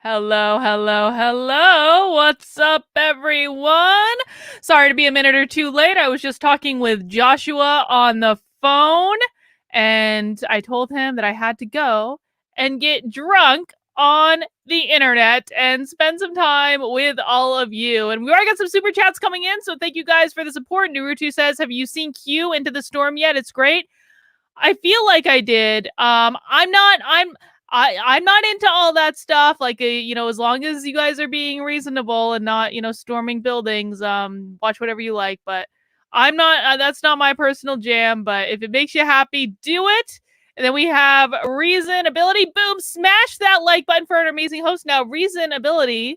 Hello, hello, hello. What's up, everyone? Sorry to be a minute or two late. I was just talking with Joshua on the phone, and I told him that I had to go and get drunk on the internet and spend some time with all of you. And we already got some super chats coming in, so thank you guys for the support. Naruto says, have you seen Q Into the Storm yet? It's great. I feel like I did. I'm not into all that stuff. Like, as long as you guys are being reasonable and not, storming buildings, watch whatever you like. But I'm not. That's not my personal jam. But if it makes you happy, do it. And then we have Reasonability. Boom! Smash that like button for an amazing host. Now, Reasonability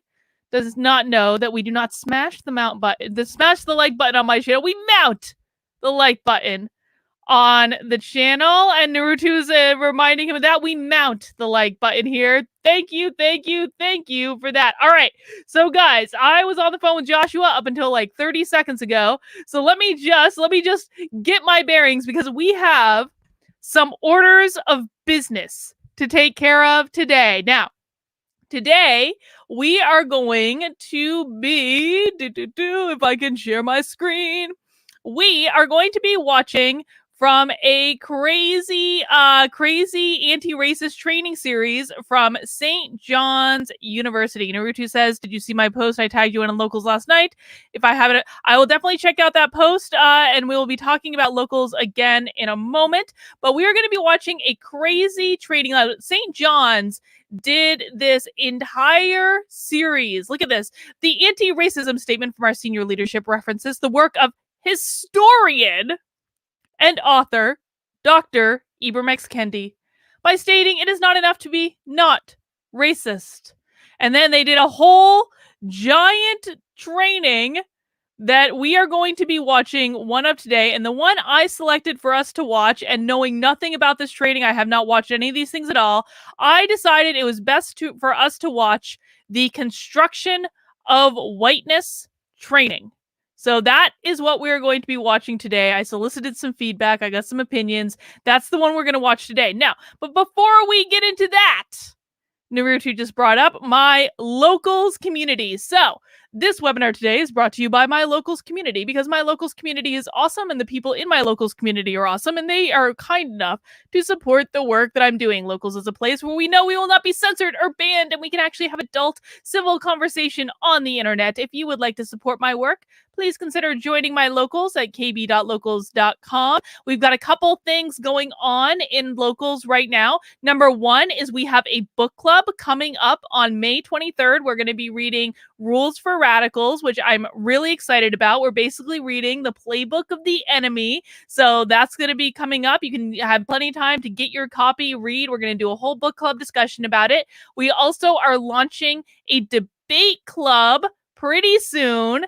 does not know that we do not smash the mount button. Smash the like button on my channel. We mount the like button on the channel, and Naruto's reminding him of that. We mount the like button here. Thank you for that. All right, so guys, I was on the phone with Joshua up until like 30 seconds ago, so let me just get my bearings, because we have some orders of business to take care of today. Now, today we are going to be if I can share my screen, we are going to be watching from a crazy anti-racist training series from St. John's University. Naruto says, did you see my post? I tagged you in on locals last night. If I haven't, I will definitely check out that post, and we will be talking about locals again in a moment. But we are going to be watching a crazy training lab. St. John's did this entire series. Look at this. The anti-racism statement from our senior leadership references the work of historian and author Dr. Ibram X. Kendi by stating it is not enough to be not racist. And then they did a whole giant training that we are going to be watching one of today. And the one I selected for us to watch, and knowing nothing about this training, I have not watched any of these things at all, I decided it was best for us to watch the Construction of Whiteness training. So that is what we're going to be watching today. I solicited some feedback. I got some opinions. That's the one we're going to watch today. Now, but before we get into that, Naruto just brought up my locals community. So this webinar today is brought to you by my locals community, because my locals community is awesome and the people in my locals community are awesome, and they are kind enough to support the work that I'm doing. Locals is a place where we know we will not be censored or banned, and we can actually have adult civil conversation on the internet. If you would like to support my work, please consider joining my locals at kb.locals.com. We've got a couple things going on in locals right now. Number one is we have a book club coming up on May 23rd. We're going to be reading Rules for Radicals, which I'm really excited about. We're basically reading the playbook of the enemy. So that's going to be coming up. You can have plenty of time to get your copy, read. We're going to do a whole book club discussion about it. We also are launching a debate club pretty soon,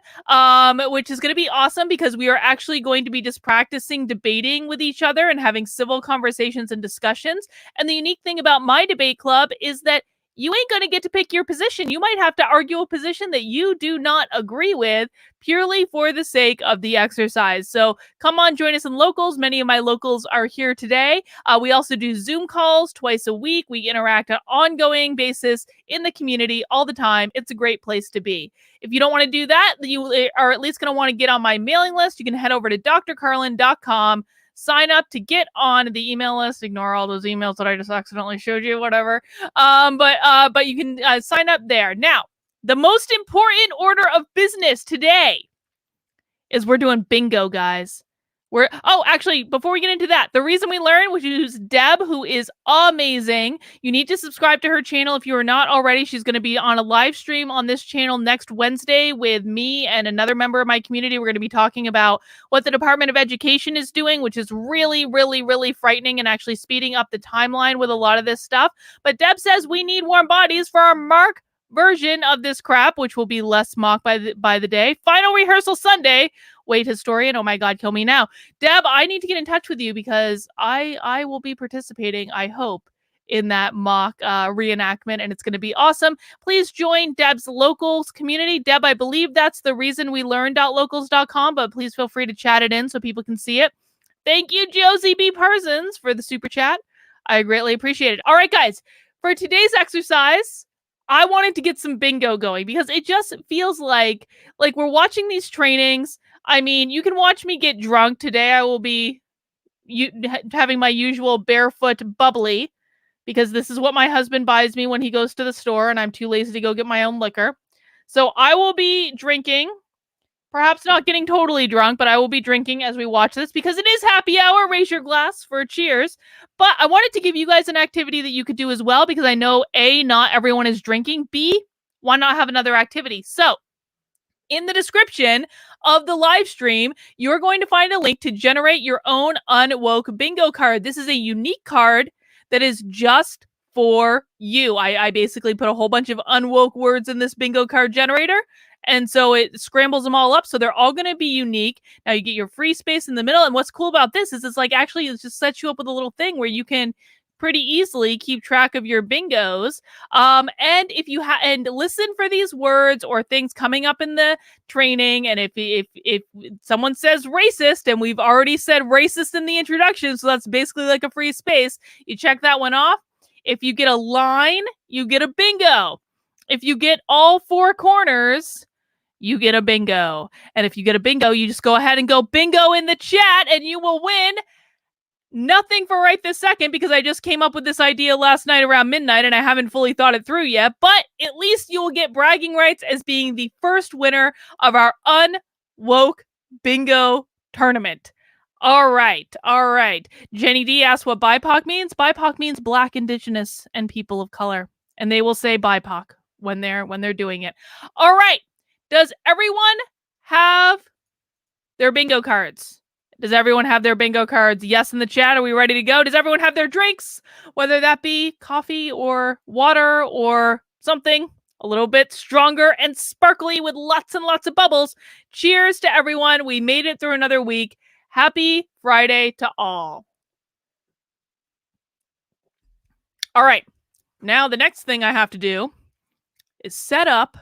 which is going to be awesome, because we are actually going to be just practicing debating with each other and having civil conversations and discussions. And the unique thing about my debate club is that you ain't going to get to pick your position. You might have to argue a position that you do not agree with, purely for the sake of the exercise. So come on, join us in locals. Many of my locals are here today. We also do Zoom calls twice a week. We interact on an ongoing basis in the community all the time. It's a great place to be. If you don't want to do that, you are at least going to want to get on my mailing list. You can head over to drcarlin.com. Sign up to get on the email list. Ignore all those emails that I just accidentally showed you, whatever. But you can sign up there. Now, the most important order of business today is we're doing bingo, guys. Actually, before we get into that, the reason we learn, which is Deb, who is amazing. You need to subscribe to her channel if you are not already. She's going to be on a live stream on this channel next Wednesday with me and another member of my community. We're going to be talking about what the Department of Education is doing, which is really, really, really frightening, and actually speeding up the timeline with a lot of this stuff. But Deb says we need warm bodies for our Mark version of this crap, which will be less mock by the day. Final rehearsal Sunday. Wait, historian. Oh my God, kill me now. Deb, I need to get in touch with you, because I will be participating, I hope, in that mock reenactment, and it's going to be awesome. Please join Deb's locals community. Deb, I believe that's the reason we learn.locals.com, but please feel free to chat it in so people can see it. Thank you, Josie B. Parsons, for the super chat. I greatly appreciate it. All right, guys, for today's exercise, I wanted to get some bingo going because it just feels like we're watching these trainings. I mean, you can watch me get drunk. Today I will be having my usual barefoot bubbly because this is what my husband buys me when he goes to the store and I'm too lazy to go get my own liquor. So I will be drinking, perhaps not getting totally drunk, but I will be drinking as we watch this because it is happy hour. Raise your glass for cheers. But I wanted to give you guys an activity that you could do as well because I know A, not everyone is drinking. B, why not have another activity? So in the description of the live stream, you're going to find a link to generate your own Unwoke bingo card. This is a unique card that is just for you. I basically put a whole bunch of unwoke words in this bingo card generator. And so it scrambles them all up. So they're all going to be unique. Now you get your free space in the middle. And what's cool about this is it's like actually it just sets you up with a little thing where you can pretty easily keep track of your bingos. And if you and listen for these words or things coming up in the training. And if someone says racist, and we've already said racist in the introduction, so that's basically like a free space, you check that one off. If you get a line, you get a bingo. If you get all four corners, you get a bingo. And if you get a bingo, you just go ahead and go bingo in the chat and you will win. Nothing for right this second because I just came up with this idea last night around midnight and I haven't fully thought it through yet, but at least you will get bragging rights as being the first winner of our Unwoke Bingo tournament. All right. Jenny D asked what BIPOC means. BIPOC means Black, Indigenous, and people of color. And they will say BIPOC when they're doing it. All right. Does everyone have their bingo cards? Does everyone have their bingo cards? Yes in the chat. Are we ready to go? Does everyone have their drinks? Whether that be coffee or water or something a little bit stronger and sparkly with lots and lots of bubbles. Cheers to everyone. We made it through another week. Happy Friday to all. All right. Now the next thing I have to do is set up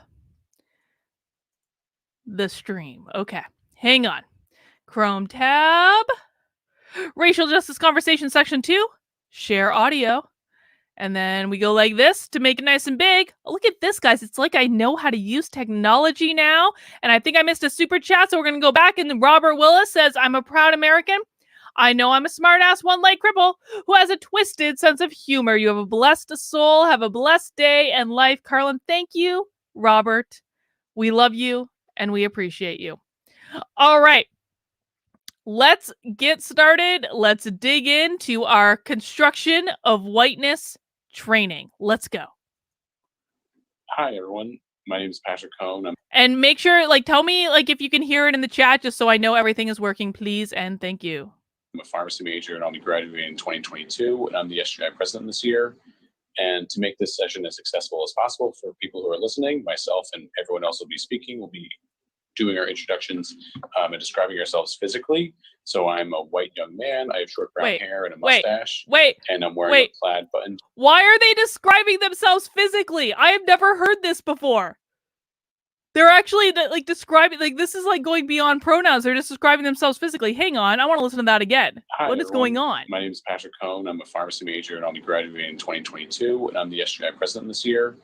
the stream. Okay. Hang on. Chrome tab. Racial Justice Conversation Section 2. Share audio. And then we go like this to make it nice and big. Oh, look at this, guys. It's like I know how to use technology now. And I think I missed a super chat, so we're going to go back. And Robert Willis says, I'm a proud American. I know I'm a smart-ass one-leg cripple who has a twisted sense of humor. You have a blessed soul. Have a blessed day and life. Carlin, thank you, Robert. We love you, and we appreciate you. All right. Let's get started. Let's dig into our construction of whiteness training. Let's go. Hi, everyone. My name is Patrick Cohn. And make sure, tell me, if you can hear it in the chat, just so I know everything is working, please, and thank you. I'm a pharmacy major, and I'll be graduating in 2022, and I'm the SGI president this year. And to make this session as successful as possible for people who are listening, myself and everyone else will be speaking. We'll be doing our introductions and describing ourselves physically. So I'm a white young man. I have short brown hair and a mustache. And I'm wearing a plaid button. Why are they describing themselves physically? I have never heard this before. They're actually describing, this is going beyond pronouns. They're just describing themselves physically. Hang on. I want to listen to that again. Hi, what is going on? My name is Patrick Cohn. I'm a pharmacy major, and I'll be graduating in 2022, and I'm the SGI president this year.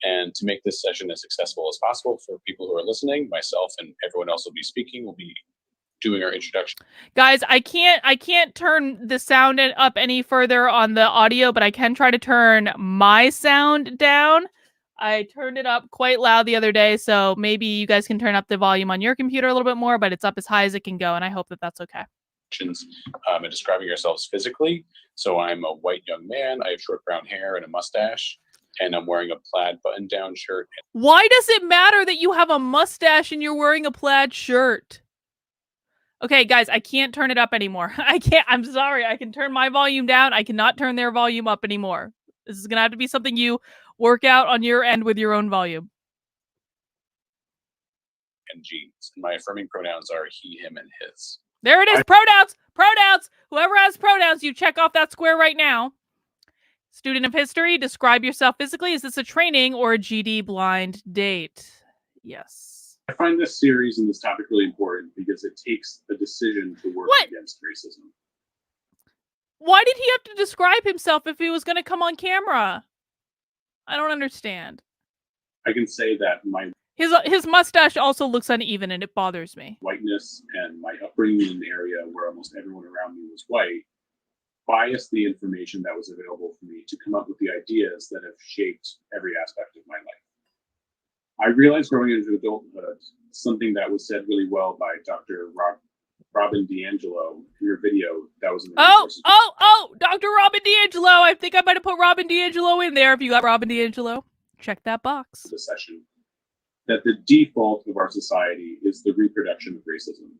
And to make this session as successful as possible for people who are listening, myself and everyone else will be speaking. We'll be doing our introduction. Guys, I can't turn the sound up any further on the audio, but I can try to turn my sound down. I turned it up quite loud the other day, so maybe you guys can turn up the volume on your computer a little bit more, but it's up as high as it can go, and I hope that that's okay. And describing yourselves physically. So I'm a white young man. I have short brown hair and a mustache. And I'm wearing a plaid button-down shirt. Why does it matter that you have a mustache and you're wearing a plaid shirt? Okay, guys, I can't turn it up anymore. I can't. I'm sorry. I can turn my volume down. I cannot turn their volume up anymore. This is going to have to be something you work out on your end with your own volume. And jeans. And my affirming pronouns are he, him, and his. There it is. Pronouns. Pronouns. Whoever has pronouns, you check off that square right now. Student of history, describe yourself physically. Is this a training or a GD blind date? Yes. I find this series and this topic really important because it takes a decision to work against racism. Why did he have to describe himself if he was going to come on camera? I don't understand. I can say that my his mustache also looks uneven, and it bothers me. Whiteness and my upbringing in an area where almost everyone around me was white biased the information that was available for me to come up with the ideas that have shaped every aspect of my life. I realized growing into adulthood, something that was said really well by Dr. Robin DiAngelo in her video that was in the Dr. Robin DiAngelo. I think I might have put Robin DiAngelo in there. If you got Robin DiAngelo, check that box. The session that the default of our society is the reproduction of racism.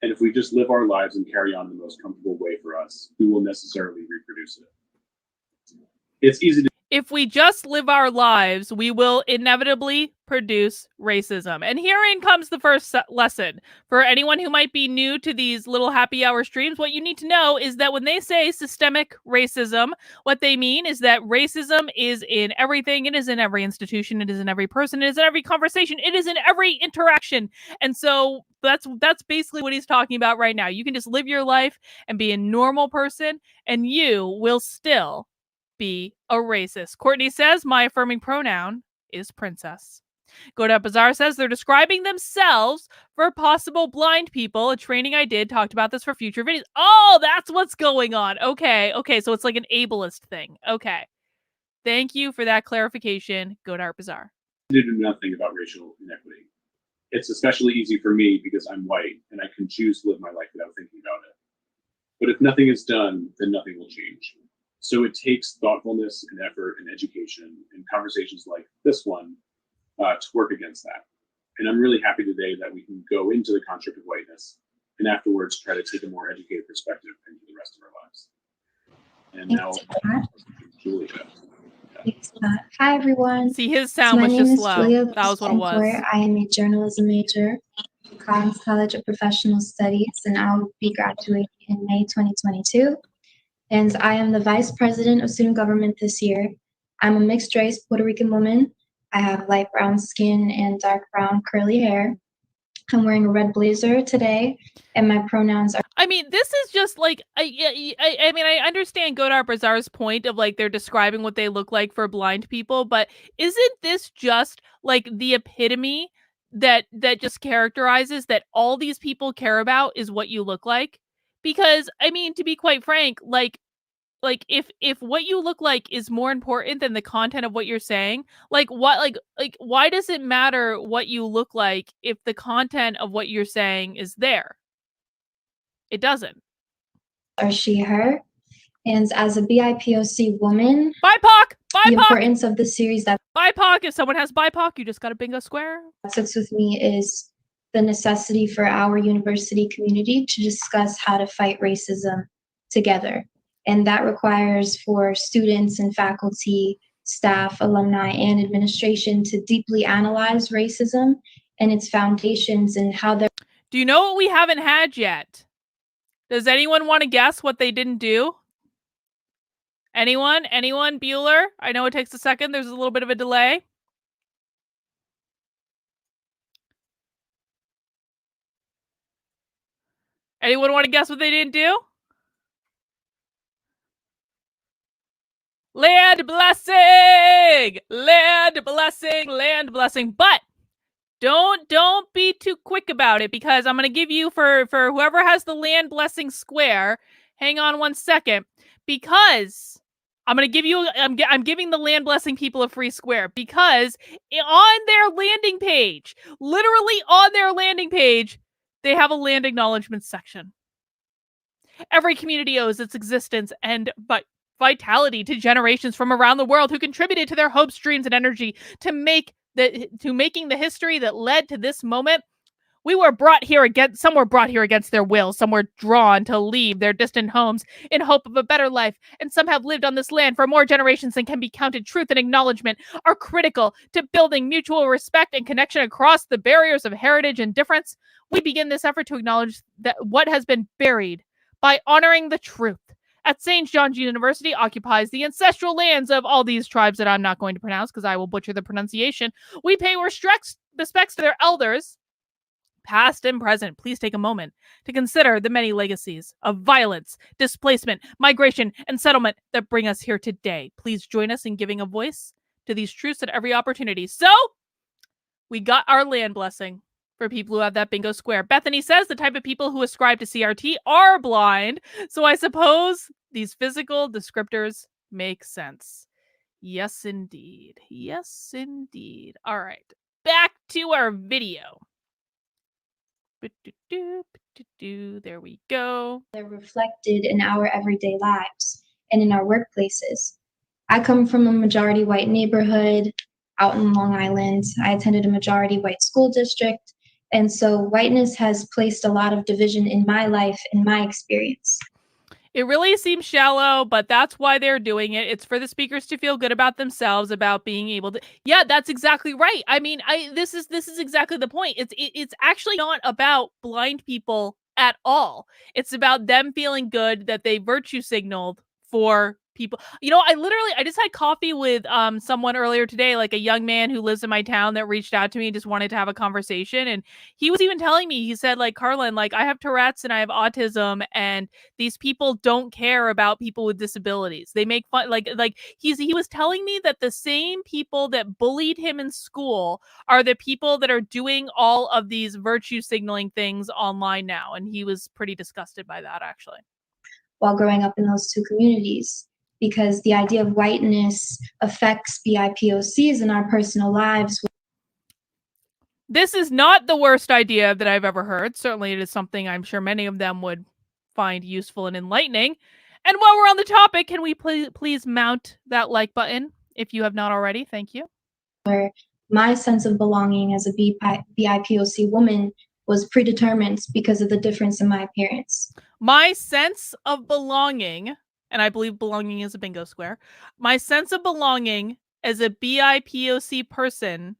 And if we just live our lives and carry on the most comfortable way for us, we will necessarily reproduce it. It's easy to if we just live our lives, we will inevitably produce racism. And herein comes the first lesson. For anyone who might be new to these little happy hour streams, what you need to know is that when they say systemic racism, what they mean is that racism is in everything. It is in every institution. It is in every person. It is in every conversation. It is in every interaction. And so that's basically what he's talking about right now. You can just live your life and be a normal person, and you will still be a racist. Courtney says, my affirming pronoun is princess. Godot Bazaar says they're describing themselves for possible blind people. A training I did talked about this for future videos. Oh, that's what's going on. Okay. So it's like an ableist thing. Okay. Thank you for that clarification, Godot Bazaar. I do nothing about racial inequity. It's especially easy for me because I'm white and I can choose to live my life without thinking about it. But if nothing is done, then nothing will change. So it takes thoughtfulness and effort and education and conversations like this one to work against that. And I'm really happy today that we can go into the construct of whiteness and afterwards try to take a more educated perspective into the rest of our lives. And now, Julia. Hi, everyone. See, his sound was just low. Julia that was what it was. I am a journalism major at Collins College of Professional Studies, and I'll be graduating in May 2022. And I am the Vice President of Student Government this year. I'm a mixed race Puerto Rican woman. I have light brown skin and dark brown curly hair. I'm wearing a red blazer today, and my pronouns are... I mean, this is just like, I mean, I understand Godot Bazaar's point of like they're describing what they look like for blind people, but isn't this just like the epitome that just characterizes that all these people care about is what you look like? Because, I mean, to be quite frank, like if what you look like is more important than the content of what you're saying, like why does it matter what you look like if the content of what you're saying is there? It doesn't. Or she, her. And as a BIPOC woman, BIPOC! the importance of the series that... BIPOC! If someone has BIPOC, you just got a bingo square. Sits with me is the necessity for our university community to discuss how to fight racism together. And that requires for students and faculty, staff, alumni, and administration to deeply analyze racism and its foundations and how they're... Do you know what we haven't had yet? Does anyone want to guess what they didn't do? Anyone? Bueller? I know it takes a second. There's a little bit of a delay. Anyone want to guess what they didn't do? Land blessing! Land blessing! Land blessing! But don't be too quick about it, because I'm going to give you, for whoever has the land blessing square, hang on one second, because I'm going to give you, I'm giving the land blessing people a free square, because on their landing page, literally on their landing page, they have a land acknowledgement section. Every community owes its existence and vitality to generations from around the world who contributed to their hopes, dreams, and energy to making the history that led to this moment. We were brought here against, some were brought here against their will, some were drawn to leave their distant homes in hope of a better life, and some have lived on this land for more generations than can be counted. Truth and acknowledgement are critical to building mutual respect and connection across the barriers of heritage and difference. We begin this effort to acknowledge that what has been buried by honoring the truth. At St. John's University occupies the ancestral lands of all these tribes that I'm not going to pronounce because I will butcher the pronunciation. We pay respects to their elders, past and present. Please take a moment to consider the many legacies of violence, displacement, migration, and settlement that bring us here today. Please join us in giving a voice to these truths at every opportunity. So we got our land blessing for people who have that bingo square. Bethany says the type of people who ascribe to CRT are blind. So I suppose these physical descriptors make sense. Yes, indeed. Yes, indeed. All right. Back to our video. There we go. They're reflected in our everyday lives and in our workplaces. I come from a majority white neighborhood out in Long Island. I attended a majority white school district. And so whiteness has placed a lot of division in my life and my experience. It really seems shallow, but that's why they're doing it. It's for the speakers to feel good about themselves, about being able to. Yeah, that's exactly right. I mean, this is exactly the point. It's actually not about blind people at all. It's about them feeling good that they virtue signaled for people. You know, I just had coffee with someone earlier today, like a young man who lives in my town that reached out to me and just wanted to have a conversation. And he was even telling me, he said, like, Carlin, like, I have Tourette's and I have autism, and these people don't care about people with disabilities. They make fun, like he was telling me that the same people that bullied him in school are the people that are doing all of these virtue signaling things online now. And he was pretty disgusted by that, actually. While growing up in those two communities, because the idea of whiteness affects BIPOCs in our personal lives. This is not the worst idea that I've ever heard. Certainly it is something I'm sure many of them would find useful and enlightening. And while we're on the topic, can we please mount that like button if you have not already? Thank you. Where my sense of belonging as a BIPOC woman was predetermined because of the difference in my appearance. My sense of belonging, and I believe belonging is a bingo square, my sense of belonging as a BIPOC person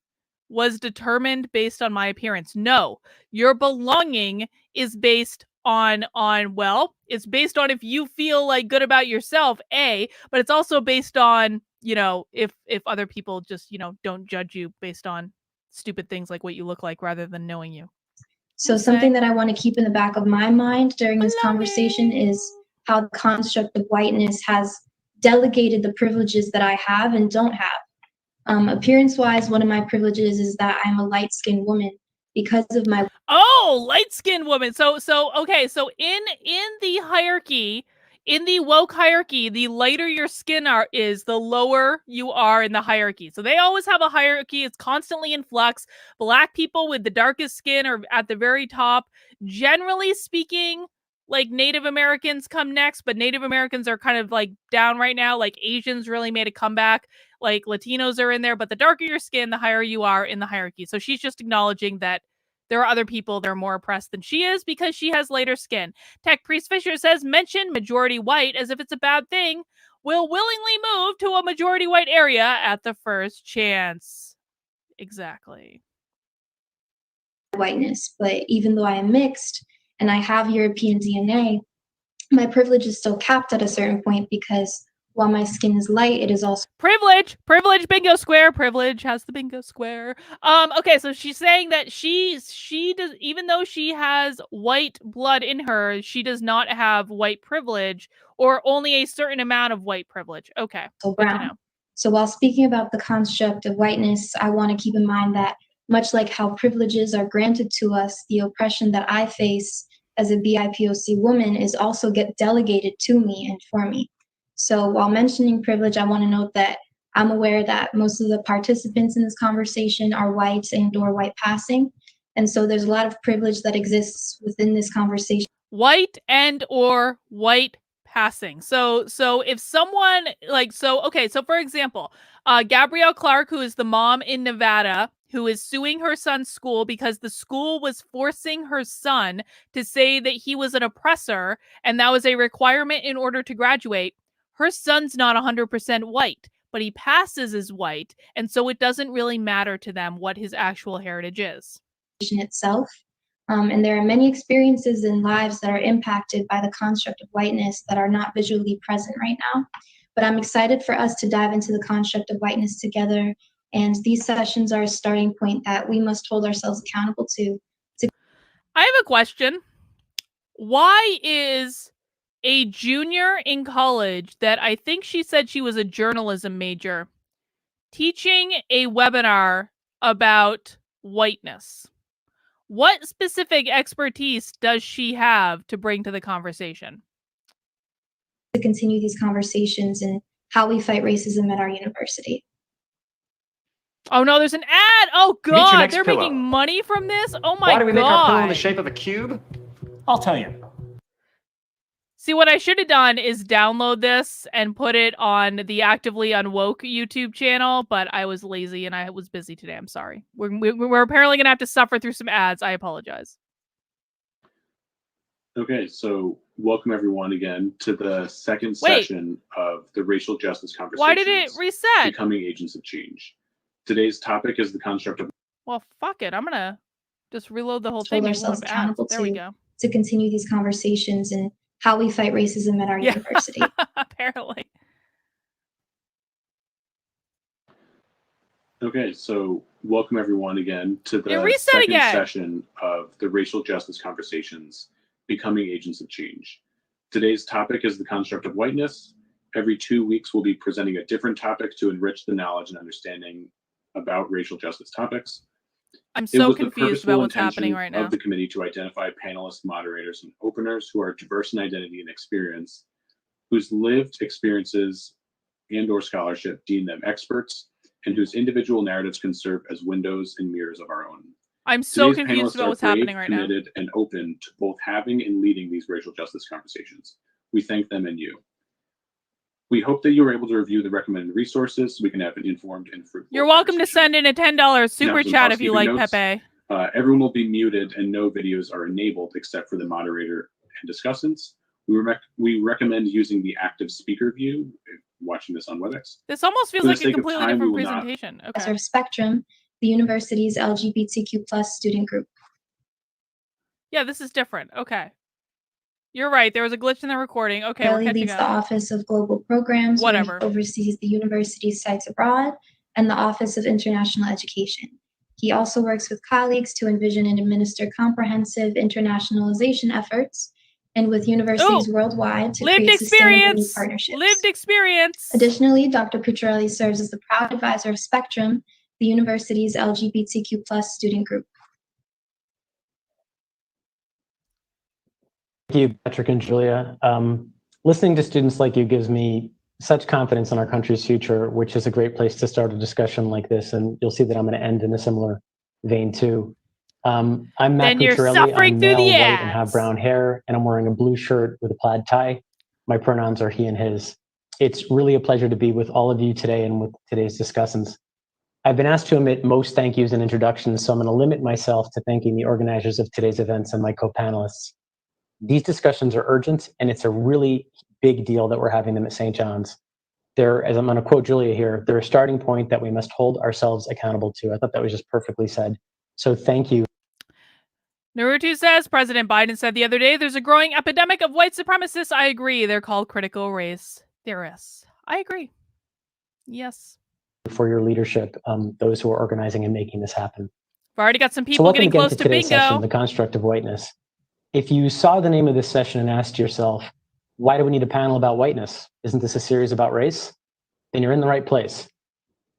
was determined based on my appearance. No, your belonging is based on well, it's based on if you feel like good about yourself, but it's also based on, you know, if other people just, you know, don't judge you based on stupid things like what you look like rather than knowing you. So something that I want to keep in the back of my mind during this conversation is how the construct of whiteness has delegated the privileges that I have and don't have. Appearance-wise, one of my privileges is that I'm a light-skinned woman because of my light-skinned woman. So okay, so in the hierarchy, in the woke hierarchy, the lighter your skin is, the lower you are in the hierarchy. So they always have a hierarchy. It's constantly in flux. Black people with the darkest skin are at the very top. Generally speaking, like Native Americans come next, but Native Americans are kind of like down right now. Like Asians really made a comeback. Like Latinos are in there, but the darker your skin, the higher you are in the hierarchy. So she's just acknowledging that there are other people that are more oppressed than she is because she has lighter skin. Tech Priest Fisher says, mention majority white as if it's a bad thing. Will willingly move to a majority white area at the first chance. Exactly. Whiteness, but even though I am mixed and I have European DNA, my privilege is still capped at a certain point because while my skin is light, it is also privilege, bingo square. Privilege has the bingo square. Okay, so she's saying that she does, even though she has white blood in her, she does not have white privilege, or only a certain amount of white privilege. Okay, so brown. So while speaking about the construct of whiteness, I want to keep in mind that much like how privileges are granted to us, the oppression that I face as a BIPOC woman is also get delegated to me and for me. So while mentioning privilege, I want to note that I'm aware that most of the participants in this conversation are white and or white passing. And so there's a lot of privilege that exists within this conversation. White and or white passing. So if someone okay, so for example, Gabrielle Clark, who is the mom in Nevada, who is suing her son's school because the school was forcing her son to say that he was an oppressor, and that was a requirement in order to graduate. Her son's not 100% white, but he passes as white, and so it doesn't really matter to them what his actual heritage is. Itself. And there are many experiences in lives that are impacted by the construct of whiteness that are not visually present right now. But I'm excited for us to dive into the construct of whiteness together. And these sessions are a starting point that we must hold ourselves accountable to. I have a question. Why is a junior in college that I think she said she was a journalism major teaching a webinar about whiteness. What specific expertise does she have to bring to the conversation? To continue these conversations and how we fight racism at our university. Oh no, there's an ad. Oh Meet your god, next they're pillow. making money from this? Oh my god. Why do we make our pillow in the shape of a cube? I'll tell you. See, what I should have done is download this and put it on the Actively Unwoke YouTube channel, but I was lazy and I was busy today. I'm sorry. We're apparently going to have to suffer through some ads. I apologize. Okay, so welcome everyone again to the second session of the Racial Justice Conversations. Why did it reset? Becoming Agents of Change. Today's topic is the construct of... Well, fuck it. I'm going to just reload the whole thing. Hold ourselves accountable there we go. To continue these conversations and how we fight racism at our university. Apparently. Okay, so welcome everyone again to the second session of the Racial Justice Conversations, Becoming Agents of Change. Today's topic is the construct of whiteness. Every 2 weeks, we'll be presenting a different topic to enrich the knowledge and understanding about racial justice topics. I'm so confused about what's happening right now. Of the committee to identify panelists, moderators, and openers who are diverse in identity and experience, whose lived experiences and/or scholarship deem them experts, and whose individual narratives can serve as windows and mirrors of our own. I'm so Today's confused panelists about are what's happening brave, right now. committed, and open to both having and leading these racial justice conversations. We thank them and you. We hope that you are able to review the recommended resources so we can have an informed and fruitful You're welcome to conversation. send in a $10 super some chat if you like housekeeping notes. Pepe. Everyone will be muted and no videos are enabled except for the moderator and discussants. We recommend using the active speaker view if watching this on WebEx. This almost feels For the like a sake of completely time, we different will not- presentation. Professor Okay. of Spectrum, the university's LGBTQ+ student group. Yeah, this is different. Okay. You're right. There was a glitch in the recording. Okay, we're Bailey catching leads up. the Office of Global Programs, where he Whatever. oversees the university's sites abroad and the Office of International Education. He also works with colleagues to envision and administer comprehensive internationalization efforts and with universities worldwide to Lived create sustainable new experience. partnerships. Lived experience. Additionally, Dr. Cucciarelli serves as the proud advisor of Spectrum, the university's LGBTQ+ student group. Thank you, Patrick and Julia. Listening to students like you gives me such confidence in our country's future, which is a great place to start a discussion like this. And you'll see that I'm going to end in a similar vein too. I'm Matt Then you're Cucciarelli. suffering I'm through male, the white, and ads. have brown hair, and I'm wearing a blue shirt with a plaid tie. My pronouns are he and his. It's really a pleasure to be with all of you today and with today's discussants. I've been asked to omit most thank yous and introductions, so I'm going to limit myself to thanking the organizers of today's events and my co-panelists. These discussions are urgent, and it's a really big deal that we're having them at St. John's. They're, as I'm going to quote Julia here, they're a starting point that we must hold ourselves accountable to. I thought that was just perfectly said. So thank you. Naruto says, President Biden said the other day, there's a growing epidemic of white supremacists. I agree. They're called critical race theorists. I agree. Yes. For your leadership, those who are organizing and making this happen. We've already got some So people welcome getting again close to to today's bingo. session, The Construct of Whiteness. If you saw the name of this session and asked yourself, why do we need a panel about whiteness? Isn't this a series about race? Then you're in the right place.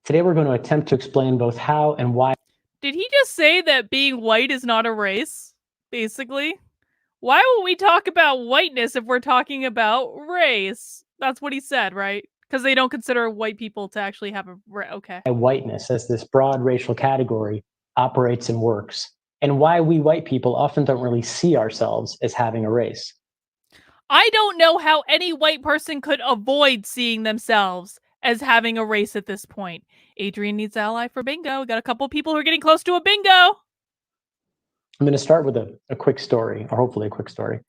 Today, we're going to attempt to explain both how and why. Did he just say that being white is not a race, basically? Why would we talk about whiteness if we're talking about race? That's what he said, right? Because they don't consider white people to actually have a... Okay. Whiteness as this broad racial category operates and works, and why we white people often don't really see ourselves as having a race. I don't know how any white person could avoid seeing themselves as having a race at this point. Adrian needs ally for bingo. We got a couple people who are getting close to a bingo. I'm going to start with a quick story, or hopefully a quick story.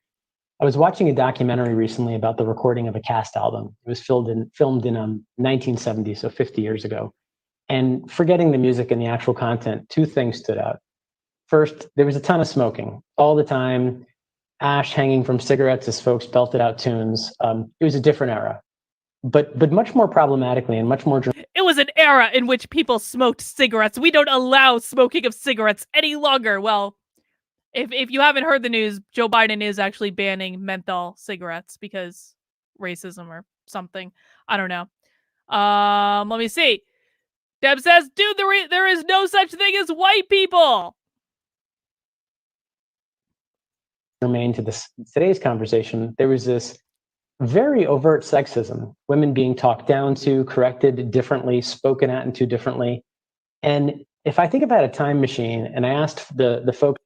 I was watching a documentary recently about the recording of a Cast album. It was filmed in 1970, so 50 years ago. And forgetting the music and the actual content, two things stood out. First, there was a ton of smoking all the time, ash hanging from cigarettes as folks belted out tunes. It was a different era. But much more problematically and much more... It was an era in which people smoked cigarettes. We don't allow smoking of cigarettes any longer. Well, if you haven't heard the news, Joe Biden is actually banning menthol cigarettes because racism or something. I don't know. Let me see. Deb says, dude, there is no such thing as white people. Remain to today's conversation, there was this very overt sexism, women being talked down to, corrected differently, spoken at and to differently. And if I think about a time machine and I asked the folks.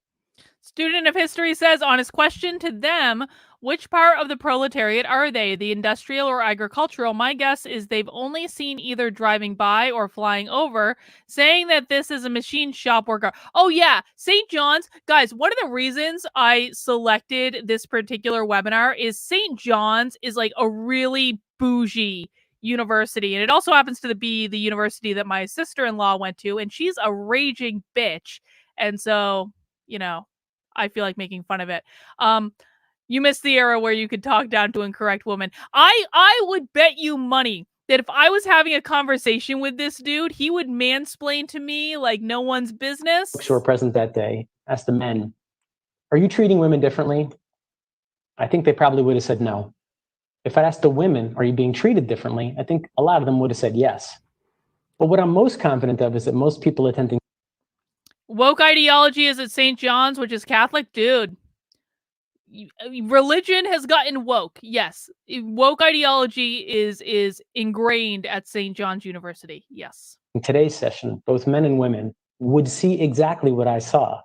Student of history says, honest question to them, which part of the proletariat are they, the industrial or agricultural? My guess is they've only seen either driving by or flying over, saying that this is a machine shop worker. Oh yeah, St. John's. Guys, one of the reasons I selected this particular webinar is St. John's is like a really bougie university. And it also happens to be the university that my sister-in-law went to, and she's a raging bitch. And so, you know, I feel like making fun of it. You missed the era where you could talk down to an incorrect woman. I would bet you money that if I was having a conversation with this dude, he would mansplain to me like no one's business. Who were present that day asked the men, are you treating women differently? I think they probably would have said no. If I'd asked the women, are you being treated differently? I think a lot of them would have said yes. But what I'm most confident of is that most people attending. Woke ideology is at St. John's, which is Catholic. Dude, religion has gotten woke. Yes. Woke ideology is ingrained at St. John's University. Yes. In today's session, both men and women would see exactly what I saw,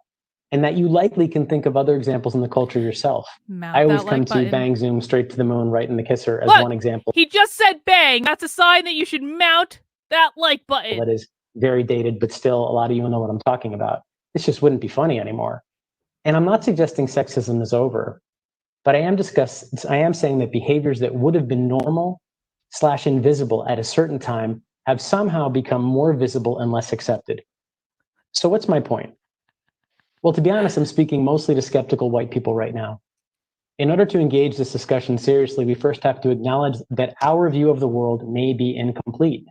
and that you likely can think of other examples in the culture yourself. I always come to Bang Zoom, Straight to the Moon, Right in the Kisser as one example. He just said bang. That's a sign that you should mount that like button. That is very dated, but still a lot of you know what I'm talking about. This just wouldn't be funny anymore. And I'm not suggesting sexism is over, but I am saying that behaviors that would have been normal / invisible at a certain time have somehow become more visible and less accepted. So what's my point? Well, to be honest, I'm speaking mostly to skeptical white people right now. In order to engage this discussion seriously, we first have to acknowledge that our view of the world may be incomplete.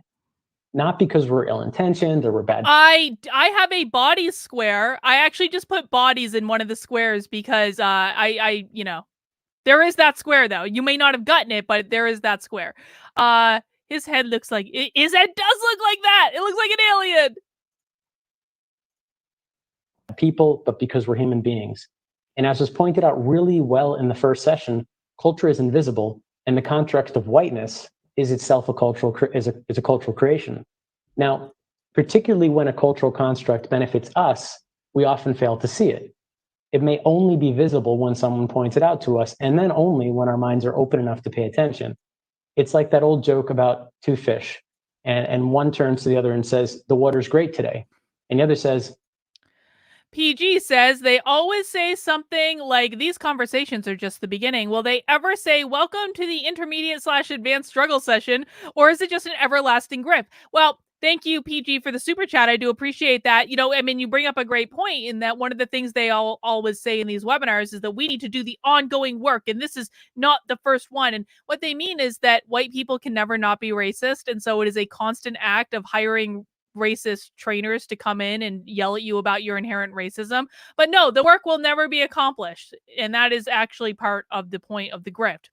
Not because we're ill-intentioned or we're bad. I have a body square. I actually just put bodies in one of the squares because I you know, there is that square though. You may not have gotten it, but there is that square. His head looks like his head does look like that. It looks like an alien. People, but because we're human beings. And as was pointed out really well in the first session, culture is invisible, and the construct of whiteness is itself a cultural creation. Now, particularly when a cultural construct benefits us, we often fail to see it. It may only be visible when someone points it out to us, and then only when our minds are open enough to pay attention. It's like that old joke about two fish, and one turns to the other and says, the water's great today. And the other says, PG says they always say something like, these conversations are just the beginning. Will they ever say, welcome to the intermediate / advanced struggle session? Or is it just an everlasting grip? Well, thank you, PG, for the super chat. I do appreciate that. You know, I mean, you bring up a great point in that one of the things they always say in these webinars is that we need to do the ongoing work. And this is not the first one. And what they mean is that white people can never not be racist. And so it is a constant act of hiring racist trainers to come in and yell at you about your inherent racism. But no, the work will never be accomplished. And that is actually part of the point of the grift.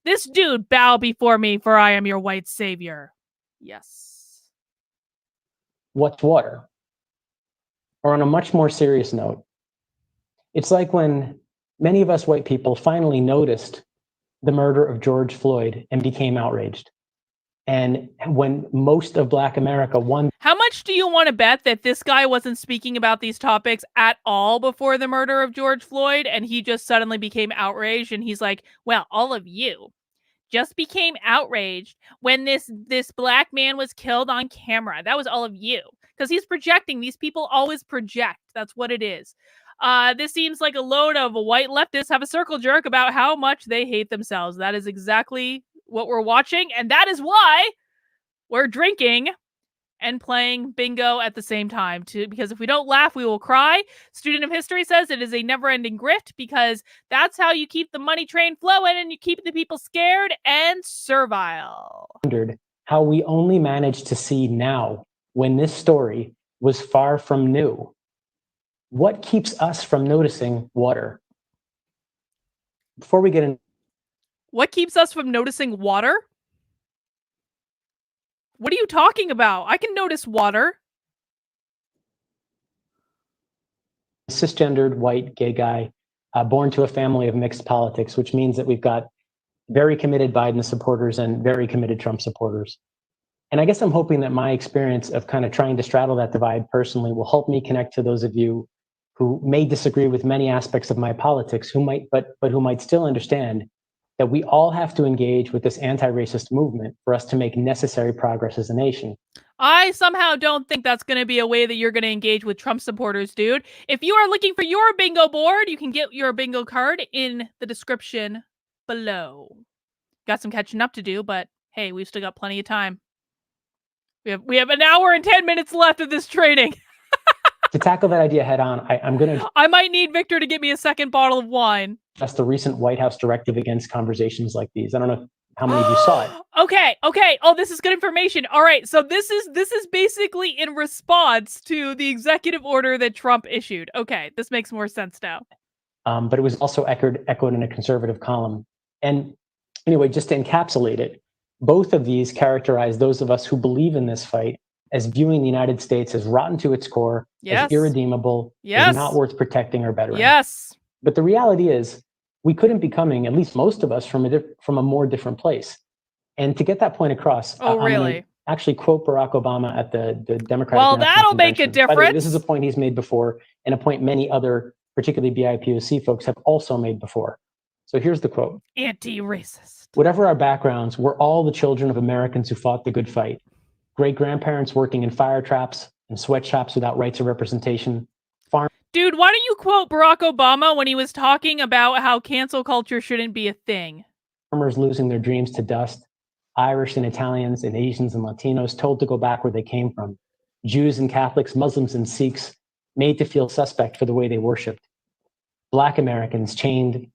This dude, bow before me, for I am your white savior. Yes. What's water? Or on a much more serious note, it's like when many of us white people finally noticed the murder of George Floyd and became outraged. And when most of Black America won. How much do you want to bet that this guy wasn't speaking about these topics at all before the murder of George Floyd, and he just suddenly became outraged, and he's like, well, all of you just became outraged when this Black man was killed on camera. That was all of you. Because he's projecting. These people always project. That's what it is. This seems like a load of white leftists have a circle jerk about how much they hate themselves. That is exactly what we're watching, and that is why we're drinking and playing bingo at the same time because if we don't laugh, we will cry. Student of history says it is a never-ending grift because that's how you keep the money train flowing and you keep the people scared and servile. Wondered how we only managed to see now when this story was far from new. What keeps us from noticing water? Before we get in. What keeps us from noticing water? What are you talking about? I can notice water. Cisgendered, white, gay guy, born to a family of mixed politics, which means that we've got very committed Biden supporters and very committed Trump supporters. And I guess I'm hoping that my experience of kind of trying to straddle that divide personally will help me connect to those of you who may disagree with many aspects of my politics, who might, but who might still understand that we all have to engage with this anti-racist movement for us to make necessary progress as a nation. I somehow don't think that's going to be a way that you're going to engage with Trump supporters, dude. If you are looking for your bingo board, you can get your bingo card in the description below. Got some catching up to do, but hey, we've still got plenty of time. We have an hour and 10 minutes left of this training. To tackle that idea head on, I'm going to I might need Victor to get me a second bottle of wine. That's the recent White House directive against conversations like these. I don't know how many of you saw it. Okay. Oh, this is good information. All right, so this is basically in response to the executive order that Trump issued. Okay, this makes more sense now. But it was also echoed in a conservative column. And anyway, just to encapsulate it, both of these characterize those of us who believe in this fight as viewing the United States as rotten to its core, Yes. as irredeemable, Yes. as not worth protecting or bettering. Yes. But the reality is, we couldn't be coming, at least most of us, from a more different place. And to get that point across, Oh, I'm gonna really? actually quote Barack Obama at the Democratic Well, National that'll make a Convention. By the way, difference. this is a point he's made before, and a point many other, particularly BIPOC folks, have also made before. So here's the quote. Anti-racist. Whatever our backgrounds, we're all the children of Americans who fought the good fight. Great-grandparents working in fire traps and sweatshops without rights of representation. Dude, why don't you quote Barack Obama when he was talking about how cancel culture shouldn't be a thing? Farmers losing their dreams to dust. Irish and Italians and Asians and Latinos told to go back where they came from. Jews and Catholics, Muslims and Sikhs made to feel suspect for the way they worshiped. Black Americans chained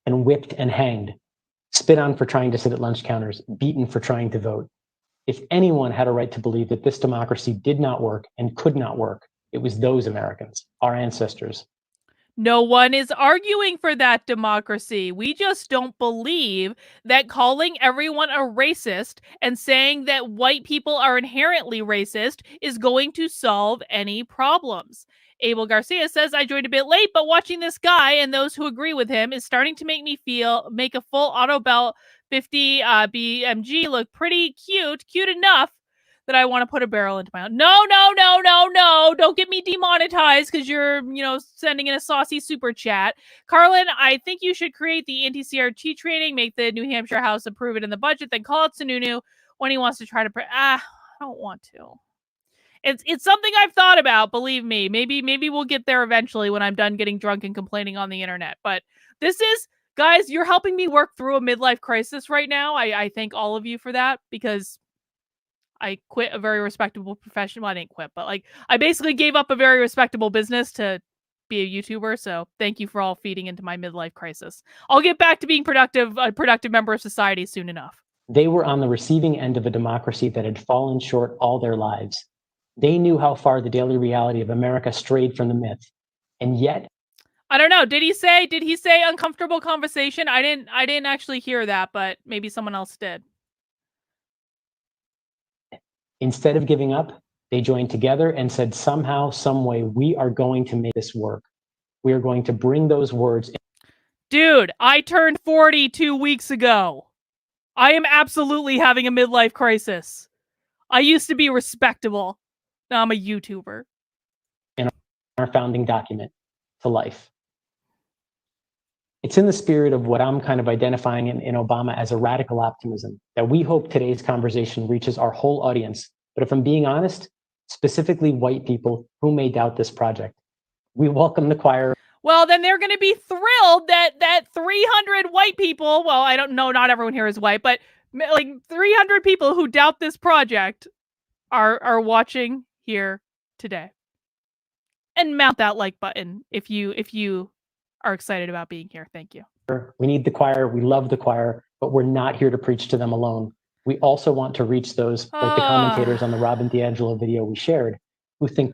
and whipped and hanged, spit on for trying to sit at lunch counters, beaten for trying to vote. If anyone had a right to believe that this democracy did not work and could not work, it was those Americans, our ancestors. No one is arguing for that democracy. We just don't believe that calling everyone a racist and saying that white people are inherently racist is going to solve any problems. Abel Garcia says, I joined a bit late, but watching this guy and those who agree with him is starting to make me make a full Auto Belt 50 BMG look pretty cute enough that I want to put a barrel into my own. No. Don't get me demonetized because you're, sending in a saucy super chat. Carlin, I think you should create the anti-CRT training, make the New Hampshire House approve it in the budget, then call it Sununu when he wants to try to... I don't want to. It's something I've thought about, believe me. Maybe we'll get there eventually when I'm done getting drunk and complaining on the internet. But this is... Guys, you're helping me work through a midlife crisis right now. I thank all of you for that because... I quit a very respectable profession. Well, I didn't quit, but I basically gave up a very respectable business to be a YouTuber. So thank you for all feeding into my midlife crisis. I'll get back to being a productive member of society soon enough. They were on the receiving end of a democracy that had fallen short all their lives. They knew how far the daily reality of America strayed from the myth. And yet, I don't know. Did he say uncomfortable conversation? I didn't actually hear that, but maybe someone else did. Instead of giving up, they joined together and said, somehow, some way, we are going to make this work. We are going to bring those words. Dude, I turned 40 2 weeks ago. I am absolutely having a midlife crisis. I used to be respectable. Now I'm a YouTuber. In our founding document to life. It's in the spirit of what I'm kind of identifying in Obama as a radical optimism that we hope today's conversation reaches our whole audience. But if I'm being honest, specifically white people who may doubt this project. We welcome the choir. Well, then they're going to be thrilled that 300 white people, well, I don't know, not everyone here is white, but 300 people who doubt this project are watching here today. And mount that like button if you are excited about being here. Thank you. We need the choir. We love the choir, but we're not here to preach to them alone. We also want to reach those, like the commentators on the Robin DiAngelo video we shared, who think...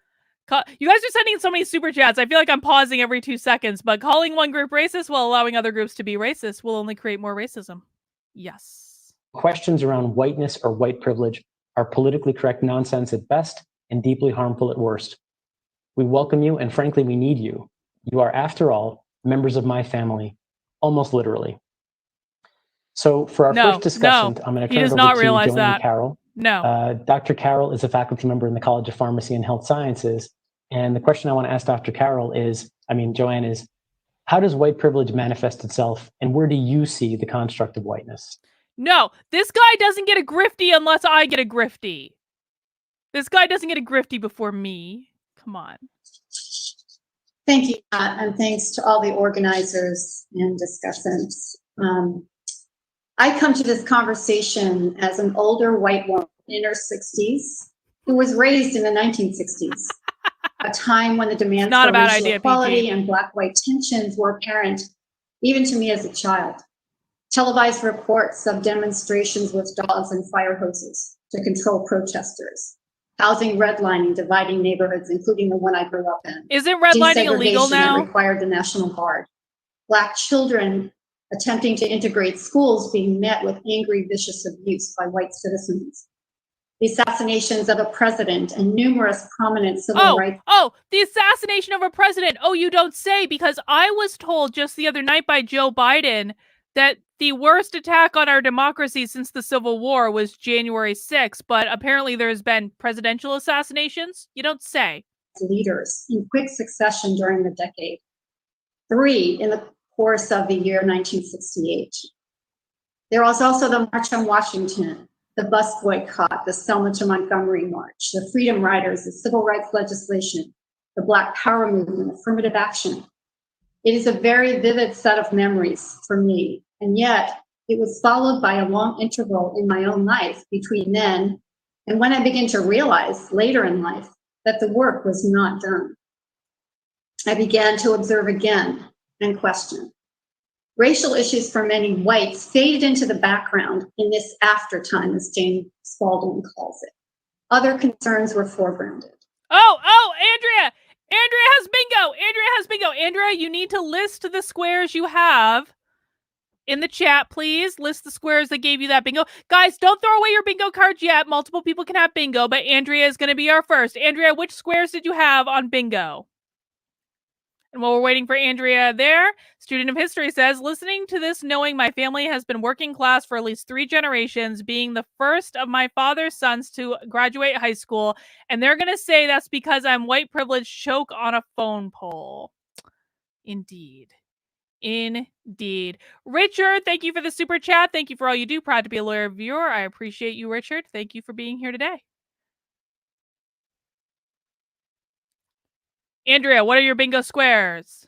You guys are sending so many super chats. I feel like I'm pausing every 2 seconds, but calling one group racist while allowing other groups to be racist will only create more racism. Yes. questions around whiteness or white privilege are politically correct nonsense at best and deeply harmful at worst. We welcome you, and frankly, we need you. You are, after all, members of my family, almost literally. So for our first discussant, I'm going to turn it over to Joanne Carroll. Dr. Carroll is a faculty member in the College of Pharmacy and Health Sciences. And the question I want to ask Dr. Carroll is, Joanne, is how does white privilege manifest itself, and where do you see the construct of whiteness? No, this guy doesn't get a grifty unless I get a grifty. This guy doesn't get a grifty before me. Come on. Thank you, Matt, and thanks to all the organizers and discussants. I come to this conversation as an older white woman in her 60s who was raised in the 1960s, a time when the demands for racial equality and black-white tensions were apparent, even to me as a child. Televised reports of demonstrations with dogs and fire hoses to control protesters. Housing redlining, dividing neighborhoods, including the one I grew up in. Isn't redlining illegal now? That required the National Guard. Black children attempting to integrate schools being met with angry, vicious abuse by white citizens. The assassinations of a president and numerous prominent civil rights. The assassination of a president. Oh, you don't say, because I was told just the other night by Joe Biden that the worst attack on our democracy since the Civil War was January 6th, but apparently there's been presidential assassinations? You don't say. Leaders in quick succession during the decade. 3 in the course of the year 1968. There was also the March on Washington, the bus boycott, the Selma to Montgomery March, the Freedom Riders, the civil rights legislation, the Black Power movement, affirmative action. It is a very vivid set of memories for me, and yet it was followed by a long interval in my own life between then and when I began to realize later in life that the work was not done. I began to observe again and question. Racial issues for many whites faded into the background in this after time, as Jane Spalding calls it. Other concerns were foregrounded. Andrea! Andrea has bingo! Andrea, you need to list the squares you have in the chat, please. List the squares that gave you that bingo. Guys, don't throw away your bingo cards yet. Multiple people can have bingo, but Andrea is going to be our first. Andrea, which squares did you have on bingo? And while we're waiting for Andrea there, student of history says, listening to this, knowing my family has been working class for at least 3 generations, being the first of my father's sons to graduate high school, and they're going to say that's because I'm white privileged, choke on a phone pole. Indeed. Richard, thank you for the super chat. Thank you for all you do. Proud to be a lawyer viewer. I appreciate you, Richard. Thank you for being here today. Andrea, what are your bingo squares?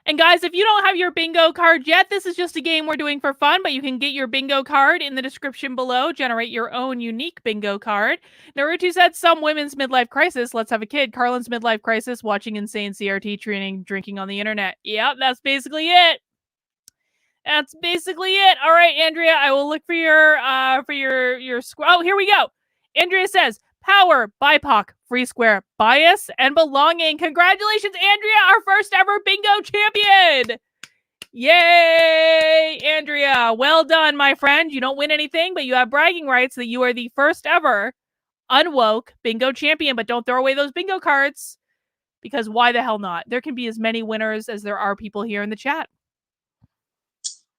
And guys, if you don't have your bingo card yet, this is just a game we're doing for fun, but you can get your bingo card in the description below. Generate your own unique bingo card. Naruto said, some women's midlife crisis. Let's have a kid. Carlin's midlife crisis. Watching insane CRT training, drinking on the internet. Yep, that's basically it. All right, Andrea, I will look for your square. Oh, here we go. Andrea says, power, BIPOC, free square, bias, and belonging. Congratulations, Andrea, our first ever bingo champion. Yay, Andrea. Well done, my friend. You don't win anything, but you have bragging rights that you are the first ever unwoke bingo champion. But don't throw away those bingo cards, because why the hell not? There can be as many winners as there are people here in the chat.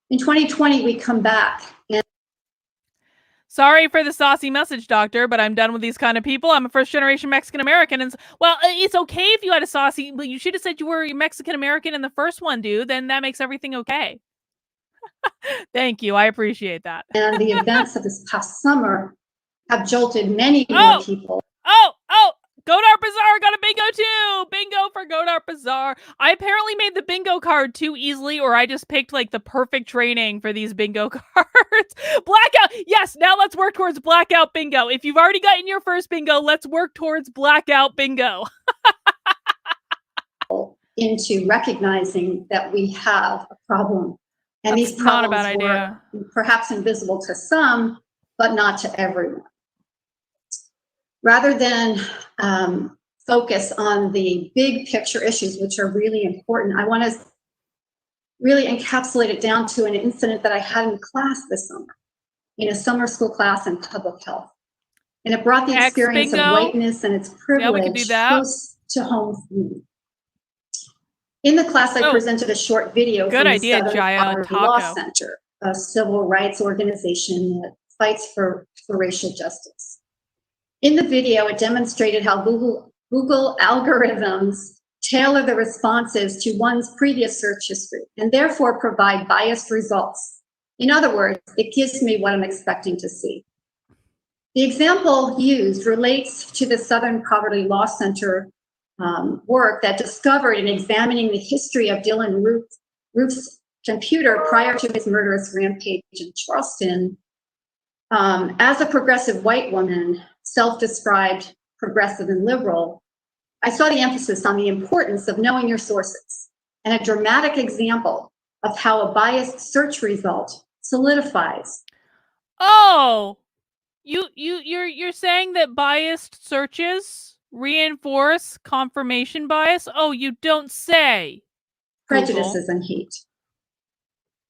In 2020, we come back. Sorry for the saucy message, doctor, but I'm done with these kind of people. I'm a first-generation Mexican-American. And well, it's okay if you had a saucy, but you should have said you were Mexican-American in the first one, dude. Then that makes everything okay. Thank you. I appreciate that. And the events of this past summer have jolted many more people. Godard Bazaar got a bingo too. Bingo for Godard Bazaar. I apparently made the bingo card too easily, or I just picked like the perfect training for these bingo cards. Blackout. Yes, now let's work towards blackout bingo. If you've already gotten your first bingo, let's work towards blackout bingo. Into recognizing that we have a problem. And these problems were perhaps invisible to some, but not to everyone. Rather than focus on the big picture issues, which are really important, I want to really encapsulate it down to an incident that I had in class this summer, in a summer school class in public health. And it brought the experience of bingo. whiteness and its Yeah, we can do privilege that. close to home for me. In the class, I presented a short video Good from the idea, Southern Jaya Poverty Law Taco. Center, a civil rights organization that fights for racial justice. In the video, it demonstrated how Google algorithms tailor the responses to one's previous search history and therefore provide biased results. In other words, it gives me what I'm expecting to see. The example used relates to the Southern Poverty Law Center work that discovered in examining the history of Dylan Roof's computer prior to his murderous rampage in Charleston. As a progressive white woman, self-described progressive and liberal, I saw the emphasis on the importance of knowing your sources and a dramatic example of how a biased search result solidifies. Oh, you're saying that biased searches reinforce confirmation bias? Oh, you don't say. Prejudices and hate.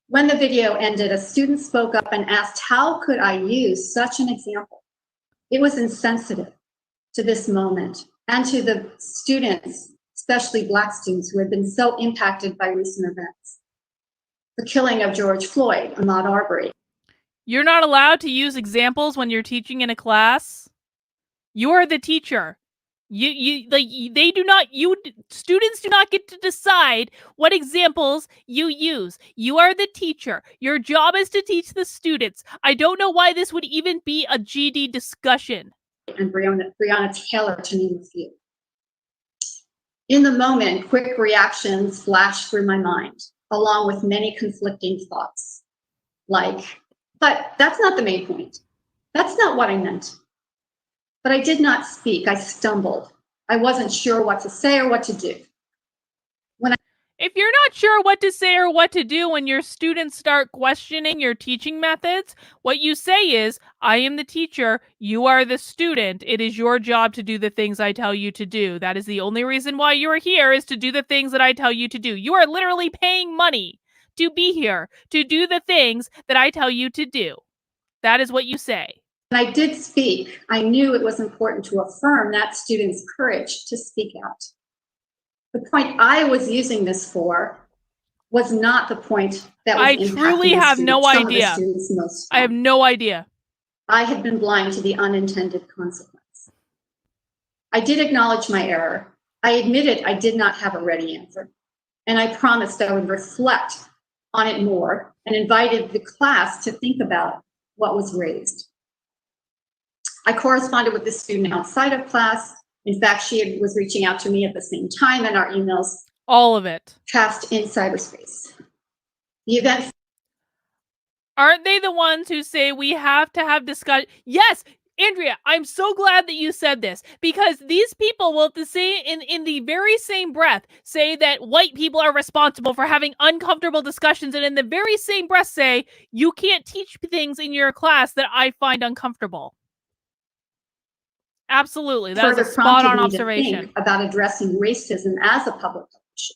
When the video ended, a student spoke up and asked, how could I use such an example? It was insensitive to this moment and to the students, especially Black students, who had been so impacted by recent events. The killing of George Floyd, Ahmaud Arbery. You're not allowed to use examples when you're teaching in a class. You're the teacher. Students do not get to decide what examples you use. You are the teacher. Your job is to teach the students. I don't know why this would even be a GD discussion. And Breonna Taylor, to name a few. In the moment, quick reactions flashed through my mind, along with many conflicting thoughts. Like, but that's not the main point. That's not what I meant. But I did not speak. I stumbled. I wasn't sure what to say or what to do. If you're not sure what to say or what to do when your students start questioning your teaching methods, what you say is, I am the teacher, you are the student. It is your job to do the things I tell you to do. That is the only reason why you are here, is to do the things that I tell you to do. You are literally paying money to be here, to do the things that I tell you to do. That is what you say. When I did speak, I knew it was important to affirm that student's courage to speak out. The point I was using this for was not the point that was I truly have no idea. I have no idea. I had been blind to the unintended consequence. I did acknowledge my error. I admitted I did not have a ready answer. And I promised I would reflect on it more and invited the class to think about what was raised. I corresponded with the student outside of class. In fact, she was reaching out to me at the same time, and our emails, all of it, passed in cyberspace. The event. Aren't they the ones who say we have to have discussion? Yes, Andrea, I'm so glad that you said this, because these people will say in the very same breath say that white people are responsible for having uncomfortable discussions, and in the very same breath say you can't teach things in your class that I find uncomfortable. Absolutely. That was a spot-on observation. About addressing racism as a public health issue,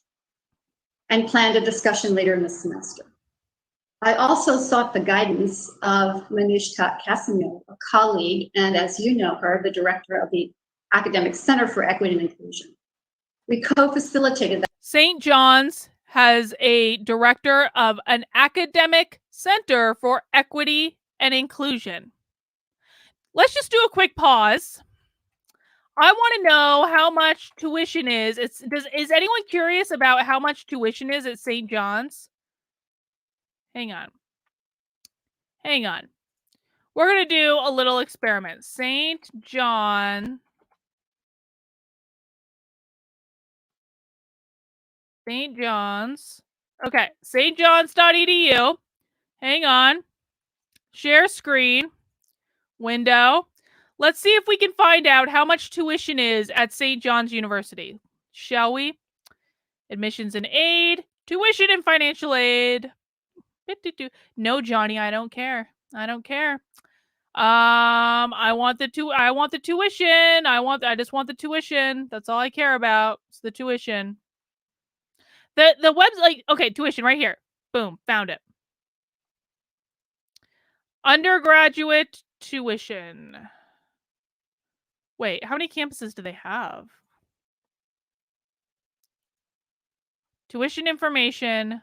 and planned a discussion later in the semester. I also sought the guidance of Manoushka Casimir, a colleague, and as you know her, the director of the Academic Center for Equity and Inclusion. We co-facilitated that. St. John's has a director of an Academic Center for Equity and Inclusion. Let's just do a quick pause. I want to know how much tuition is. Is anyone curious about how much tuition is at St. John's? Hang on. We're going to do a little experiment. St. John's. Okay, stjohns.edu. Hang on. Share screen. Window. Let's see if we can find out how much tuition is at St. John's University. Shall we? Admissions and aid. Tuition and financial aid. No, Johnny, I don't care. I want the tuition. I just want the tuition. That's all I care about. It's the tuition. The web's like, okay, tuition right here. Boom, found it. Undergraduate tuition. Wait, how many campuses do they have? Tuition information.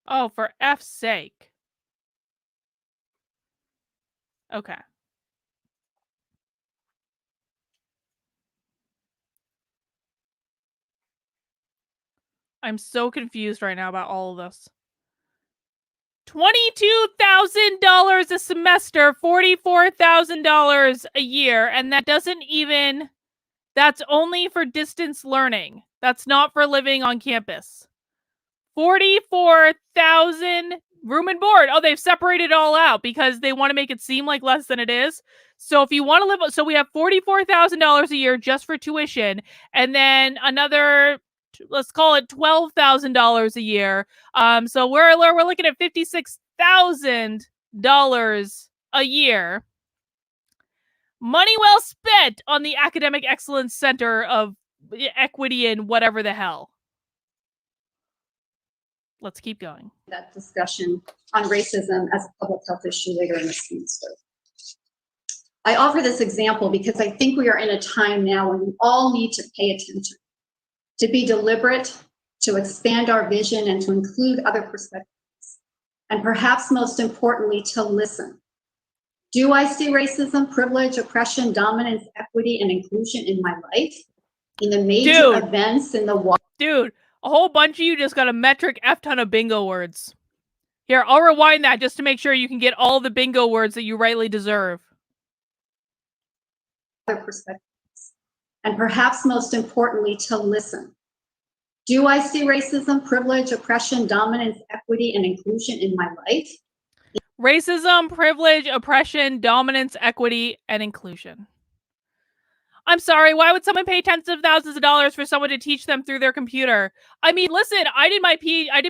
Oh, for F's sake. Okay. I'm so confused right now about all of this. $22,000 a semester, $44,000 a year, and that doesn't even, that's only for distance learning. That's not for living on campus. 44,000 room and board. Oh, they've separated it all out because they want to make it seem like less than it is. So if you want to live, so we have $44,000 a year just for tuition, and then another, let's call it $12,000 a year. So we're looking at $56,000 a year. Money well spent on the Academic Excellence Center of Equity and whatever the hell. Let's keep going. That discussion on racism as a public health issue later in the semester. I offer this example because I think we are in a time now when we all need to pay attention, to be deliberate, to expand our vision, and to include other perspectives. And perhaps most importantly, to listen. Do I see racism, privilege, oppression, dominance, equity, and inclusion in my life? In the major events in the Dude, a whole bunch of you just got a metric F ton of bingo words. Here, I'll rewind that just to make sure you can get all the bingo words that you rightly deserve. Other perspectives. And perhaps most importantly, to listen. Do I see racism, privilege, oppression, dominance, equity, and inclusion in my life? Racism, privilege, oppression, dominance, equity, and inclusion. I'm sorry, why would someone pay tens of thousands of dollars for someone to teach them through their computer? I mean, listen, I did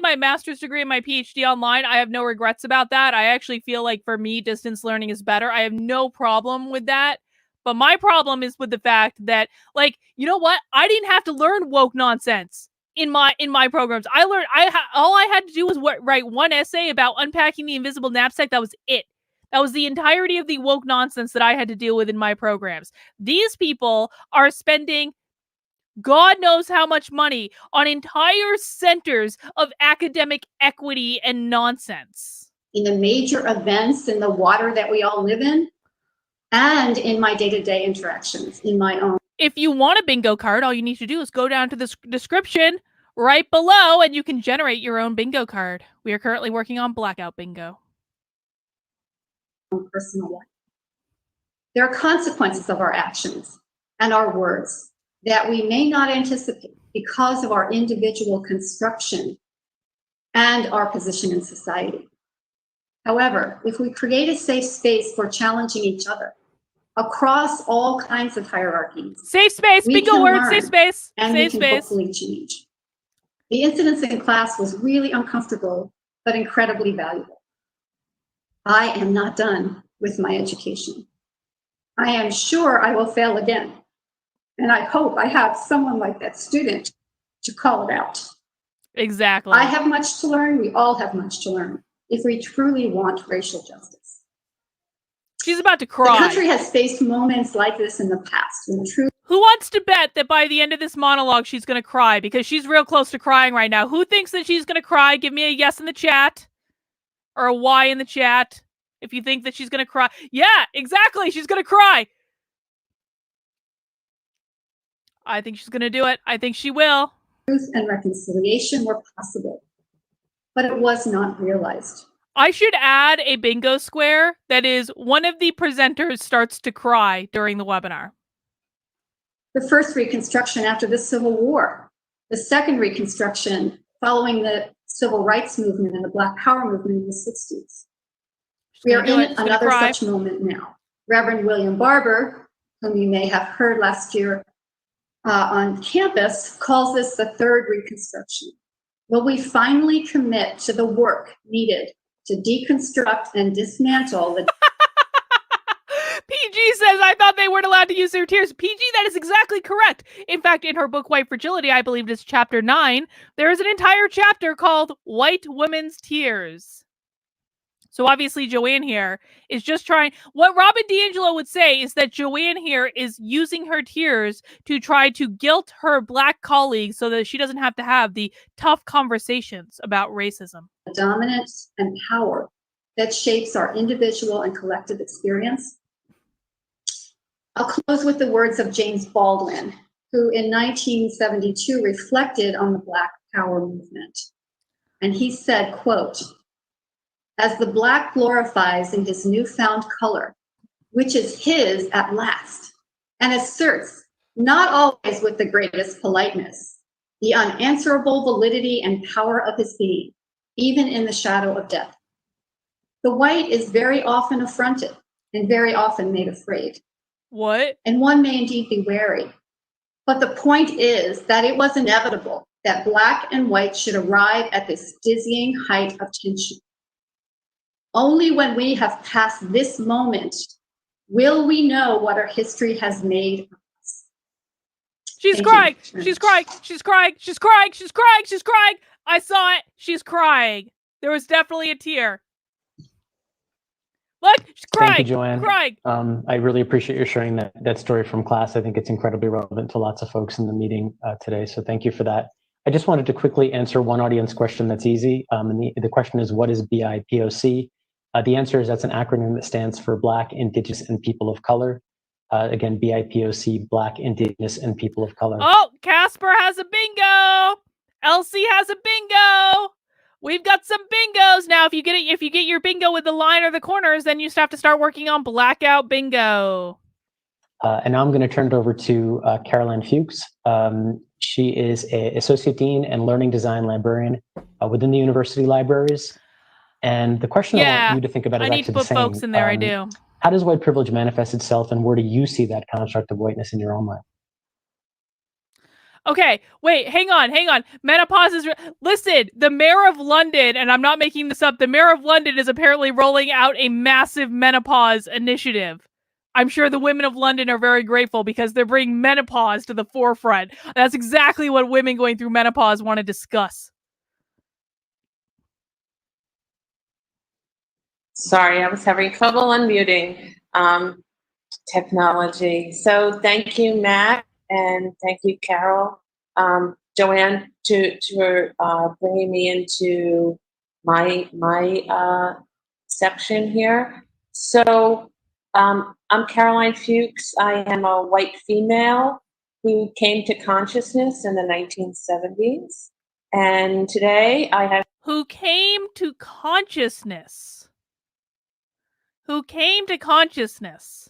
my master's degree and my PhD online. I have no regrets about that. I actually feel like for me, distance learning is better. I have no problem with that. But my problem is with the fact that, like, you know what? I didn't have to learn woke nonsense in my programs. I learned, all I had to do was write one essay about unpacking the invisible knapsack. That was it. That was the entirety of the woke nonsense that I had to deal with in my programs. These people are spending God knows how much money on entire centers of academic equity and nonsense. In the major events in the water that we all live in, and in my day-to-day interactions, in my own. If you want a bingo card, all you need to do is go down to the description right below and you can generate your own bingo card. We are currently working on Blackout Bingo. Personal life. There are consequences of our actions and our words that we may not anticipate because of our individual construction and our position in society. However, if we create a safe space for challenging each other across all kinds of hierarchies, safe space, bingo word, safe space, and safe we can space. hopefully change. The incidents in class was really uncomfortable, but incredibly valuable. I am not done with my education. I am sure I will fail again. And I hope I have someone like that student to call it out. Exactly. I have much to learn. We all have much to learn if we truly want racial justice. She's about to cry. The country has faced moments like this in the past. When truth. Who wants to bet that by the end of this monologue, she's going to cry? Because she's real close to crying right now. Who thinks that she's going to cry? Give me a yes in the chat. Or a Y in the chat. If you think that she's going to cry. Yeah, exactly. She's going to cry. I think she's going to do it. I think she will. Truth and reconciliation were possible, but it was not realized. I should add a bingo square that is one of the presenters starts to cry during the webinar. The first Reconstruction after the Civil War, the second Reconstruction following the Civil Rights Movement and the Black Power Movement in the 60s. We are in another such moment now. Reverend William Barber, whom you may have heard last year on campus, calls this the third Reconstruction. Will we finally commit to the work needed to deconstruct and dismantle the... PG says, I thought they weren't allowed to use their tears. PG, that is exactly correct. In fact, in her book, White Fragility, I believe it is chapter 9, there is an entire chapter called White Women's Tears. So obviously Joanne here is just trying, what Robin DiAngelo would say is that Joanne here is using her tears to try to guilt her Black colleagues so that she doesn't have to have the tough conversations about racism. Dominance and power that shapes our individual and collective experience. I'll close with the words of James Baldwin, who in 1972 reflected on the Black Power movement. And he said, quote, "As the Black glorifies in his newfound color, which is his at last, and asserts, not always with the greatest politeness, the unanswerable validity and power of his being, even in the shadow of death. The white is very often affronted and very often made afraid. What? And one may indeed be wary. But the point is that it was inevitable that Black and white should arrive at this dizzying height of tension. Only when we have passed this moment will we know what our history has made of us." She's crying. She's crying. She's crying. She's crying. She's crying. She's crying. I saw it. She's crying. There was definitely a tear. Look, she's crying. Thank you, Joanne. Crying. I really appreciate you sharing that story from class. I think it's incredibly relevant to lots of folks in the meeting today. So thank you for that. I just wanted to quickly answer one audience question that's easy. And the question is, what is BIPOC? The answer is that's an acronym that stands for Black, Indigenous, and People of Color. Again, BIPOC, Black, Indigenous, and People of Color. Oh, Casper has a bingo. Elsie has a bingo. We've got some bingos now. If you get your bingo with the line or the corners, then you just have to start working on blackout bingo. And now I'm going to turn it over to Caroline Fuchs. She is an Associate Dean and Learning Design Librarian within the university libraries. And the question I want you to think about is I need actually to put the same. folks in there. I do. How does white privilege manifest itself, and where do you see that construct of whiteness in your own life? Okay, wait, hang on. Menopause is... Listen, the mayor of London, and I'm not making this up, the mayor of London is apparently rolling out a massive menopause initiative. I'm sure the women of London are very grateful because they're bringing menopause to the forefront. That's exactly what women going through menopause want to discuss. Sorry, I was having trouble unmuting technology. So thank you, Matt, and thank you, Carol, Joanne, for bringing me into my section here. So I'm Caroline Fuchs. I am a white female who came to consciousness in the 1970s, and today I have... Who came to consciousness? Who came to consciousness?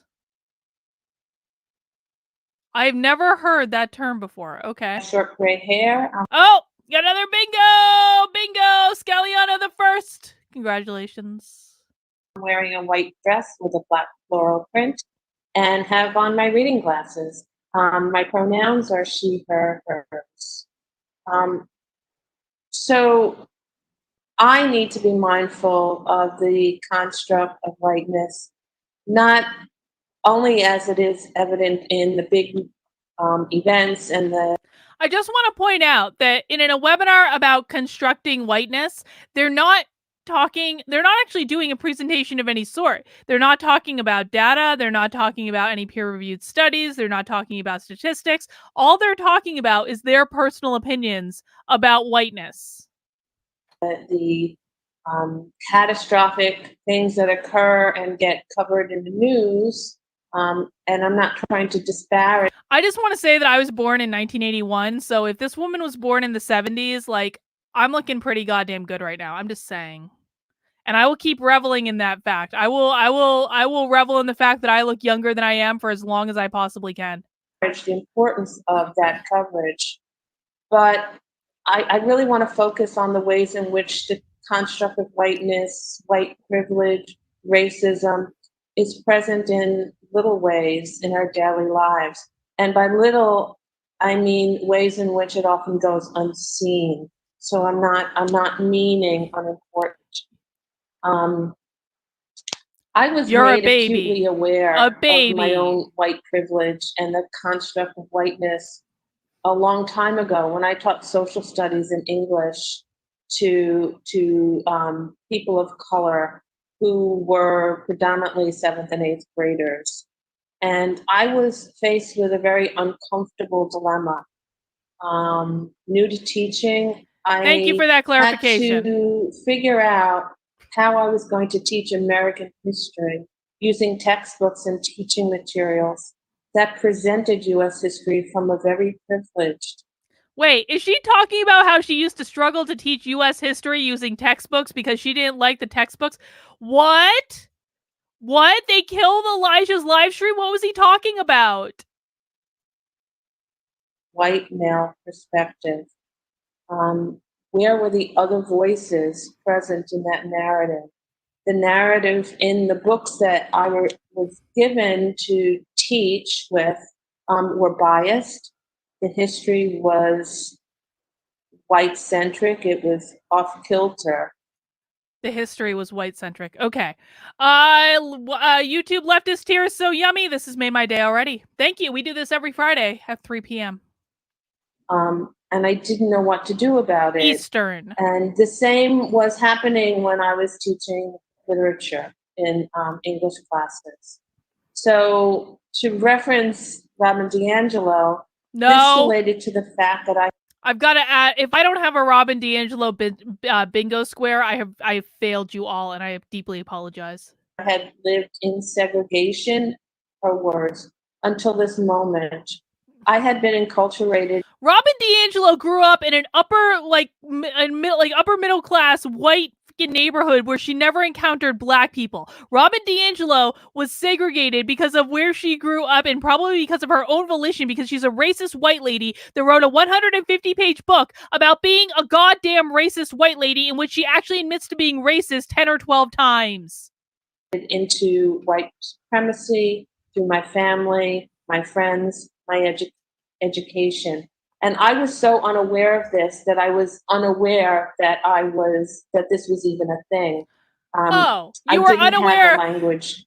I've never heard that term before. Okay. Short gray hair. Oh, got another bingo! Bingo! Scaliano the first. Congratulations. I'm wearing a white dress with a black floral print and have on my reading glasses. My pronouns are she, her, hers. So I need to be mindful of the construct of whiteness, not only as it is evident in the big events and the... I just want to point out that in a webinar about constructing whiteness, they're not actually doing a presentation of any sort. They're not talking about data. They're not talking about any peer-reviewed studies. They're not talking about statistics. All they're talking about is their personal opinions about whiteness. The catastrophic things that occur and get covered in the news, and I'm not trying to disparage. I just want to say that I was born in 1981, so if this woman was born in the 70s, like, I'm looking pretty goddamn good right now. I'm just saying. And I will keep reveling in that fact. I will revel in the fact that I look younger than I am for as long as I possibly can. The importance of that coverage, but I really want to focus on the ways in which the construct of whiteness, white privilege, racism is present in little ways in our daily lives. And by little, I mean ways in which it often goes unseen. So I'm not meaning unimportant. I was You're a made baby. acutely aware A of my baby. own white privilege and the construct of whiteness a long time ago when I taught social studies in English to people of color who were predominantly 7th and 8th graders. And I was faced with a very uncomfortable dilemma. New to teaching, Thank you for that had clarification. to figure out how I was going to teach American history using textbooks and teaching materials that presented U.S. history from a very privileged. Wait, is she talking about how she used to struggle to teach U.S. history using textbooks because she didn't like the textbooks? What? What? They killed Elijah's live stream? What was he talking about? White male perspective. Where were the other voices present in that narrative? The narrative in the books that I was given to teach with were biased. The history was white-centric. It was off-kilter. The history was white-centric. Okay. YouTube leftist tier is so yummy. This has made my day already. Thank you. We do this every Friday at 3 p.m. And I didn't know what to do about it. Eastern. And the same was happening when I was teaching literature in English classes. So to reference Robin DiAngelo, this related to the fact that I've got to add, if I don't have a Robin DiAngelo bingo square, I have failed you all, and I deeply apologize. I had lived in segregation, her words, until this moment. I had been enculturated. Robin DiAngelo grew up in an upper middle class white neighborhood where she never encountered black people. Robin DiAngelo was segregated because of where she grew up and probably because of her own volition, because she's a racist white lady that wrote a 150-page book about being a goddamn racist white lady in which she actually admits to being racist 10 or 12 times. Into white supremacy through my family, my friends, my education. And I was so unaware of this that I was unaware that this was even a thing. You were unaware. Have the language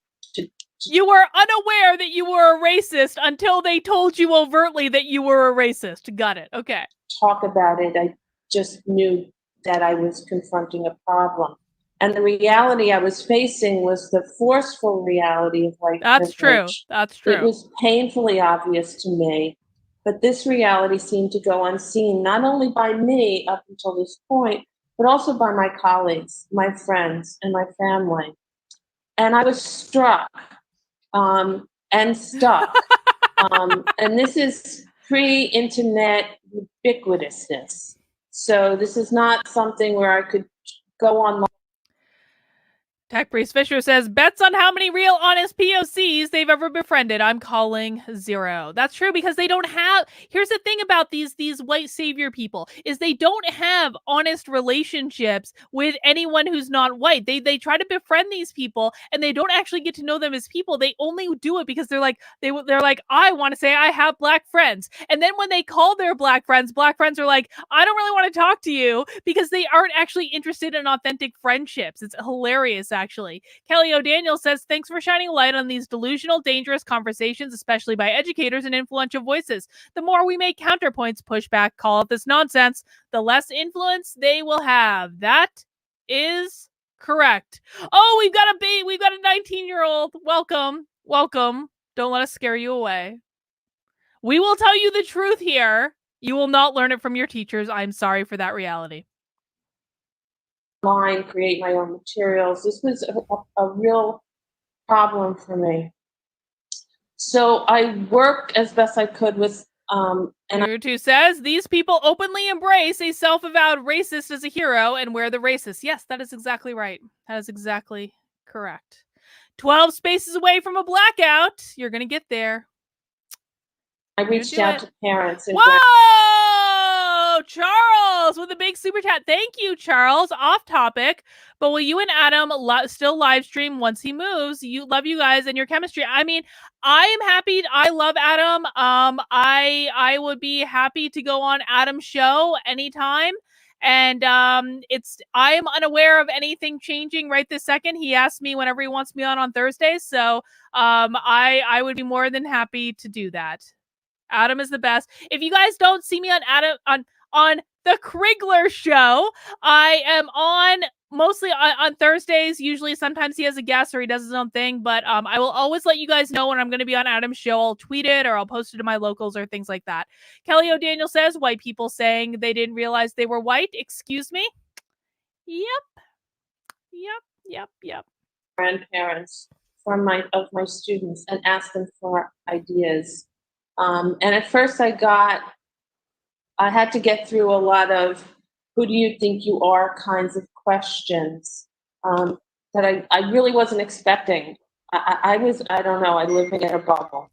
You were unaware that you were a racist until they told you overtly that you were a racist. Got it. Okay. Talk about it. I just knew that I was confronting a problem. And the reality I was facing was the forceful reality of white privilege. That's true. That's true. It was painfully obvious to me. But this reality seemed to go unseen, not only by me up until this point, but also by my colleagues, my friends, and my family. And I was struck and stuck. And this is pre-internet ubiquitousness. So this is not something where I could go online. Tech Priest Fisher says, bets on how many real honest POCs they've ever befriended. I'm calling 0. That's true, because they don't have, here's the thing about these white savior people, is they don't have honest relationships with anyone who's not white. They try to befriend these people and they don't actually get to know them as people. They only do it because they're like, I want to say I have black friends. And then when they call their black friends are like, I don't really want to talk to you, because they aren't actually interested in authentic friendships. It's hilarious, actually. Kelly O'Daniel says, thanks for shining light on these delusional, dangerous conversations, especially by educators and influential voices. The more we make counterpoints, push back, call out this nonsense, the less influence they will have. That is correct. Oh, we've got a 19-year-old. Welcome. Don't let us scare you away. We will tell you the truth here. You will not learn it from your teachers. I'm sorry for that reality. Create my own materials. This was a real problem for me. So I worked as best I could with Naruto says these people openly embrace a self-avowed racist as a hero, and we're the racists. Yes, that is exactly right. That is exactly correct. 12 spaces away from a blackout. You're gonna get there. I reached out to parents. And whoa! Charles with a big super chat. Thank you, Charles. Off topic, but will you and Adam still live stream once he moves? Love you guys and your chemistry. I mean, I am happy. I love Adam. I would be happy to go on Adam's show anytime. And I am unaware of anything changing right this second. He asked me whenever he wants me on Thursdays, so I would be more than happy to do that. Adam is the best. If you guys don't see me on the Krigler show, I am on mostly on Thursdays. Usually, sometimes he has a guest or he does his own thing, but I will always let you guys know when I'm going to be on Adam's show. I'll tweet it or I'll post it to my locals or things like that. Kelly O'Daniel says, white people saying they didn't realize they were white. Excuse me? Yep. Grandparents of my students and ask them for ideas. And at first I had to get through a lot of who do you think you are kinds of questions that I really wasn't expecting. I don't know, I live in a bubble.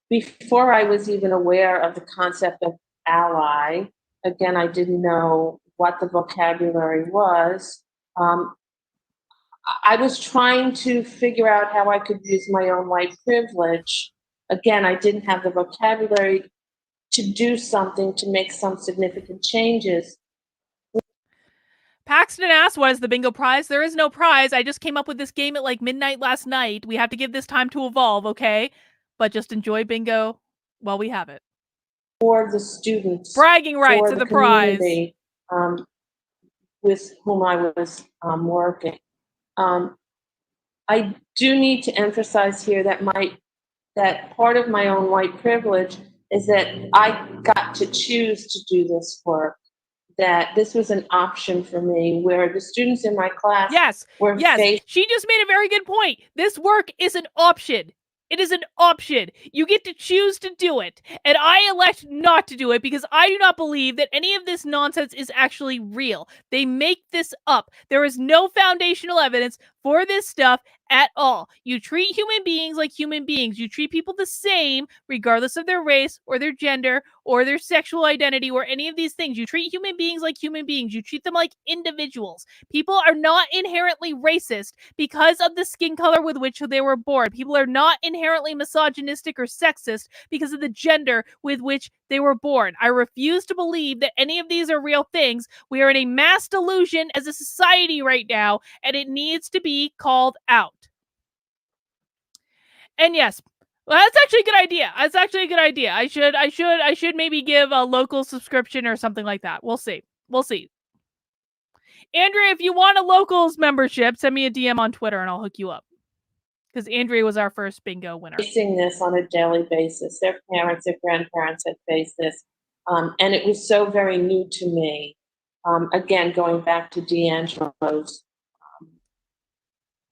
Before I was even aware of the concept of ally, again, I didn't know what the vocabulary was. I was trying to figure out how I could use my own white privilege. Again, I didn't have the vocabulary to do something, to make some significant changes. Paxton asked, what is the bingo prize? There is no prize. I just came up with this game at like midnight last night. We have to give this time to evolve, okay? But just enjoy bingo while we have it. For the students. Bragging rights are the prize. With whom I was working. I do need to emphasize here that part of my own white privilege is that I got to choose to do this work, that this was an option for me, where the students in my class were faced. She just made a very good point. This work is an option. It is an option. You get to choose to do it. And I elect not to do it because I do not believe that any of this nonsense is actually real. They make this up. There is no foundational evidence for this stuff at all. You treat human beings like human beings. You treat people the same, regardless of their race or their gender or their sexual identity or any of these things. You treat human beings like human beings. You treat them like individuals. People are not inherently racist because of the skin color with which they were born. People are not inherently misogynistic or sexist because of the gender with which they were born. I refuse to believe that any of these are real things. We are in a mass delusion as a society right now, and it needs to be called out. And yes, well, that's actually a good idea. That's actually a good idea. I should maybe give a local subscription or something like that. We'll see. Andrea, if you want a locals membership, send me a DM on Twitter and I'll hook you up. Because Andrea was our first bingo winner. Facing this on a daily basis. Their parents, their grandparents had faced this. And it was so very new to me. Again, going back to D'Angelo's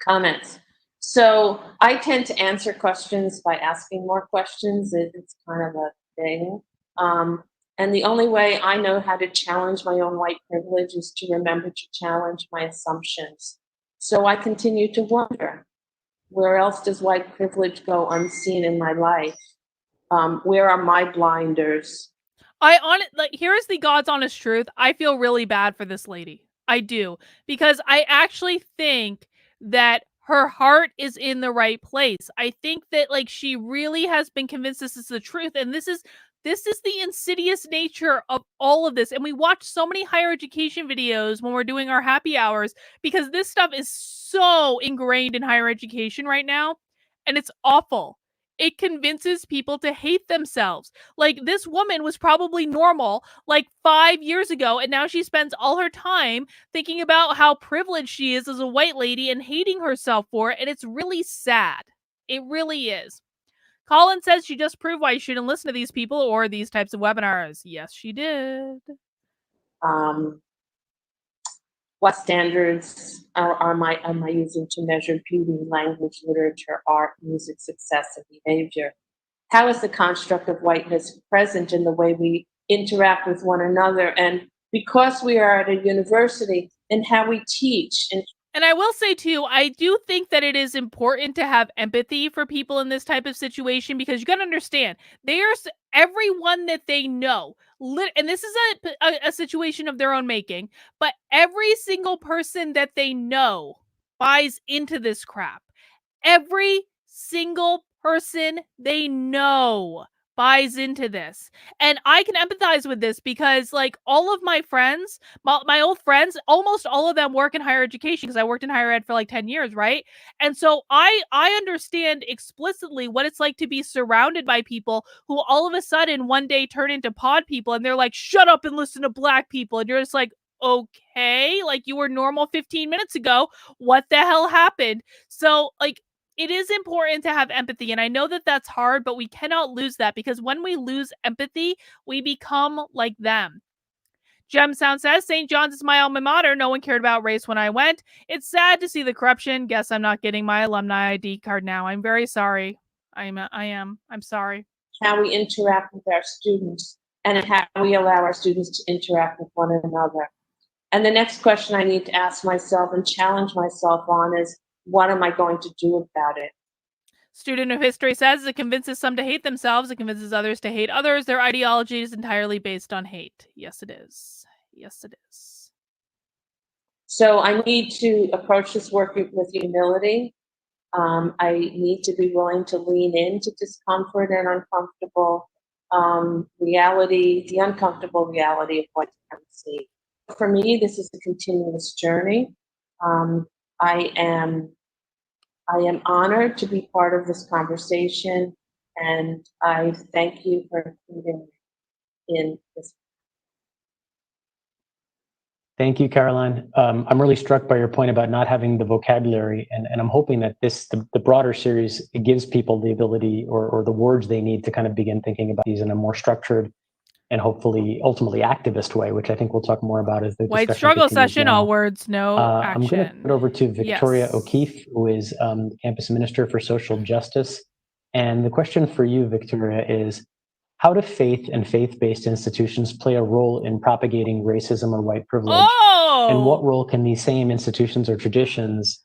comments. So I tend to answer questions by asking more questions. It's kind of a thing. And the only way I know how to challenge my own white privilege is to remember to challenge my assumptions. So I continue to wonder, where else does white privilege go unseen in my life? Where are my blinders? Here's the God's honest truth. I feel really bad for this lady. I do. Because I actually think that her heart is in the right place. I think that she really has been convinced this is the truth. And this is the insidious nature of all of this. And we watch so many higher education videos when we're doing our happy hours because this stuff is so ingrained in higher education right now. And it's awful. It convinces people to hate themselves. This woman was probably normal 5 years ago, and now she spends all her time thinking about how privileged she is as a white lady and hating herself for it, and it's really sad. It really is. Colin says she just proved why you shouldn't listen to these people or these types of webinars. Yes, she did. What standards am I using to measure beauty, language, literature, art, music, success, and behavior? How is the construct of whiteness present in the way we interact with one another? And because we are at a university, and how we teach. And I will say, too, I do think that it is important to have empathy for people in this type of situation because you got to understand, there's everyone that they know. And this is a situation of their own making, but every single person that they know buys into this crap. Every single person they know buys into this. And I can empathize with this because like all of my friends, my old friends, almost all of them work in higher education because I worked in higher ed for like 10 years, right? And so I understand explicitly what it's like to be surrounded by people who all of a sudden one day turn into pod people and they're like, shut up and listen to Black people. And you're just like, okay, like you were normal 15 minutes ago. What the hell happened? So like, it is important to have empathy. And I know that that's hard, but we cannot lose that because when we lose empathy, we become like them. Gem Sound says, St. John's is my alma mater. No one cared about race when I went. It's sad to see the corruption. Guess I'm not getting my alumni ID card now. I'm very sorry. I am. I'm sorry. How we interact with our students and how we allow our students to interact with one another. And the next question I need to ask myself and challenge myself on is, what am I going to do about it? Student of history says it convinces some to hate themselves. It convinces others to hate others. Their ideology is entirely based on hate. Yes, it is. Yes, it is. So I need to approach this work with humility. I need to be willing to lean into discomfort and uncomfortable reality, the uncomfortable reality of what I see. For me, this is a continuous journey. I am honored to be part of this conversation, and I thank you for including me in this. Thank you, Caroline. I'm really struck by your point about not having the vocabulary, and I'm hoping that the broader series, it gives people the ability or the words they need to kind of begin thinking about these in a more structured and hopefully ultimately activist way, which I think we'll talk more about as the White discussion struggle continues session, now. all words, no action. I'm going to put it over to Victoria Yes. O'Keefe, who is Campus Minister for Social Justice. And the question for you, Victoria, is how do faith and faith-based institutions play a role in propagating racism or white privilege? Oh! And what role can these same institutions or traditions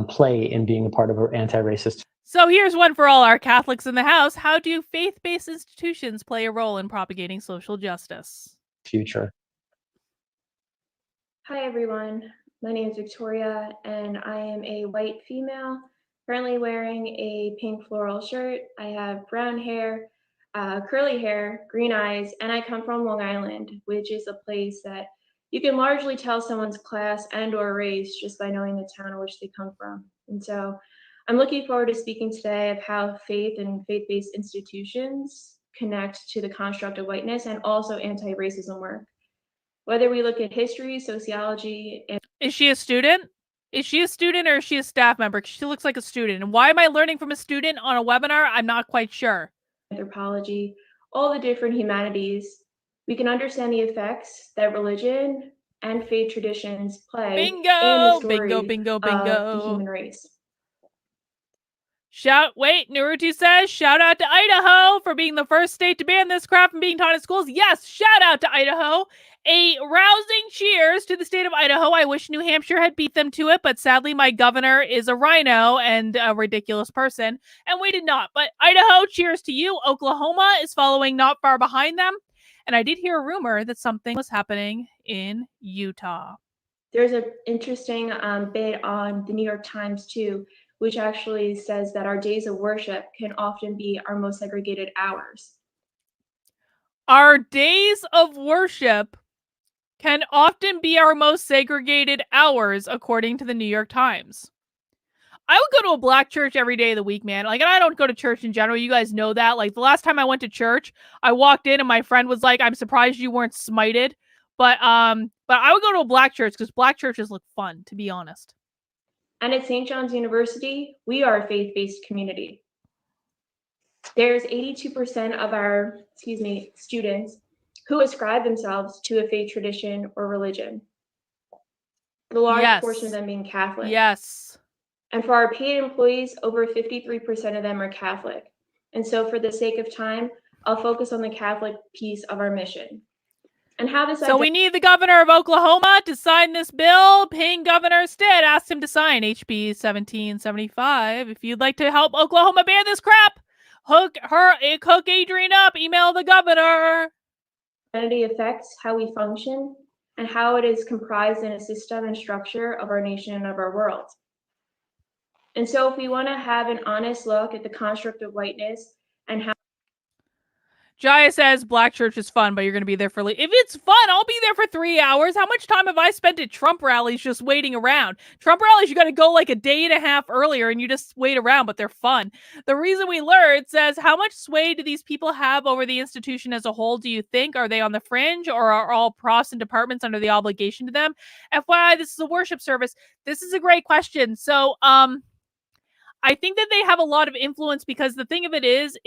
play in being a part of an anti-racist? So here's one for all our Catholics in the house. How do faith-based institutions play a role in propagating social justice? Future. Hi, everyone. My name is Victoria, and I am a white female, currently wearing a pink floral shirt. I have brown hair, curly hair, green eyes, and I come from Long Island, which is a place that you can largely tell someone's class and or race just by knowing the town in which they come from. And so I'm looking forward to speaking today of how faith and faith-based institutions connect to the construct of whiteness and also anti-racism work. Whether we look at history, sociology, and is she a student? Is she a student or is she a staff member? She looks like a student. And why am I learning from a student on a webinar? I'm not quite sure. Anthropology, all the different humanities, we can understand the effects that religion and faith traditions play in the story of the human race. Naruto says, shout out to Idaho for being the first state to ban this crap from being taught in schools. Yes, shout out to Idaho. A rousing cheers to the state of Idaho. I wish New Hampshire had beat them to it, but sadly my governor is a rhino and a ridiculous person, and we did not. But Idaho, cheers to you. Oklahoma is following not far behind them. And I did hear a rumor that something was happening in Utah. There's an interesting bit on the New York Times too, which actually says that our days of worship can often be our most segregated hours. Our days of worship can often be our most segregated hours, according to the New York Times. I would go to a Black church every day of the week, man. Like, and I don't go to church in general. You guys know that. Like, the last time I went to church, I walked in and my friend was like, I'm surprised you weren't smited. But I would go to a Black church because Black churches look fun, to be honest. And at St. John's University, we are a faith-based community. There's 82% of our, students who ascribe themselves to a faith tradition or religion. The large portion of them being Catholic. Yes. And for our paid employees, over 53% of them are Catholic. And so for the sake of time, I'll focus on the Catholic piece of our mission. And how this So we need the governor of Oklahoma to sign this bill. Paying governor instead asked him to sign HB 1775. If you'd like to help Oklahoma ban this crap, hook Adrienne up, email the governor. Identity affects how we function and how it is comprised in a system and structure of our nation and of our world. And so if we want to have an honest look at the construct of whiteness and how Jaya says Black Church is fun, but you're going to be there for if it's fun, I'll be there for 3 hours. How much time have I spent at Trump rallies just waiting around? Trump rallies, you got to go like a day and a half earlier and you just wait around, but they're fun. The reason we learn says, how much sway do these people have over the institution as a whole, do you think? Are they on the fringe, or are all profs and departments under the obligation to them? FYI, this is a worship service. This is a great question. So, I think that they have a lot of influence, because the thing of it is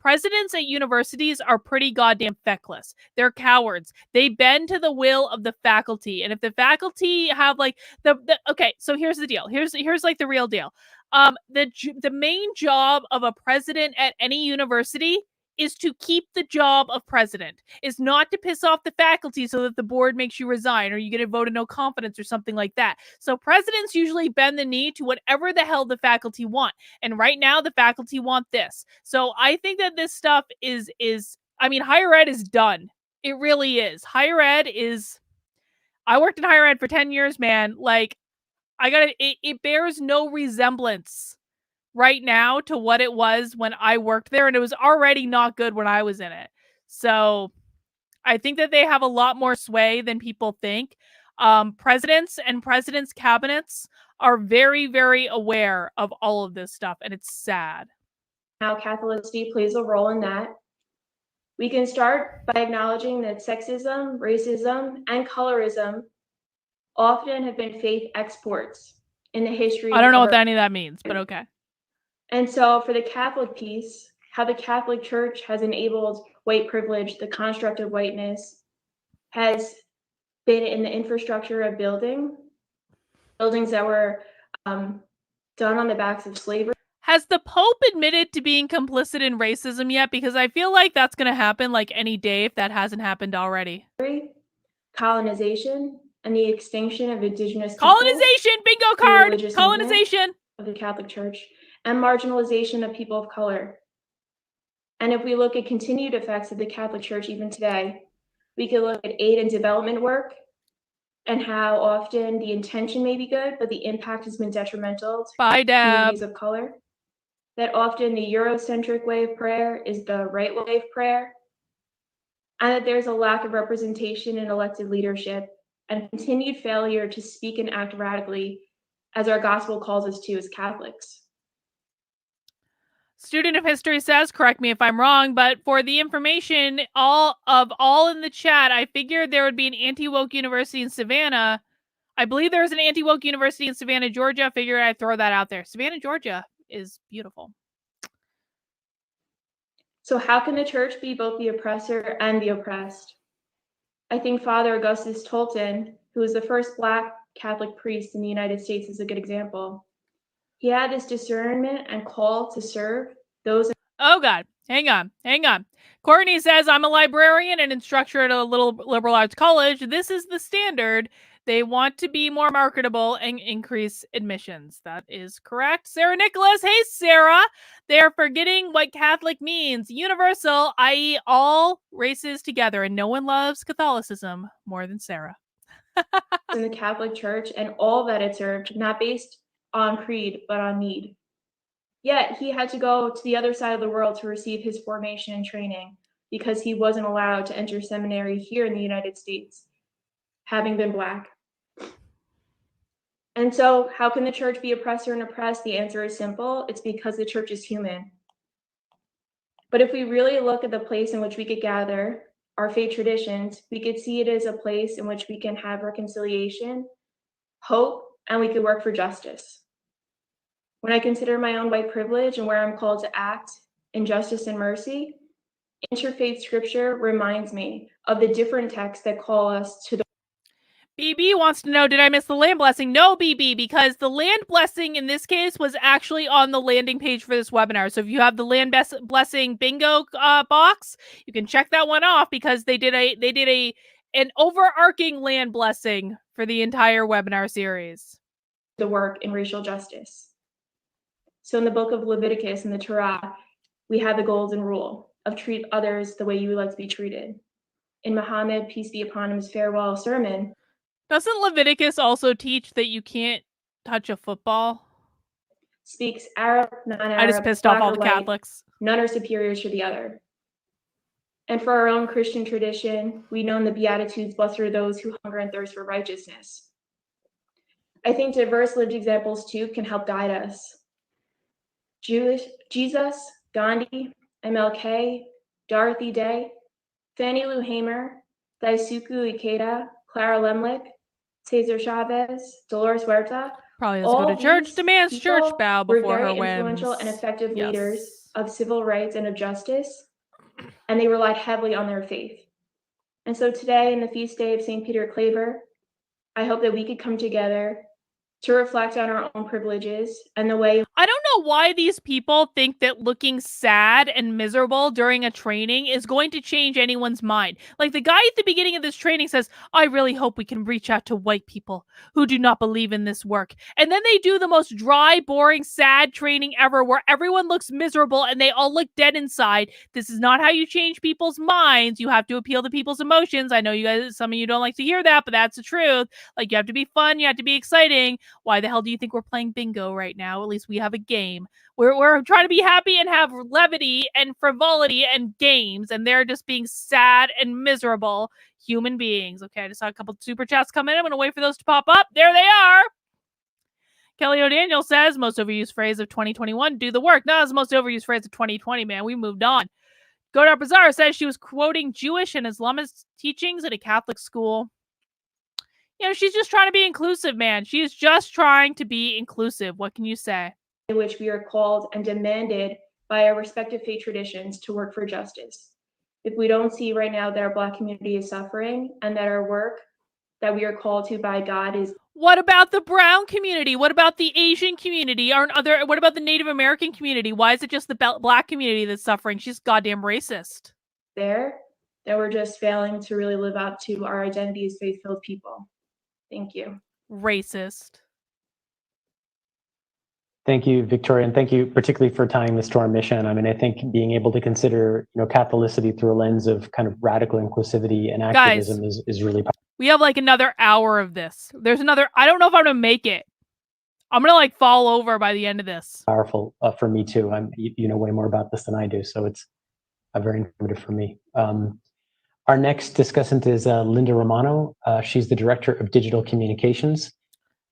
presidents at universities are pretty goddamn feckless. They're cowards. They bend to the will of the faculty. And if the faculty have like okay, so here's the deal. Here's like the real deal. The main job of a president at any university is to keep the job of president, is not to piss off the faculty so that the board makes you resign or you get a vote of no confidence or something like that. So presidents usually bend the knee to whatever the hell the faculty want. And right now the faculty want this. So I think that this stuff is I mean, higher ed is done. It really is. Higher ed is, I worked in higher ed for 10 years, man. Like, it bears no resemblance right now to what it was when I worked there, and it was already not good when I was in it. So I think that they have a lot more sway than people think. Presidents and presidents' cabinets are very, very aware of all of this stuff, and it's sad. How Catholicity plays a role in that. We can start by acknowledging that sexism, racism, and colorism often have been faith exports in the history. I don't know what any of that means, but okay. And so for the Catholic piece, how the Catholic Church has enabled white privilege, the construct of whiteness, has been in the infrastructure of buildings that were done on the backs of slavery. Has the Pope admitted to being complicit in racism yet? Because I feel like that's going to happen like any day if that hasn't happened already. Colonization and the extinction of indigenous colonization, bingo card, colonization of the Catholic Church, and marginalization of people of color. And if we look at continued effects of the Catholic Church even today, we could look at aid and development work and how often the intention may be good, but the impact has been detrimental to communities of color. That often the Eurocentric way of prayer is the right way of prayer, and that there's a lack of representation in elected leadership and continued failure to speak and act radically as our gospel calls us to as Catholics. Student of history says, correct me if I'm wrong, but for the information, all in the chat, I figured there would be an anti-woke university in Savannah. I believe there's an anti-woke university in Savannah, Georgia. I figured I'd throw that out there. Savannah, Georgia is beautiful. So how can the church be both the oppressor and the oppressed? I think Father Augustus Tolton, who was the first Black Catholic priest in the United States, is a good example. He had this discernment and call to serve those. Oh God, hang on. Courtney says, I'm a librarian and instructor at a little liberal arts college. This is the standard. They want to be more marketable and increase admissions. That is correct. Sarah Nicholas. Hey, Sarah. They're forgetting what Catholic means. Universal, i.e. all races together. And no one loves Catholicism more than Sarah. In the Catholic Church and all that it served, not based on creed, but on need. Yet he had to go to the other side of the world to receive his formation and training because he wasn't allowed to enter seminary here in the United States, having been Black. And so how can the church be oppressor and oppressed? The answer is simple. It's because the church is human. But if we really look at the place in which we could gather our faith traditions, we could see it as a place in which we can have reconciliation, hope, and we could work for justice. When I consider my own white privilege and where I'm called to act in justice and mercy, interfaith scripture reminds me of the different texts that call us to the. BB wants to know, did I miss the land blessing? No, BB, because the land blessing in this case was actually on the landing page for this webinar. So if you have the land blessing bingo box, you can check that one off because they did an overarching land blessing for the entire webinar series. The work in racial justice. So in the book of Leviticus and the Torah, we have the golden rule of treat others the way you would like to be treated. In Muhammad, peace be upon him's farewell sermon. Doesn't Leviticus also teach that you can't touch a football? Speaks Arab, non-Arab. I just pissed off all the Catholics. None are superior to the other. And for our own Christian tradition, we know in the Beatitudes, blessed are those who hunger and thirst for righteousness. I think diverse lived examples too can help guide us. Jesus, Gandhi, MLK, Dorothy Day, Fannie Lou Hamer, Daisuke Ikeda, Clara Lemlich, Cesar Chavez, Dolores Huerta. Probably has to go to church, demands church bow were before very her influential whims. and effective Yes. leaders of civil rights and of justice, and they relied heavily on their faith. And so today, in the feast day of St. Peter Claver, I hope that we could come together to reflect on our own privileges and the way. I don't know why these people think that looking sad and miserable during a training is going to change anyone's mind. Like the guy at the beginning of this training says, I really hope we can reach out to white people who do not believe in this work. And then they do the most dry, boring, sad training ever where everyone looks miserable and they all look dead inside. This is not how you change people's minds. You have to appeal to people's emotions. I know you guys, some of you don't like to hear that, but that's the truth. Like you have to be fun. You have to be exciting. Why the hell do you think we're playing bingo right now? At least we have a game. We're trying to be happy and have levity and frivolity and games, and they're just being sad and miserable human beings. Okay, I just saw a couple super chats come in. I'm going to wait for those to pop up. There they are. Kelly O'Daniel says, most overused phrase of 2021, do the work. No, it's the most overused phrase of 2020, man. We moved on. Godar Bazaar says she was quoting Jewish and Islamist teachings at a Catholic school. You know, she's just trying to be inclusive, man. She is just trying to be inclusive. What can you say? In which we are called and demanded by our respective faith traditions to work for justice. If we don't see right now that our Black community is suffering and that our work that we are called to by God is. What about the brown community? What about the Asian community? What about the Native American community? Why is it just the Black community that's suffering? She's goddamn racist. There, that we're just failing to really live up to our identity as faith-filled people. Thank you. Racist. Thank you, Victoria, and thank you particularly for tying this to our mission. I mean, I think being able to consider, Catholicity through a lens of kind of radical inclusivity and activism is really powerful. We have like another hour of this. There's another, I don't know if I'm going to make it. I'm going to like fall over by the end of this. Powerful for me too. You know way more about this than I do, so it's very informative for me. Our next discussant is Linda Romano. She's the Director of Digital Communications.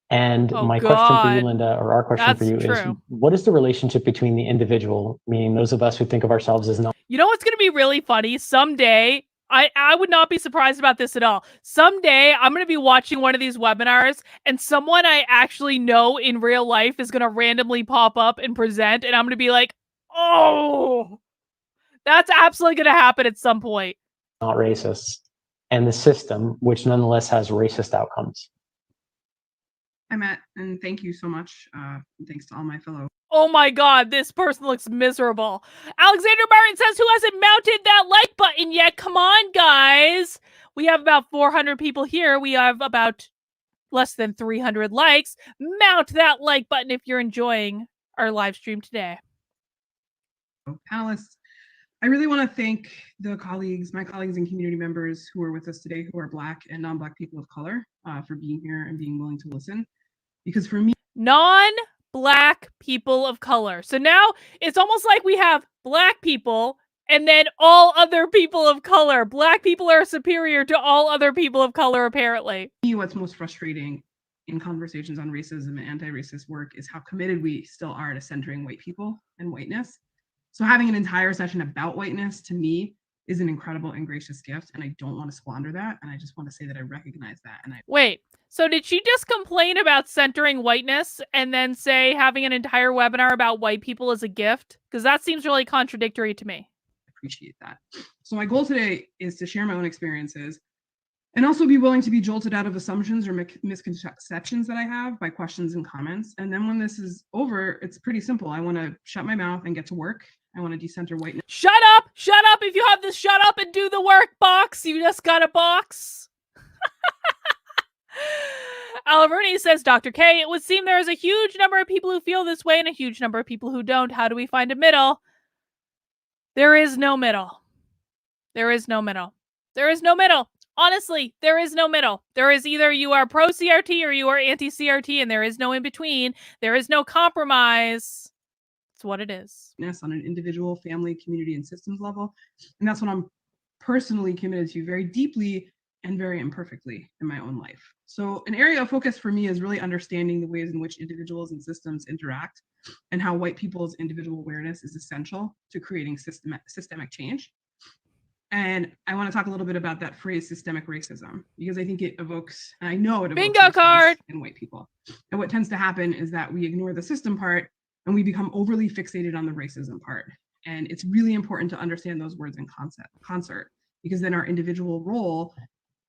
And my question for you, Linda, or our question for you is, what is the relationship between the individual, meaning those of us who think of ourselves as not? You know what's going to be really funny? Someday, I would not be surprised about this at all. Someday, I'm going to be watching one of these webinars, and someone I actually know in real life is going to randomly pop up and present, and I'm going to be like, oh, that's absolutely going to happen at some point. Not racist, and the system, which nonetheless has racist outcomes. Hi, Matt, and thank you so much. Thanks to all my fellow. Oh my God, this person looks miserable. Alexander Martin says, who hasn't mounted that like button yet? Come on, guys. We have about 400 people here. We have about less than 300 likes. Mount that like button if you're enjoying our live stream today. Panelists, I really want to thank my colleagues and community members who are with us today, who are Black and non-Black people of color, for being here and being willing to listen. Because for me, non-Black people of color. So now it's almost like we have Black people and then all other people of color. Black people are superior to all other people of color, apparently. What's most frustrating in conversations on racism and anti-racist work is how committed we still are to centering white people and whiteness. So having an entire session about whiteness, to me, is an incredible and gracious gift, and I don't want to squander that, and I just want to say that I recognize that. Wait, so did she just complain about centering whiteness and then say having an entire webinar about white people is a gift? Because that seems really contradictory to me. I appreciate that. So my goal today is to share my own experiences and also be willing to be jolted out of assumptions or misconceptions that I have by questions and comments. And then when this is over, it's pretty simple. I want to shut my mouth and get to work. I want to decenter whiteness. Shut up! Shut up! If you have this shut up and do the work box, you just got a box. Alaverne says, Dr. K, it would seem there is a huge number of people who feel this way and a huge number of people who don't. How do we find a middle? There is no middle. There is no middle. There is no middle. Honestly, there is no middle. There is either you are pro-CRT or you are anti-CRT, and there is no in-between. There is no compromise. It's what it is. On an individual, family, community, and systems level. And that's what I'm personally committed to very deeply and very imperfectly in my own life. So an area of focus for me is really understanding the ways in which individuals and systems interact and how white people's individual awareness is essential to creating systemic change. And I want to talk a little bit about that phrase systemic racism, because I think it evokes, and I know it evokes Bingo response card in white people. And what tends to happen is that we ignore the system part and we become overly fixated on the racism part. And it's really important to understand those words in concert, because then our individual role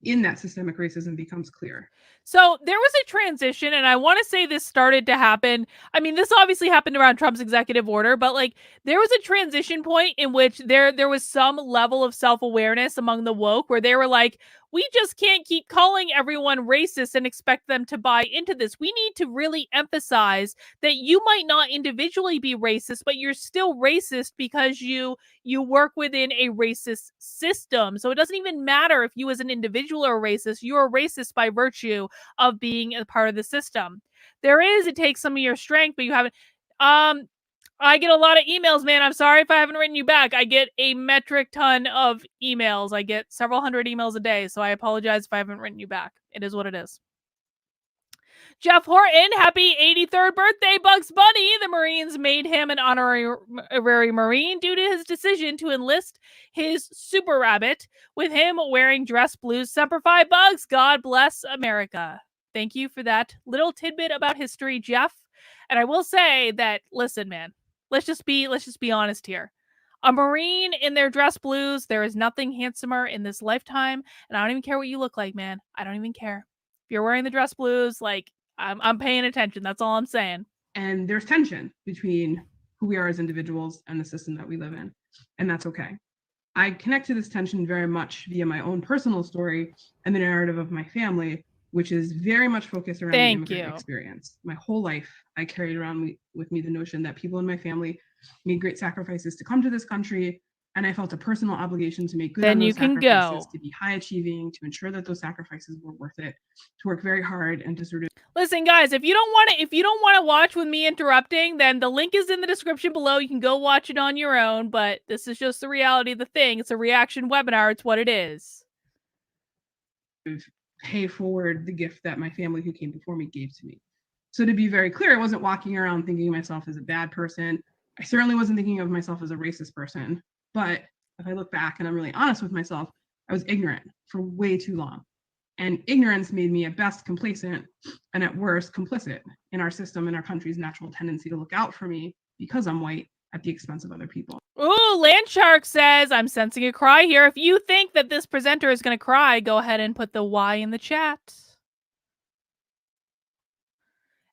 in that systemic racism becomes clear. So there was a transition, and I want to say this started to happen. I mean, this obviously happened around Trump's executive order, but like there was a transition point in which there was some level of self-awareness among the woke where they were like, we just can't keep calling everyone racist and expect them to buy into this. We need to really emphasize that you might not individually be racist, but you're still racist because you work within a racist system. So it doesn't even matter if you as an individual are racist. You're a racist by virtue of being a part of the system. It takes some of your strength, but you haven't. I get a lot of emails, man. I'm sorry if I haven't written you back. I get a metric ton of emails. I get several hundred emails a day, so I apologize if I haven't written you back. It is what it is. Jeff Horton, happy 83rd birthday, Bugs Bunny. The Marines made him an honorary Marine due to his decision to enlist his Super Rabbit, with him wearing dress blues. Semper Fi, Bugs. God bless America. Thank you for that little tidbit about history, Jeff. And I will say that, listen, man, let's just be honest here. A Marine in their dress blues, there is nothing handsomer in this lifetime. And I don't even care what you look like, man. I don't even care. If you're wearing the dress blues, like, I'm paying attention. That's all I'm saying. And there's tension between who we are as individuals and the system that we live in. And that's okay. I connect to this tension very much via my own personal story and the narrative of my family, which is very much focused around the immigrant experience. My whole life, I carried around with me the notion that people in my family made great sacrifices to come to this country, and I felt a personal obligation to make good on those sacrifices, to be high achieving, to ensure that those sacrifices were worth it, to work very hard, and to sort of. Listen, guys, if you don't want to watch with me interrupting, then the link is in the description below. You can go watch it on your own, but this is just the reality of the thing. It's a reaction webinar. It's what it is. Pay forward the gift that my family who came before me gave to me. So to be very clear, I wasn't walking around thinking of myself as a bad person. I certainly wasn't thinking of myself as a racist person. But if I look back and I'm really honest with myself, I was ignorant for way too long. And ignorance made me at best complacent and at worst complicit in our system and our country's natural tendency to look out for me because I'm white at the expense of other people. Ooh, Landshark says, I'm sensing a cry here. If you think that this presenter is going to cry, go ahead and put the Y in the chat.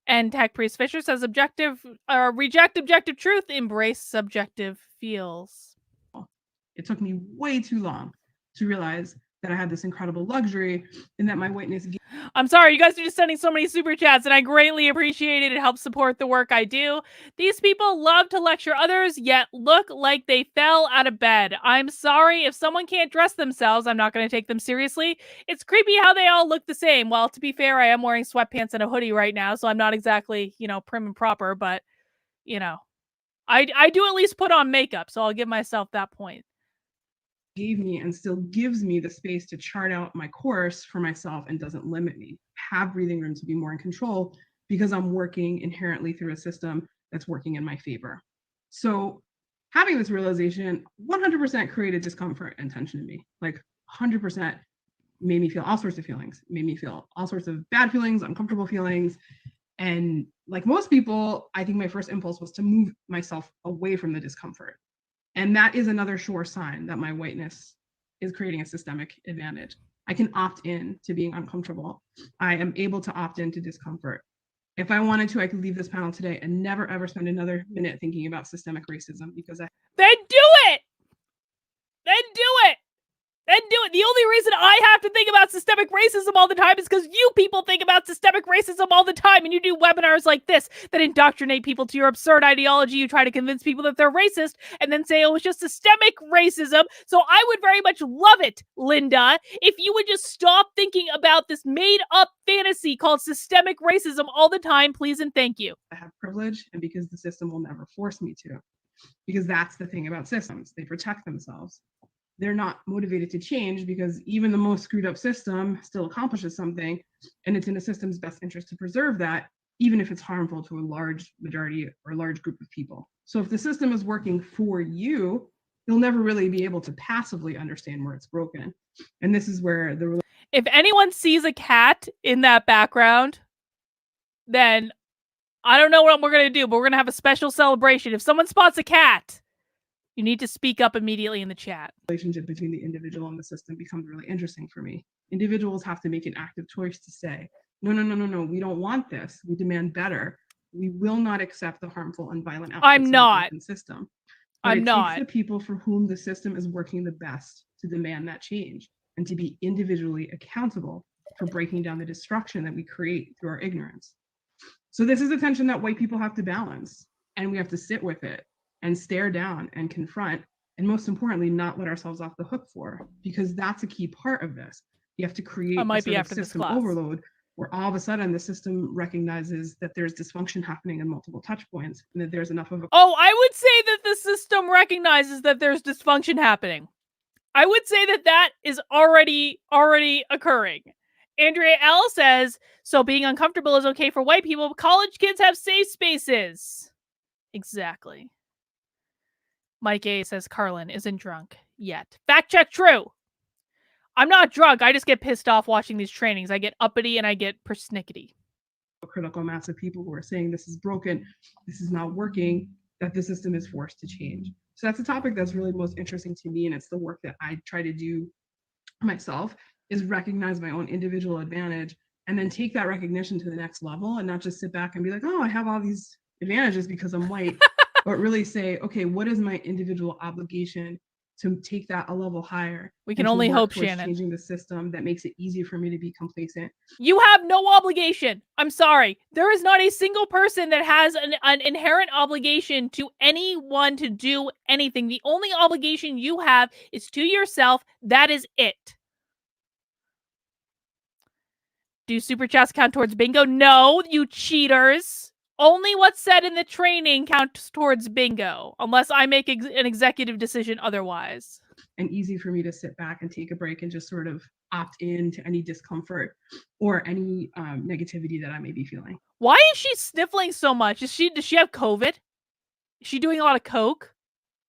And Tech Priest Fisher says, reject objective truth, embrace subjective feels. It took me way too long to realize that I had this incredible luxury and that my whiteness. I'm sorry, you guys are just sending so many super chats, and I greatly appreciate it. It helps support the work I do. These people love to lecture others, yet look like they fell out of bed. I'm sorry, if someone can't dress themselves, I'm not going to take them seriously. It's creepy how they all look the same. Well, to be fair, I am wearing sweatpants and a hoodie right now, so I'm not exactly, prim and proper, but, I do at least put on makeup, so I'll give myself that point. Gave me and still gives me the space to chart out my course for myself and doesn't limit me. Have breathing room to be more in control because I'm working inherently through a system that's working in my favor. So having this realization 100% created discomfort and tension in me. Like 100% made me feel all sorts of feelings, made me feel all sorts of bad feelings, uncomfortable feelings. And like most people, I think my first impulse was to move myself away from the discomfort. And that is another sure sign that my whiteness is creating a systemic advantage. I can opt in to being uncomfortable. I am able to opt into discomfort. If I wanted to, I could leave this panel today and never ever spend another minute thinking about systemic racism because Then do it! Then do it! Then do it. The only reason I have to think about systemic racism all the time is because you people think about systemic racism all the time, and you do webinars like this that indoctrinate people to your absurd ideology. You try to convince people that they're racist and then say, oh, it's just systemic racism. So I would very much love it, Linda, if you would just stop thinking about this made-up fantasy called systemic racism all the time, please and thank you. I have privilege, and because the system will never force me to. Because that's the thing about systems. They protect themselves. they're not motivated to change because even the most screwed up system still accomplishes something, and it's in the system's best interest to preserve that, even if it's harmful to a large majority or a large group of people. So if the system is working for you, you'll never really be able to passively understand where it's broken. And this is where the if anyone sees a cat in that background, then I don't know what we're going to do, but we're going to have a special celebration. If someone spots a cat, you need to speak up immediately in the chat. Relationship between the individual and the system becomes really interesting for me. Individuals have to make an active choice to say, no, we don't want this. We demand better. We will not accept the harmful and violent outputs I'm not. of the system. But it takes the people for whom the system is working the best to demand that change and to be individually accountable for breaking down the destruction that we create through our ignorance. So this is a tension that white people have to balance, and we have to sit with it and stare down and confront, and most importantly, not let ourselves off the hook for, because that's a key part of this. You have to create a sort of system overload where all of a sudden the system recognizes that there's dysfunction happening in multiple touch points and that there's enough of a— Oh, I would say that the system recognizes that there's dysfunction happening. I would say that that is already occurring. Andrea L says, so being uncomfortable is okay for white people, but college kids have safe spaces. Exactly. Mike A says Carlin isn't drunk yet. Fact check true. I'm not drunk. I just get pissed off watching these trainings. I get uppity and I get persnickety. Critical mass of people who are saying this is broken, this is not working, that the system is forced to change. So that's a topic that's really most interesting to me, and it's the work that I try to do myself, is recognize my own individual advantage and then take that recognition to the next level and not just sit back and be like, oh, I have all these advantages because I'm white, but really say, okay, what is my individual obligation to take that a level higher? We can only hope, Shannon. Changing the system that makes it easier for me to be complacent. You have no obligation. I'm sorry. There is not a single person that has an inherent obligation to anyone to do anything. The only obligation you have is to yourself. That is it. Do super chats count towards bingo? No, you cheaters. Only what's said in the training counts towards bingo, unless I make an executive decision otherwise. And easy for me to sit back and take a break and just sort of opt in to any discomfort or any negativity that I may be feeling. Why is she sniffling so much? Does she have COVID? Is she doing a lot of coke?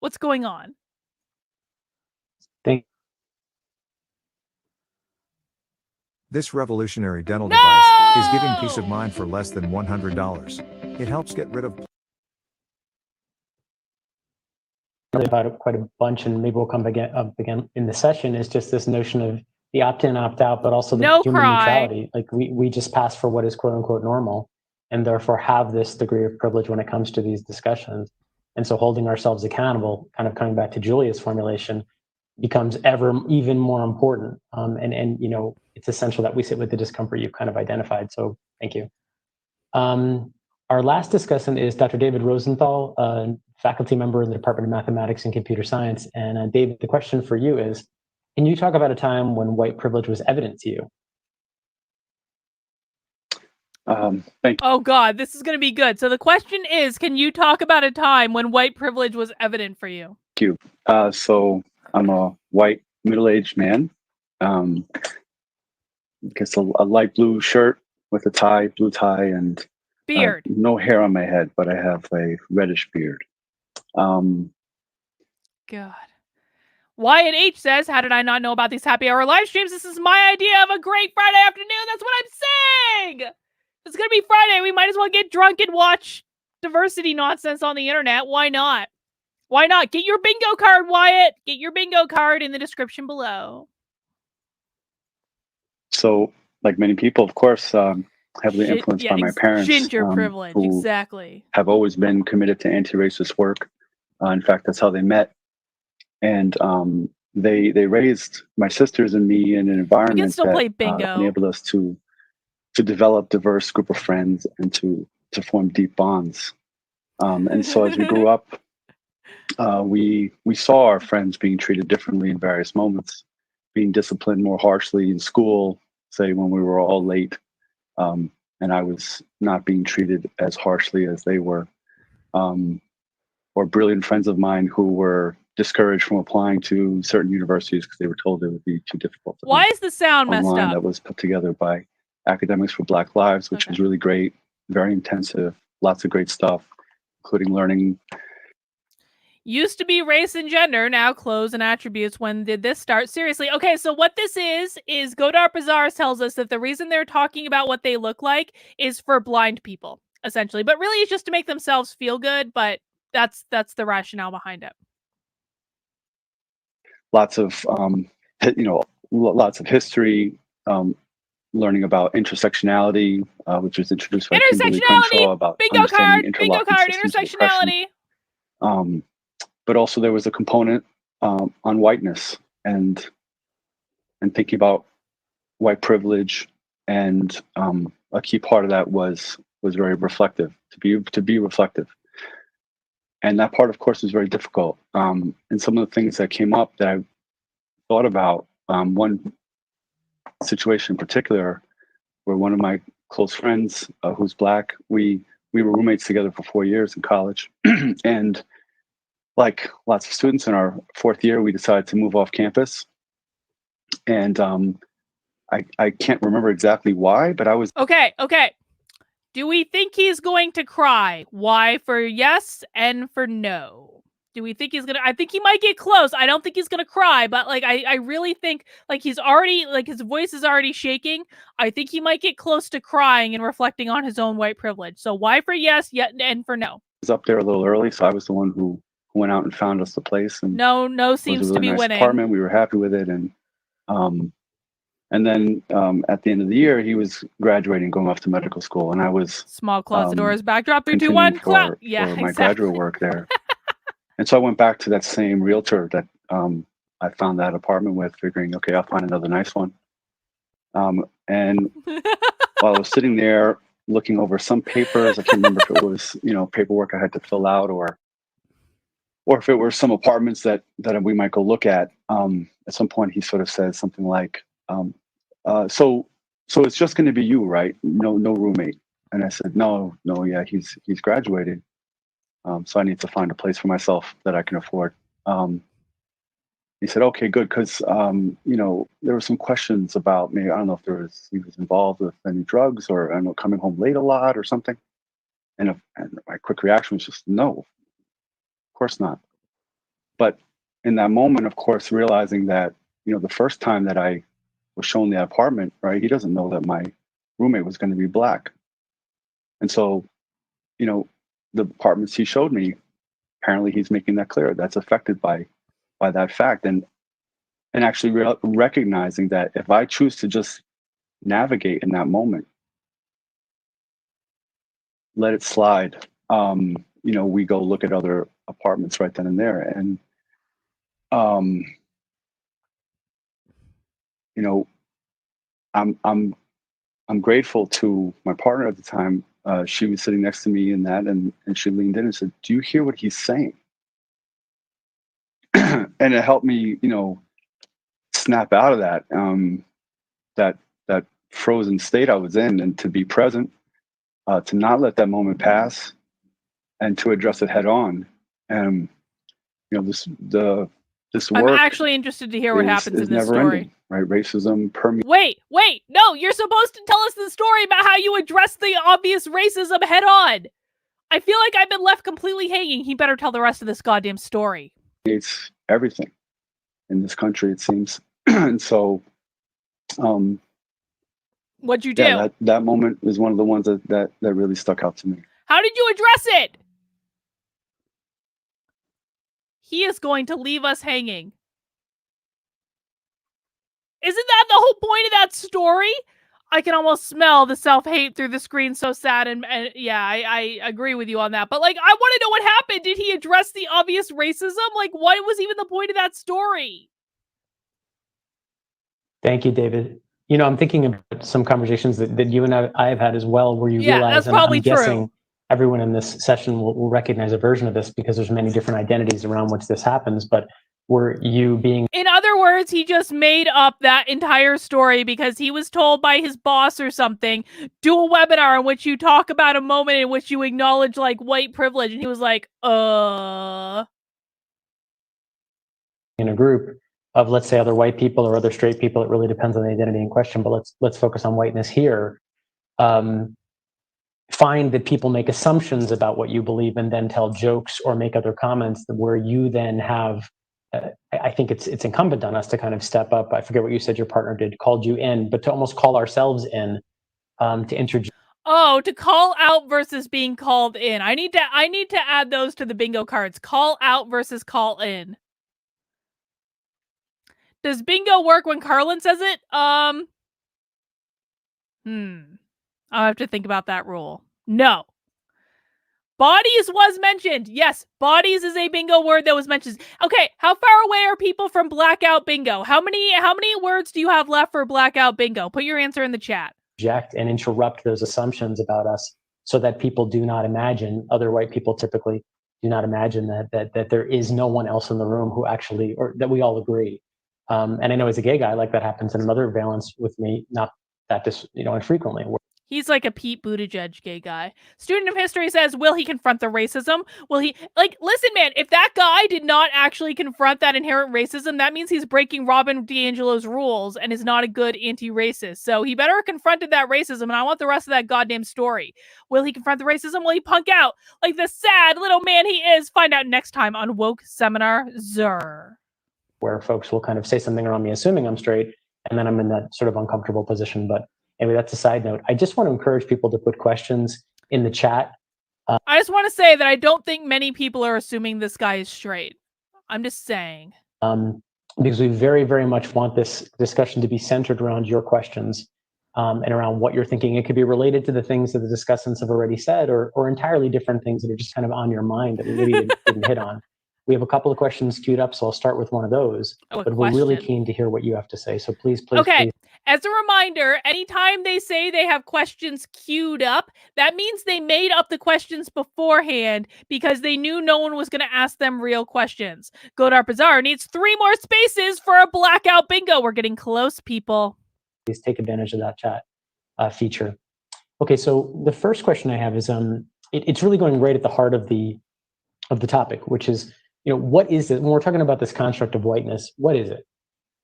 What's going on? This revolutionary dental device is giving peace of mind for less than $100. It helps get rid of about it quite a bunch, and maybe we'll come up again in the session, is just this notion of the opt-in, opt-out, but also the human neutrality. Like we just pass for what is quote unquote normal, and therefore have this degree of privilege when it comes to these discussions. And so holding ourselves accountable, kind of coming back to Julia's formulation, becomes even more important. And you know, it's essential that we sit with the discomfort you've kind of identified. So thank you. Our last discussant is Dr. David Rosenthal, a faculty member in the Department of Mathematics and Computer Science. And David, the question for you is, can you talk about a time when white privilege was evident to you? Thank you. Oh God, this is going to be good. So the question is, can you talk about a time when white privilege was evident for you? Thank you. So I'm a white middle-aged man. I guess a light blue shirt with a tie, blue tie, and beard. No hair on my head, but I have a reddish beard. God. Wyatt H says, how did I not know about these happy hour live streams? This is my idea of a great Friday afternoon. That's what I'm saying. It's going to be Friday. We might as well get drunk and watch diversity nonsense on the internet. Why not? Why not? Get your bingo card, Wyatt. Get your bingo card in the description below. So, like many people, of course, heavily influenced by my parents. Ginger privilege, exactly. Have always been committed to anti-racist work. In fact, that's how they met. And they raised my sisters and me in an environment that enabled us to develop diverse group of friends and to form deep bonds. And so as we grew up, we saw our friends being treated differently in various moments, being disciplined more harshly in school, say when we were all late, and I was not being treated as harshly as they were, or brilliant friends of mine who were discouraged from applying to certain universities because they were told it would be too difficult. Why is the sound messed online up? That was put together by Academics for Black Lives, which was really great, very intensive, lots of great stuff, including learning. Used to be race and gender, now clothes and attributes. When did this start? Seriously. Okay, so what this is Godard Bazaars tells us that the reason they're talking about what they look like is for blind people, essentially. But really it's just to make themselves feel good, but that's the rationale behind it. Lots of, lots of history, learning about intersectionality, which was introduced by Kimberly Crenshaw, about bingo card, intersectionality. But also there was a component on whiteness and thinking about white privilege, and a key part of that was very reflective, to be reflective. And that part, of course, is very difficult. And some of the things that came up that I thought about, one situation in particular, where one of my close friends, who's Black, we were roommates together for 4 years in college, and like lots of students in our 4th year, we decided to move off campus. And I can't remember exactly why, but I was okay. Do we think he's going to cry? Y for yes, N for no. Do we think he's gonna? I think he might get close. I don't think he's gonna cry, but like I really think like he's already, like his voice is already shaking. I think he might get close to crying and reflecting on his own white privilege. So Y for yes, yet N for no. I was up there a little early, so I was the one who went out and found us the place. And no seems to be winning. Apartment. We were happy with it, and then at the end of the year, he was graduating, going off to medical school, and I was small closet doors, backdrop 3, 2, 1, clap. Yeah, for my graduate work there. And so I went back to that same realtor that I found that apartment with, figuring, okay, I'll find another nice one. And while I was sitting there looking over some papers, I can't remember if it was paperwork I had to fill out, or if it were some apartments that we might go look at. At some point, he sort of says something like, so it's just going to be you, right? No roommate. And I said, no, yeah, he's graduated. So I need to find a place for myself that I can afford. He said, okay, good. Cause, there were some questions about me. I don't know if he was involved with any drugs, or I know coming home late a lot or something. And my quick reaction was just, no, of course not. But in that moment, of course, realizing that, the first time that I was shown the apartment, right, he doesn't know that my roommate was going to be Black. And so, the apartments he showed me, apparently he's making that clear. That's affected by that fact. And actually recognizing that if I choose to just navigate in that moment, let it slide, we go look at other apartments right then and there. And, I'm grateful to my partner at the time. She was sitting next to me in that, and she leaned in and said, "Do you hear what he's saying?" And it helped me, snap out of that, that frozen state I was in, and to be present, to not let that moment pass, and to address it head on. And this work. I'm actually interested to hear what happens in this story. Ending, right? Racism permeates. Wait, no, you're supposed to tell us the story about how you address the obvious racism head on. I feel like I've been left completely hanging. He better tell the rest of this goddamn story. It's everything in this country, it seems. And so, what'd you do? Yeah, that moment is one of the ones that really stuck out to me. How did you address it? He is going to leave us hanging. Isn't that the whole point of that story? I can almost smell the self-hate through the screen. So sad. And yeah, I agree with you on that. But like, I want to know what happened. Did he address the obvious racism? Like, what was even the point of that story? Thank you, David. I'm thinking about some conversations that you and I have had as well, where you realize, that's probably and I'm guessing everyone in this session will recognize a version of this, because there's many different identities around which this happens. But were you being... In other words, he just made up that entire story because he was told by his boss or something, do a webinar in which you talk about a moment in which you acknowledge like white privilege. And he was like, in a group of, let's say, other white people or other straight people. It really depends on the identity in question, but let's focus on whiteness here. Find that people make assumptions about what you believe and then tell jokes or make other comments where you then have, I think it's incumbent on us to kind of step up. I forget what you said your partner did, called you in, but to almost call ourselves in to introduce. Oh, to call out versus being called in. I need to add those to the bingo cards. Call out versus call in. Does bingo work when Carlin says it? I'll have to think about that rule. No. Bodies was mentioned. Yes, bodies is a bingo word that was mentioned. Okay, how far away are people from blackout bingo? How many words do you have left for blackout bingo? Put your answer in the chat. Project and interrupt those assumptions about us so that people do not imagine, other white people typically do not imagine that there is no one else in the room who actually, or that we all agree. And I know as a gay guy, like that happens in another valence with me, not that infrequently. He's like a Pete Buttigieg gay guy. Student of history says, will he confront the racism? Will he, listen, man, if that guy did not actually confront that inherent racism, that means he's breaking Robin DiAngelo's rules and is not a good anti-racist. So he better have confronted that racism, and I want the rest of that goddamn story. Will he confront the racism? Will he punk out like the sad little man he is? Find out next time on Woke Seminar Zur. Where folks will kind of say something around me, assuming I'm straight, and then I'm in that sort of uncomfortable position. But anyway, that's a side note. I just want to encourage people to put questions in the chat. I just want to say that I don't think many people are assuming this guy is straight. I'm just saying. Because we very, very much want this discussion to be centered around your questions and around what you're thinking. It could be related to the things that the discussants have already said, or entirely different things that are just kind of on your mind that we maybe didn't hit on. We have a couple of questions queued up, so I'll start with one of those. But we're really keen to hear what you have to say. So please. Okay. As a reminder, anytime they say they have questions queued up, that means they made up the questions beforehand because they knew no one was going to ask them real questions. Godar Bazaar needs 3 more spaces for a blackout bingo. We're getting close, people. Please take advantage of that chat feature. Okay, so the first question I have is, it's really going right at the heart of the topic, which is, what is it? When we're talking about this construct of whiteness, what is it?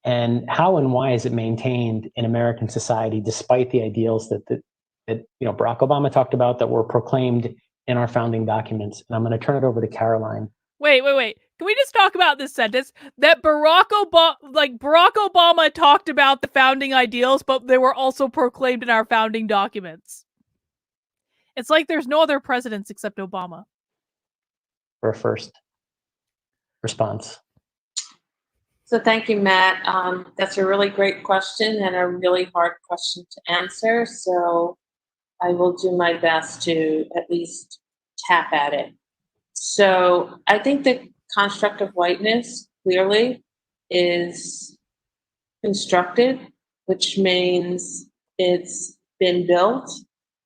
And how and why is it maintained in American society despite the ideals that Barack Obama talked about, that were proclaimed in our founding documents? And I'm going to turn it over to Caroline. Wait. Can we just talk about this sentence? That Barack Obama talked about the founding ideals, but they were also proclaimed in our founding documents. It's like there's no other presidents except Obama. For a first response. So thank you, Matt. That's a really great question and a really hard question to answer. So I will do my best to at least tap at it. So I think the construct of whiteness clearly is constructed, which means it's been built.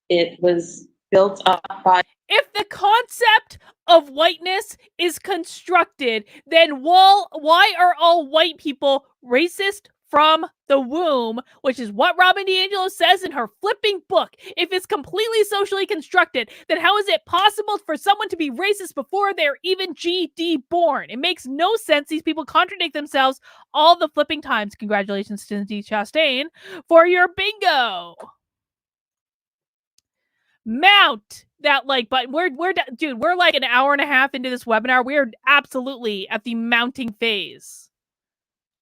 It was built up by... If the concept of whiteness is constructed, then why are all white people racist from the womb, which is what Robin DiAngelo says in her flipping book? If it's completely socially constructed, then how is it possible for someone to be racist before they're even GD born? It makes no sense. These people contradict themselves all the flipping times. Congratulations, Cindy Chastain, for your bingo. Mount that like button. We're like an hour and a half into this webinar. We're absolutely at the mounting phase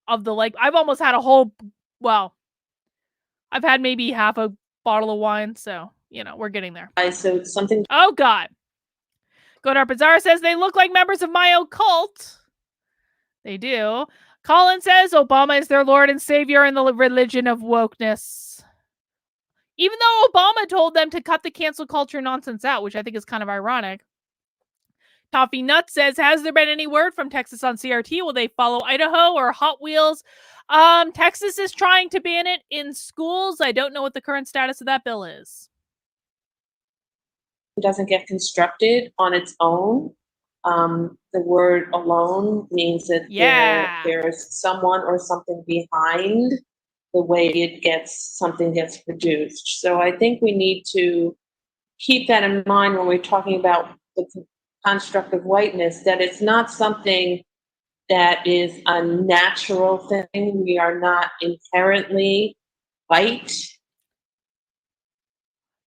of the like. I've almost had I've had maybe half a bottle of wine, so we're getting there. So something. Oh God. Godar Bazaar says they look like members of my occult. They do. Colin says Obama is their Lord and Savior in the religion of wokeness. Even though Obama told them to cut the cancel culture nonsense out, which I think is kind of ironic. Toffee Nut says, has there been any word from Texas on CRT? Will they follow Idaho or Hot Wheels? Texas is trying to ban it in schools. I don't know what the current status of that bill is. It doesn't get constructed on its own. The word alone means that there's someone or something behind the way something gets produced. So I think we need to keep that in mind when we're talking about the construct of whiteness, that it's not something that is a natural thing. We are not inherently white.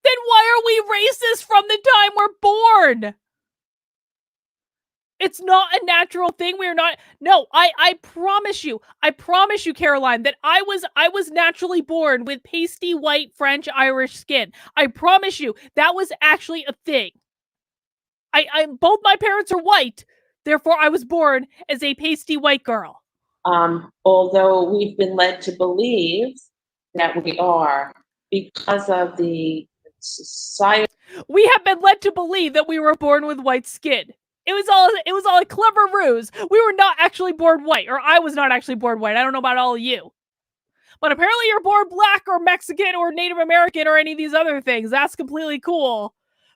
Then why are we racist from the time we're born? It's not a natural thing. We are not. No, I promise you, Caroline, that I was naturally born with pasty white French Irish skin. I promise you, that was actually a thing. I both my parents are white, therefore I was born as a pasty white girl. Although we've been led to believe that we are because of the society. We have been led to believe that we were born with white skin. It was all a clever ruse. We were not actually born white, or I was not actually born white. I don't know about all of you. But apparently you're born black or Mexican or Native American or any of these other things. That's completely cool.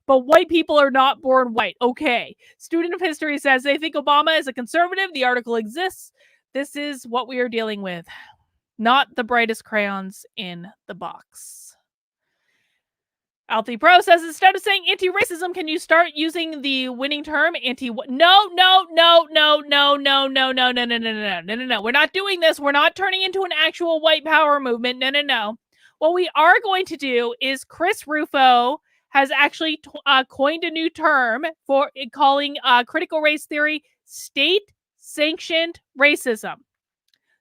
But white people are not born white. Okay. Student of history says they think Obama is a conservative. The article exists. This is what we are dealing with. Not the brightest crayons in the box. Alfie Pro says, instead of saying anti-racism, can you start using the winning term No. We're not doing this. We're not turning into an actual white power movement. No. What we are going to do is Chris Rufo has actually coined a new term for calling critical race theory state-sanctioned racism.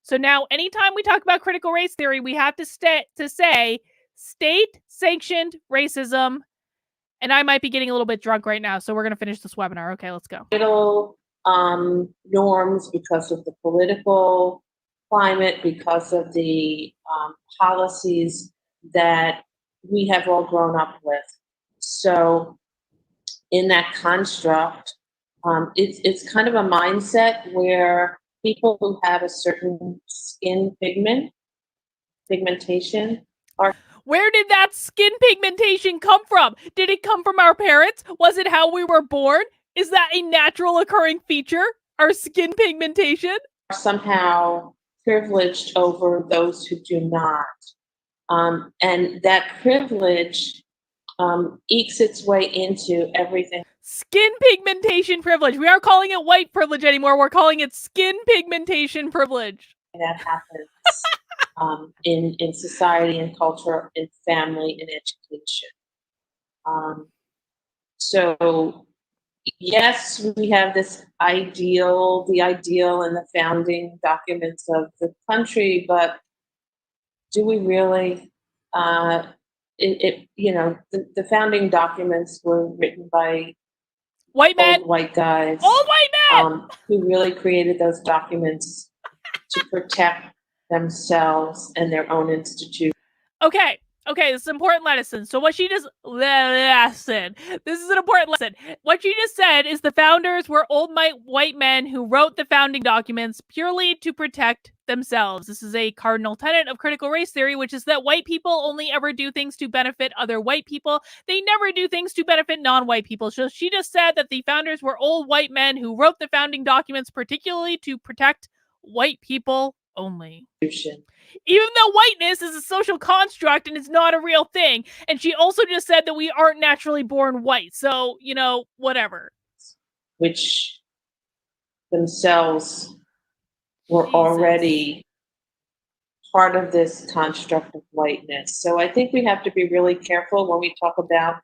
So now, anytime we talk about critical race theory, we have to say state-sanctioned racism. And I might be getting a little bit drunk right now, so we're going to finish this webinar. Okay, let's go. Norms because of the political climate, because of the policies that we have all grown up with. So in that construct, it's kind of a mindset where people who have a certain skin pigmentation are. Where did that skin pigmentation come from? Did it come from our parents? Was it how we were born? Is that a natural occurring feature? Our skin pigmentation? Somehow privileged over those who do not. And that privilege ekes its way into everything. Skin pigmentation privilege. We aren't calling it white privilege anymore. We're calling it skin pigmentation privilege. That happens. In society and culture, in family and education. So yes, we have this ideal, the ideal in the founding documents of the country, but do we really, the founding documents were written by white men, white guys, old white men, who really created those documents to protect themselves and their own institution. Okay, this is an important lesson. So what she just this is an important lesson. What she just said is the founders were old white men who wrote the founding documents purely to protect themselves. This is a cardinal tenet of critical race theory, which is that white people only ever do things to benefit other white people. They never do things to benefit non-white people. So she just said that the founders were old white men who wrote the founding documents particularly to protect white people only. Even though whiteness is a social construct and it's not a real thing. And she also just said that we aren't naturally born white. So, whatever. Which themselves were already part of this construct of whiteness. So I think we have to be really careful when we talk about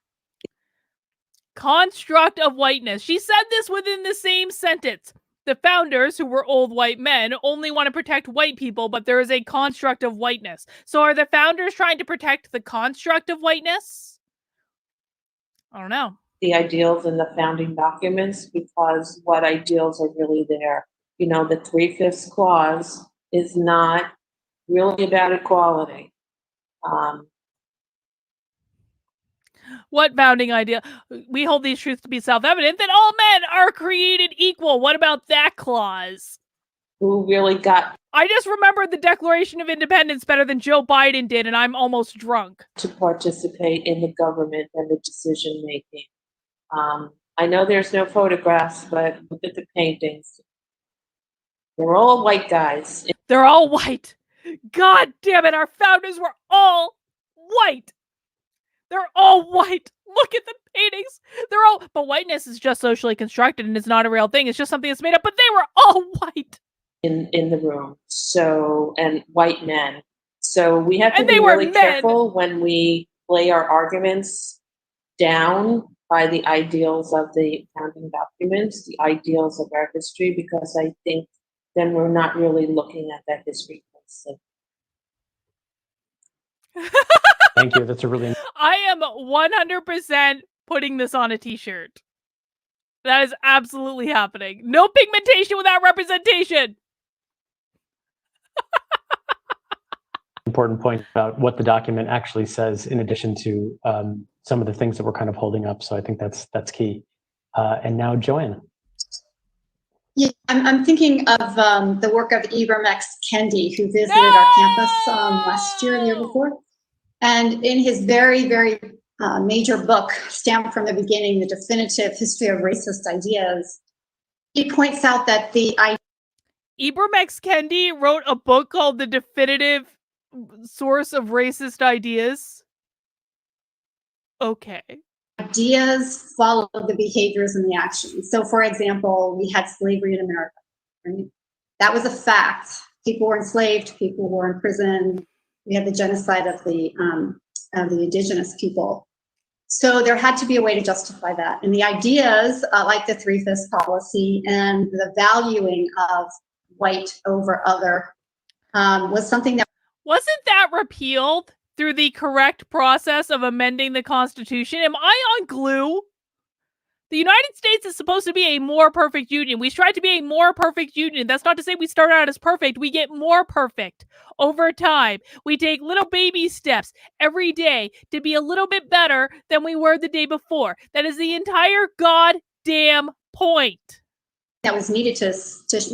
construct of whiteness. She said this within the same sentence. The founders, who were old white men, only want to protect white people, but there is a construct of whiteness. So are the founders trying to protect the construct of whiteness? I don't know. The ideals in the founding documents, because what ideals are really there? The 3/5 clause is not really about equality. What founding idea? We hold these truths to be self-evident that all men are created equal. What about that clause? Who really got? I just remembered the Declaration of Independence better than Joe Biden did, and I'm almost drunk. To participate in the government and the decision making. I know there's no photographs, but look at the paintings. They're all white guys. They're all white. God damn it, our founders were all white. They're all white. Look at the paintings. But whiteness is just socially constructed and it's not a real thing. It's just something that's made up, but they were all white. in the room. So, and white men. So we have to And be they were really men. careful when we lay our arguments down by the ideals of the founding documents, the ideals of our history, because I think then we're not really looking at that history closely. Thank you. That's a really I am 100% putting this on a t-shirt. That is absolutely happening. No pigmentation without representation. important point about what the document actually says, in addition to some of the things that we're kind of holding up. So I think that's key. And now, Joanne. Yeah, I'm thinking of the work of Ibram X. Kendi, who visited our campus last year, the year before. And in his very, very major book, Stamped from the Beginning, The Definitive History of Racist Ideas, he points out that Ibram X. Kendi wrote a book called The Definitive Source of Racist Ideas. Okay. Ideas follow the behaviors and the actions. So, for example, we had slavery in America. Right? That was a fact. People were enslaved. People were in prison. We had the genocide of the indigenous people. So there had to be a way to justify that. And the ideas, like the 3/5 policy and the valuing of white over other, was something that wasn't that repealed through the correct process of amending the Constitution. Am I on glue? The United States is supposed to be a more perfect union. We strive to be a more perfect union. That's not to say we start out as perfect. We get more perfect over time. We take little baby steps every day to be a little bit better than we were the day before. That is the entire goddamn point. That was needed to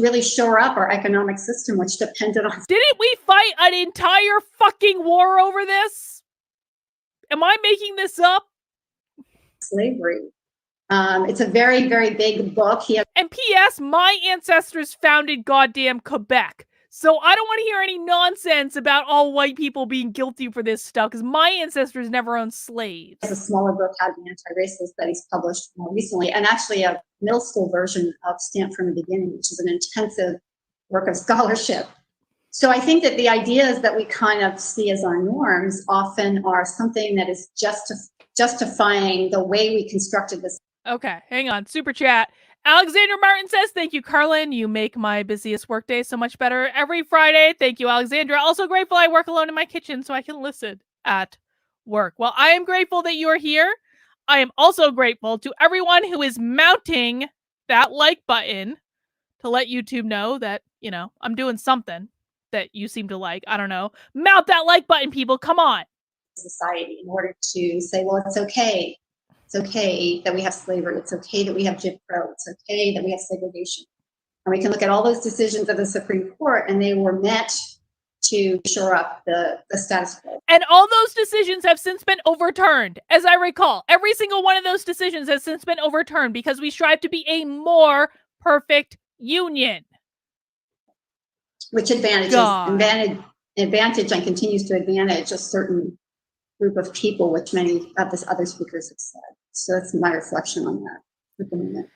really shore up our economic system, which depended on... Didn't we fight an entire fucking war over this? Am I making this up? Slavery. It's a very, very big book. And P.S., my ancestors founded goddamn Quebec. So I don't want to hear any nonsense about all white people being guilty for this stuff, because my ancestors never owned slaves. A smaller book had the anti-racist studies published more recently, and actually a middle school version of Stamped from the Beginning, which is an intensive work of scholarship. So I think that the ideas that we kind of see as our norms often are something that is justifying the way we constructed this. Okay, hang on. Super chat. Alexander Martin says, thank you, Carlin. You make my busiest workday so much better every Friday. Thank you, Alexandra. Also grateful I work alone in my kitchen so I can listen at work. Well, I am grateful that you are here. I am also grateful to everyone who is mounting that like button to let YouTube know that, you know, I'm doing something that you seem to like. I don't know. Mount that like button, people. Come on. Society in order to say, well, it's okay. It's okay that we have slavery. It's okay that we have Jim Crow. It's okay that we have segregation. And we can look at all those decisions of the Supreme Court, and they were meant to shore up the status quo. And all those decisions have since been overturned. As I recall, every single one of those decisions has since been overturned because we strive to be a more perfect union. Which advantage and continues to advantage a certain group of people, which many of the other speakers have said. So that's my reflection on that.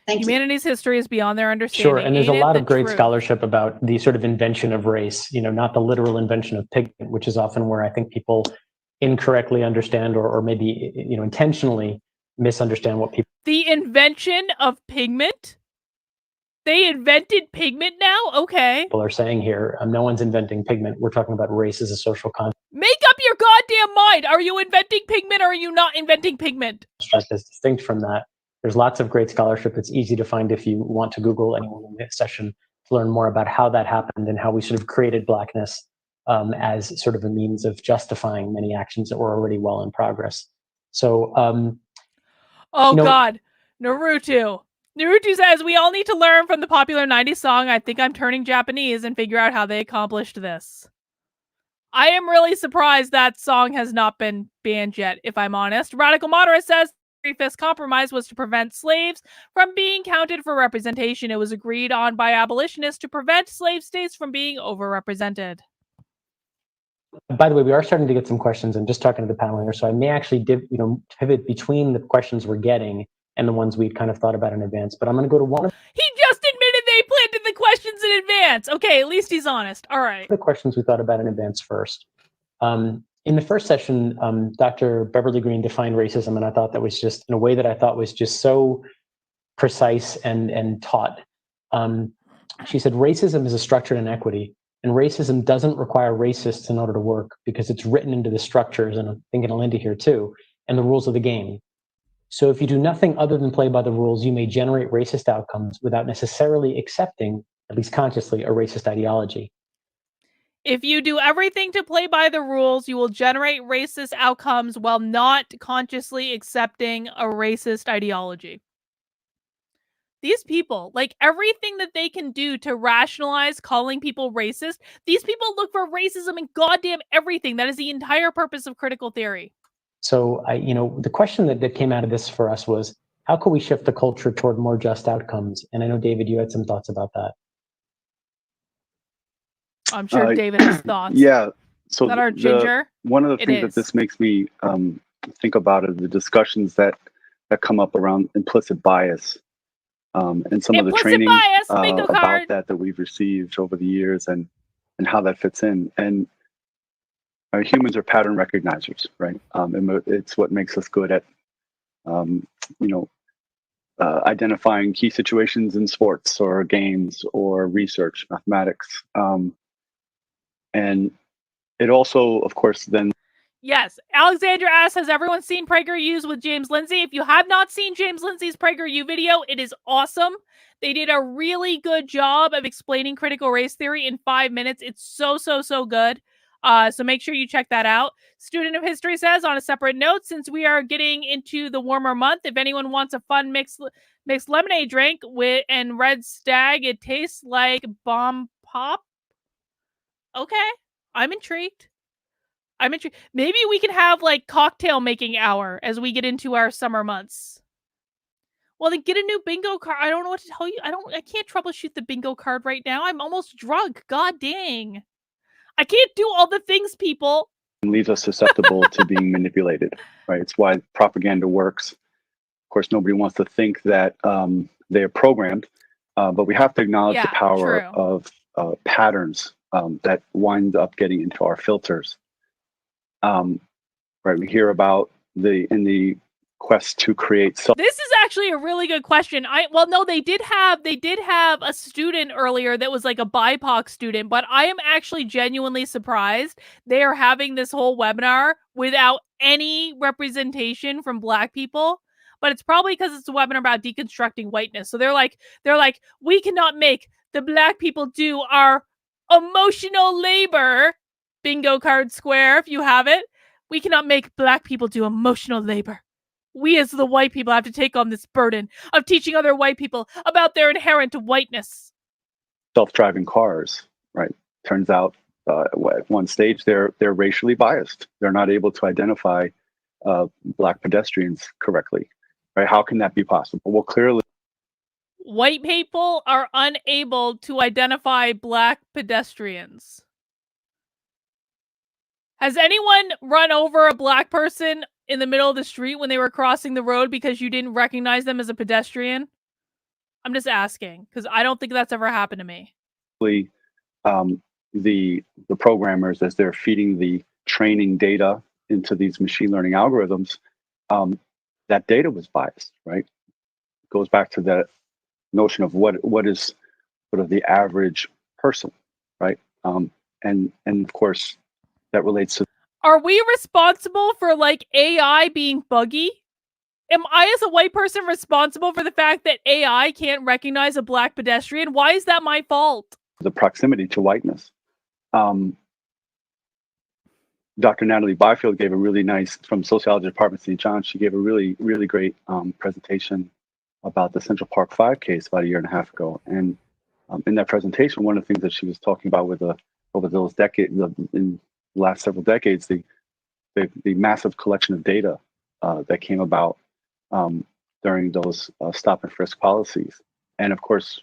Thank you. Humanity's history is beyond their understanding. Sure, and there's a lot of great truth? scholarship about the sort of invention of race, you know, not the literal invention of pigment, which is often where I think people incorrectly understand or maybe, you know, intentionally misunderstand what people... The invention of pigment? They invented pigment now? Okay. People are saying here, no one's inventing pigment. We're talking about race as a social concept. Make up your goddamn mind. Are you inventing pigment or are you not inventing pigment? As distinct from that, there's lots of great scholarship. It's easy to find if you want to Google anyone in this session to learn more about how that happened and how we sort of created Blackness as sort of a means of justifying many actions that were already well in progress. So, God, Naruto. Naruto says, we all need to learn from the popular 90s song, I Think I'm Turning Japanese, and figure out how they accomplished this. I am really surprised that song has not been banned yet, if I'm honest. Radical Moderate says, the 3/5 compromise was to prevent slaves from being counted for representation. It was agreed on by abolitionists to prevent slave states from being overrepresented. By the way, we are starting to get some questions. I'm just talking to the panel here, so I may actually pivot between the questions we're getting and the ones we'd kind of thought about in advance. But I'm going to go to one of... He just admitted they planted the questions in advance. Okay, at least he's honest. All right. The questions we thought about in advance first. In the first session, Dr. Beverly Green defined racism, and I thought that was just in a way that I thought was just so precise and taught. She said racism is a structured inequity, and racism doesn't require racists in order to work because it's written into the structures, and I'm thinking of Linda here too, and the rules of the game. So if you do nothing other than play by the rules, you may generate racist outcomes without necessarily accepting, at least consciously, a racist ideology. If you do everything to play by the rules, you will generate racist outcomes while not consciously accepting a racist ideology. These people, like everything that they can do to rationalize calling people racist, these people look for racism in goddamn everything. That is the entire purpose of critical theory. So the question that came out of this for us was, how can we shift the culture toward more just outcomes? And I know, David, you had some thoughts about that. I'm sure David has thoughts. Yeah. So that our ginger. One of the things that this makes me think about are the discussions that come up around implicit bias, and some of the training about that we've received over the years, and how that fits in. And humans are pattern recognizers, right? And it's what makes us good at, identifying key situations in sports or games or research, mathematics. And it also, of course, then. Yes. Alexandra asks, has everyone seen PragerU's with James Lindsay? If you have not seen James Lindsay's PragerU video, it is awesome. They did a really good job of explaining critical race theory in 5 minutes. It's so good. So make sure you check that out. Student of History says, on a separate note, since we are getting into the warmer month, if anyone wants a fun mixed lemonade drink and Red Stag, it tastes like Bomb Pop. Okay, I'm intrigued. Maybe we can have like cocktail making hour as we get into our summer months. Well, then get a new bingo card. I don't know what to tell you. I can't troubleshoot the bingo card right now. I'm almost drunk. God dang. I can't do all the things, people. And leaves us susceptible to being manipulated, right? It's why propaganda works. Of course, nobody wants to think that they're programmed, but we have to acknowledge the power of patterns that wind up getting into our filters. Right, we hear about in the quest to create self. This is actually a really good question. They did have a student earlier that was like a BIPOC student, but I am actually genuinely surprised they are having this whole webinar without any representation from Black people. But it's probably because it's a webinar about deconstructing whiteness. So they're like, we cannot make the Black people do our emotional labor. Bingo card square, if you have it. We cannot make Black people do emotional labor. We as the white people have to take on this burden of teaching other white people about their inherent whiteness. Self-driving cars, right? Turns out at one stage they're racially biased. They're not able to identify Black pedestrians correctly, right? How can that be possible? Well, clearly. White people are unable to identify Black pedestrians. Has anyone run over a Black person in the middle of the street when they were crossing the road because you didn't recognize them as a pedestrian? I'm just asking because I don't think that's ever happened to me. The programmers, as they're feeding the training data into these machine learning algorithms, that data was biased, right? It goes back to that notion of what is sort of the average person, right? And of course, that relates to. Are we responsible for like AI being buggy? Am I as a white person responsible for the fact that AI can't recognize a Black pedestrian? Why is that my fault? The proximity to whiteness. Dr. Natalie Byfield gave a really nice, from Sociology Department St. John, she gave a really, really great presentation about the Central Park 5 case about a year and a half ago. And in that presentation, one of the things that she was talking about with over those decades, in the last several decades, the massive collection of data that came about during those stop and frisk policies. And of course,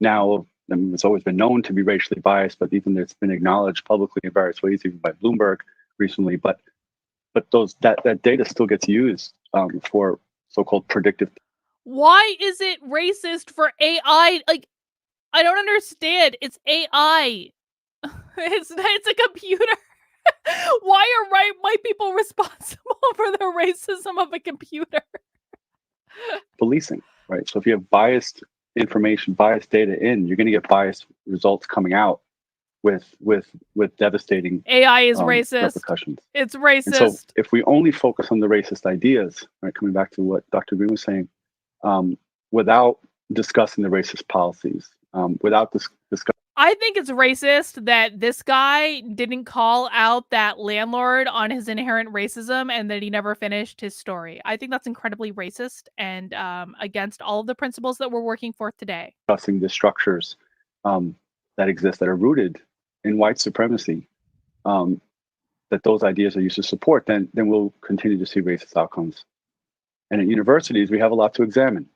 now, I mean, it's always been known to be racially biased, but even it's been acknowledged publicly in various ways, even by Bloomberg recently. But that data still gets used for so-called predictive. Why is it racist for AI? Like, I don't understand. It's AI. It's a computer. Why are white people responsible for the racism of a computer? Policing, right? So if you have biased information, biased data in, you're going to get biased results coming out with devastating AI is racist. repercussions. It's racist. And so if we only focus on the racist ideas, right, coming back to what Dr. Green was saying, without discussing the racist policies, without discussing. I think it's racist that this guy didn't call out that landlord on his inherent racism and that he never finished his story. I think that's incredibly racist and against all of the principles that we're working for today. Discussing the structures that exist that are rooted in white supremacy, that those ideas are used to support, then we'll continue to see racist outcomes. And at universities, we have a lot to examine.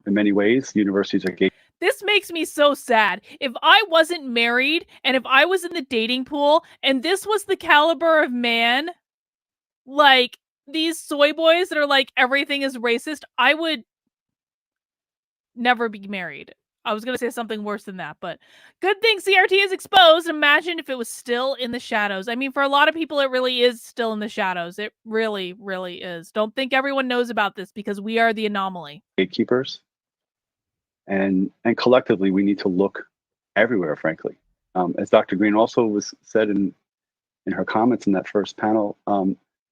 In many ways, universities are gay. This makes me so sad. If I wasn't married and if I was in the dating pool and this was the caliber of man, like these soy boys that are like everything is racist, I would never be married. I was going to say something worse than that, but good thing CRT is exposed. Imagine if it was still in the shadows. I mean, for a lot of people, it really is still in the shadows. It really, really is. Don't think everyone knows about this because we are the anomaly. Gatekeepers. And collectively, we need to look everywhere, frankly. As Dr. Green also said in her comments in that first panel,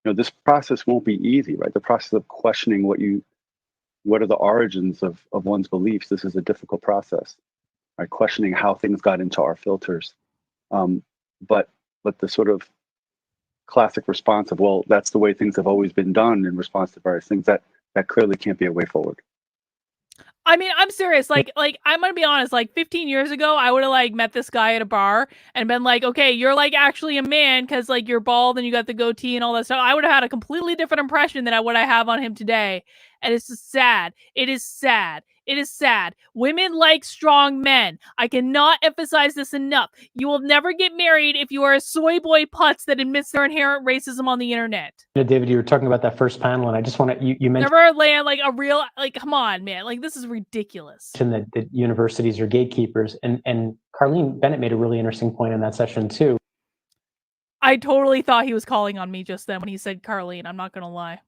this process won't be easy, right? The process of questioning what are the origins of one's beliefs. This is a difficult process, right? Questioning how things got into our filters. But the sort of classic response of, well, that's the way things have always been done in response to various things, that clearly can't be a way forward. I mean, I'm serious. Like I'm gonna be honest. Like 15 years ago, I would have like met this guy at a bar and been like, "Okay, you're like actually a man because like you're bald and you got the goatee and all that stuff." I would have had a completely different impression than what I have on him today. And it's just sad. It is sad. It is sad. Women like strong men. I cannot emphasize this enough. You will never get married if you are a soy boy putz that admits their inherent racism on the internet. David, you were talking about that first panel, and I just want to, you mentioned never land like a real, like, come on, man. Like, this is ridiculous. That universities are gatekeepers. And Carlene Bennett made a really interesting point in that session too. I totally thought he was calling on me just then when he said Carlene. I'm not going to lie.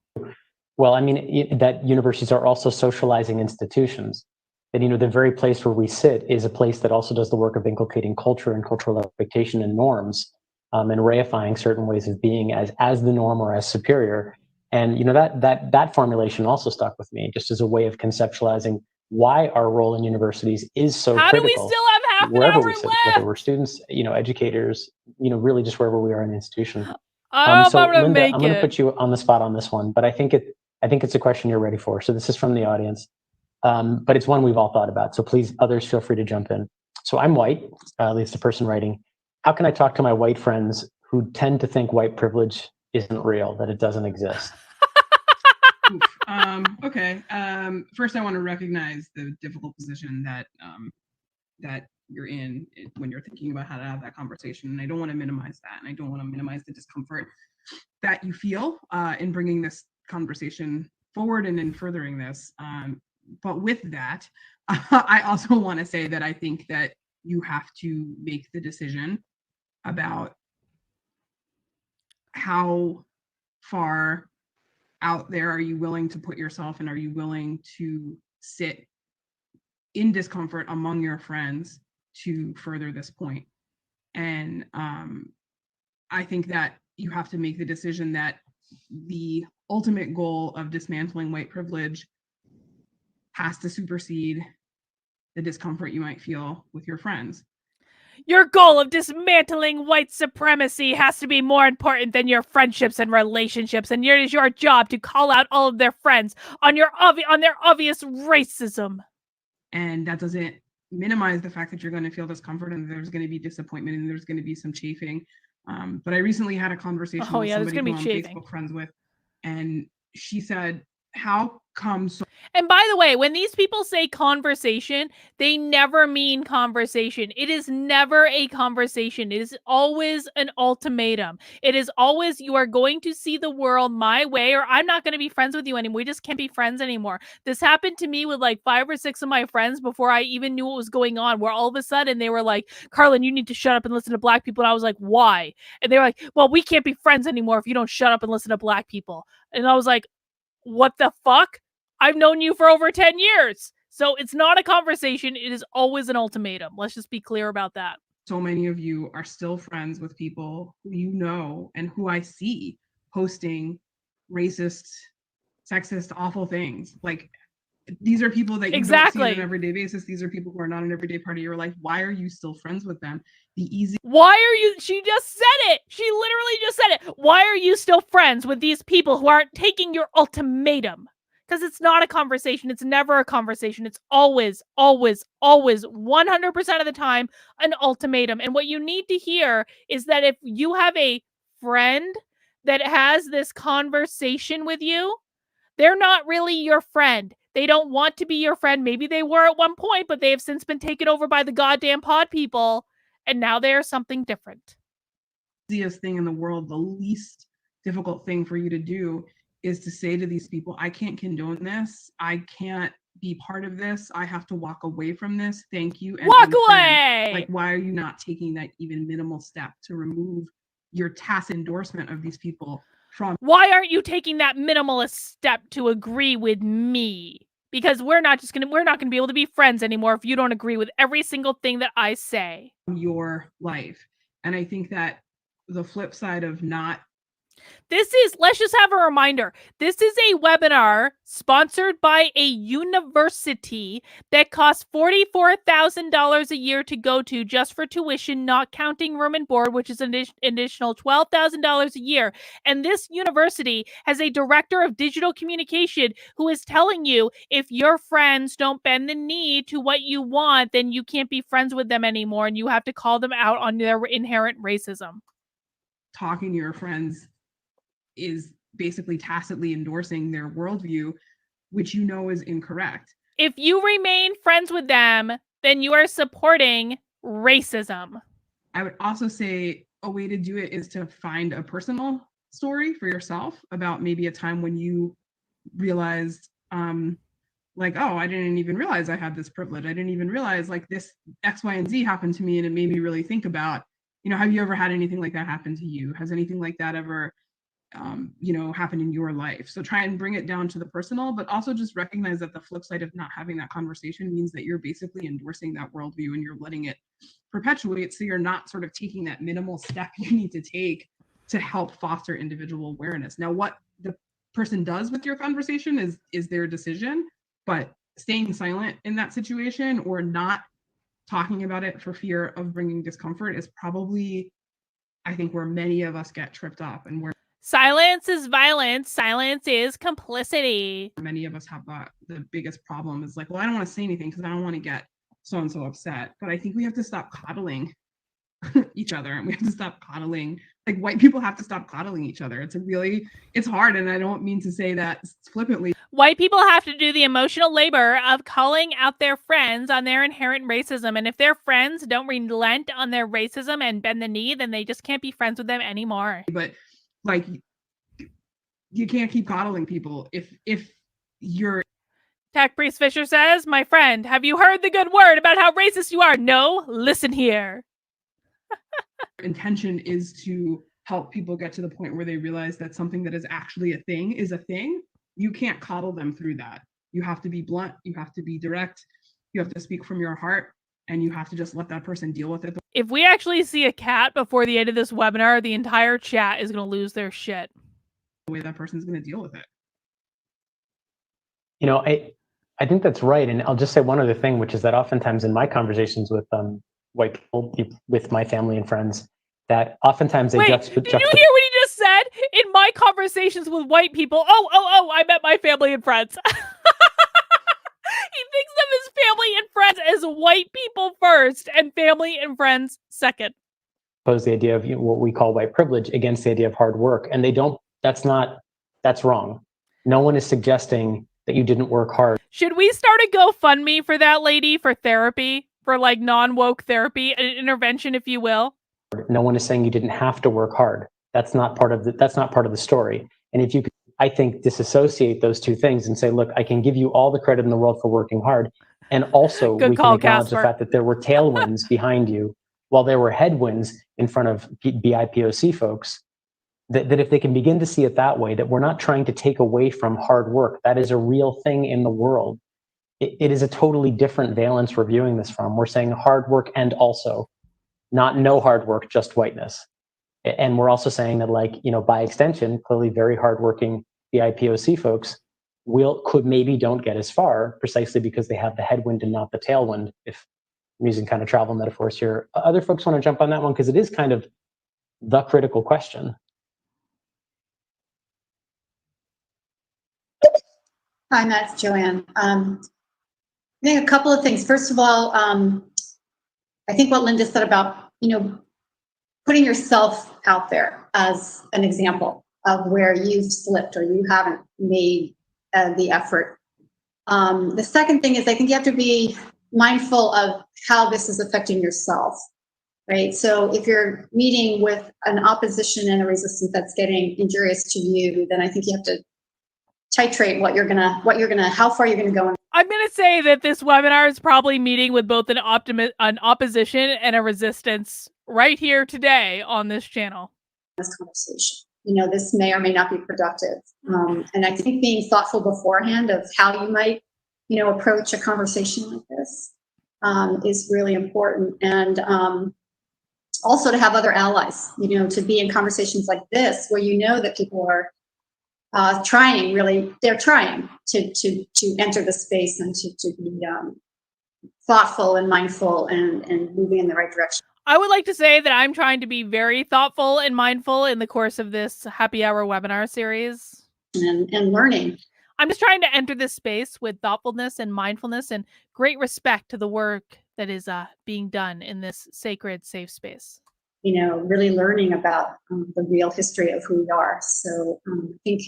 Well, I mean, that universities are also socializing institutions. That, the very place where we sit is a place that also does the work of inculcating culture and cultural expectation and norms, and reifying certain ways of being as the norm or as superior. And, that formulation also stuck with me, just as a way of conceptualizing why our role in universities is so critical. How do we still have half an hour left? Whether we're students, educators, really just wherever we are in the institution. I don't know if I'm Linda, make I'm going to it. put you on the spot on this one, but I think it's a question you're ready for. So this is from the audience, but it's one we've all thought about. So please, others, feel free to jump in. So I'm white, at least the person writing. How can I talk to my white friends who tend to think white privilege isn't real, that it doesn't exist? Okay. First, I want to recognize the difficult position that you're in when you're thinking about how to have that conversation. And I don't want to minimize that. And I don't want to minimize the discomfort that you feel in bringing this conversation forward and in furthering this. But with that, I also want to say that I think that you have to make the decision about how far out there are you willing to put yourself, and are you willing to sit in discomfort among your friends to further this point. And I think that you have to make the decision that the ultimate goal of dismantling white privilege has to supersede the discomfort you might feel with your friends. Your goal of dismantling white supremacy has to be more important than your friendships and relationships, and it is your job to call out all of their friends on their obvious racism. And that doesn't minimize the fact that you're going to feel discomfort and there's going to be disappointment and there's going to be some chafing. But I recently had a conversation with somebody who I'm Facebook friends with, and she said, how come so And by the way, when these people say conversation, they never mean conversation. It is never a conversation. It is always an ultimatum. It is always, you are going to see the world my way, or I'm not going to be friends with you anymore. We just can't be friends anymore. This happened to me with like 5 or 6 of my friends before I even knew what was going on, where all of a sudden they were like, Carlin, you need to shut up and listen to Black people. And I was like, why? And they were like, well, we can't be friends anymore if you don't shut up and listen to Black people. And I was like, what the fuck? I've known you for over 10 years. So it's not a conversation. It is always an ultimatum. Let's just be clear about that. So many of you are still friends with people who you know and who I see posting racist, sexist, awful things. Like, these are people that you don't see on an everyday basis. These are people who are not an everyday part of your life. Why are you still friends with them? Why are you? She just said it. She literally just said it. Why are you still friends with these people who aren't taking your ultimatum? Because it's not a conversation. It's never a conversation. It's always, always, always 100% of the time an ultimatum. And what you need to hear is that if you have a friend that has this conversation with you, they're not really your friend. They don't want to be your friend. Maybe they were at one point, but they have since been taken over by the goddamn pod people. And now they are something different. The easiest thing in the world, the least difficult thing for you to do is to say to these people, I can't condone this. I can't be part of this. I have to walk away from this. Thank you. And walk away! Like, why are you not taking that even minimal step to remove your tacit endorsement of these people from? Why aren't you taking that minimalist step to agree with me? Because we're not going to be able to be friends anymore if you don't agree with every single thing that I say. Your life. And I think that the flip side of not. Let's just have a reminder. This is a webinar sponsored by a university that costs $44,000 a year to go to just for tuition, not counting room and board, which is an additional $12,000 a year. And this university has a director of digital communication who is telling you if your friends don't bend the knee to what you want, then you can't be friends with them anymore and you have to call them out on their inherent racism. Talking to your friends is basically tacitly endorsing their worldview, which you know is incorrect. If you remain friends with them, then you are supporting racism. I would also say a way to do it is to find a personal story for yourself about maybe a time when you realized, like, oh, I didn't even realize I had this privilege. I didn't even realize like this X, Y, and Z happened to me. And it made me really think about, have you ever had anything like that happen to you? Has anything like that ever happened in your life? So try and bring it down to the personal, but also just recognize that the flip side of not having that conversation means that you're basically endorsing that worldview and you're letting it perpetuate. So you're not sort of taking that minimal step you need to take to help foster individual awareness. Now, what the person does with your conversation is their decision, but staying silent in that situation or not talking about it for fear of bringing discomfort is probably, I think, where many of us get tripped up and where silence is violence. Silence is complicity. Many of us have the biggest problem is like, well, I don't want to say anything because I don't want to get so-and-so upset. But I think we have to stop coddling each other, and we have to stop coddling. Like, white people have to stop coddling each other. It's hard. And I don't mean to say that flippantly. White people have to do the emotional labor of calling out their friends on their inherent racism. And if their friends don't relent on their racism and bend the knee, then they just can't be friends with them anymore. But like, you can't keep coddling people if you're. Tech Priest Fisher says, my friend, have you heard the good word about how racist you are? No, listen here. Intention is to help people get to the point where they realize that something that is actually a thing is a thing. You can't coddle them through that. You have to be blunt. You have to be direct. You have to speak from your heart, and you have to just let that person deal with it. If we actually see a cat before the end of this webinar, the entire chat is going to lose their shit. The way that person's going to deal with it. I think that's right. And I'll just say one other thing, which is that oftentimes in my conversations with white people, with my family and friends, that oftentimes they did you hear what he just said? In my conversations with white people, I met my family and friends. He thinks of his family and friends as white people first and family and friends second. Pose the idea of what we call white privilege against the idea of hard work. And they don't, that's wrong. No one is suggesting that you didn't work hard. Should we start a GoFundMe for that lady for therapy, for like non-woke therapy, an intervention, if you will? No one is saying you didn't have to work hard. That's not part of the story. And if you could, I think, disassociate those two things and say, look, I can give you all the credit in the world for working hard. And also we can acknowledge the fact that there were tailwinds behind you while there were headwinds in front of BIPOC folks. That if they can begin to see it that way, that we're not trying to take away from hard work. That is a real thing in the world. It is a totally different valence we're viewing this from. We're saying hard work and also, not no hard work, just whiteness. And we're also saying that, like, you know, by extension, clearly very hardworking BIPOC folks could maybe don't get as far precisely because they have the headwind and not the tailwind, if I'm using kind of travel metaphors here. Other folks want to jump on that one because it is kind of the critical question. Hi, Matt, it's Joanne. I think a couple of things. First of all, I think what Linda said about, you know, putting yourself out there as an example of where you've slipped or you haven't made the effort. The second thing is I think you have to be mindful of how this is affecting yourself, right? So if you're meeting with an opposition and a resistance that's getting injurious to you, then I think you have to titrate how far you're gonna go. I'm gonna say that this webinar is probably meeting with both an opposition and a resistance right here today on this channel. This conversation, you know, this may or may not be productive, and I think being thoughtful beforehand of how you might, you know, approach a conversation like this is really important, and also to have other allies, you know, to be in conversations like this where you know that people are trying to enter the space and to be thoughtful and mindful and moving in the right direction. I would like to say that I'm trying to be very thoughtful and mindful in the course of this happy hour webinar series. And learning. I'm just trying to enter this space with thoughtfulness and mindfulness and great respect to the work that is being done in this sacred, safe space. You know, really learning about the real history of who we are. So I think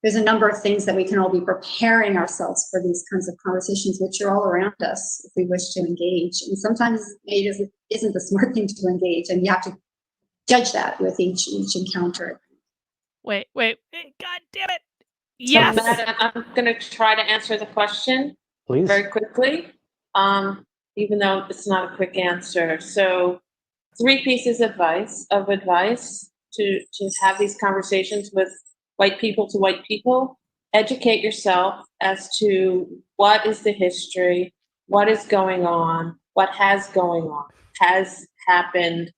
there's a number of things that we can all be preparing ourselves for these kinds of conversations, which are all around us if we wish to engage. And sometimes it isn't the smart thing to engage, and you have to judge that with each encounter. Wait, God damn it. Yes. So I'm going to try to answer the question Please. Very quickly, even though it's not a quick answer. So 3 pieces of advice to have these conversations with white people to white people. Educate yourself as to what is the history, what is going on, what has happened,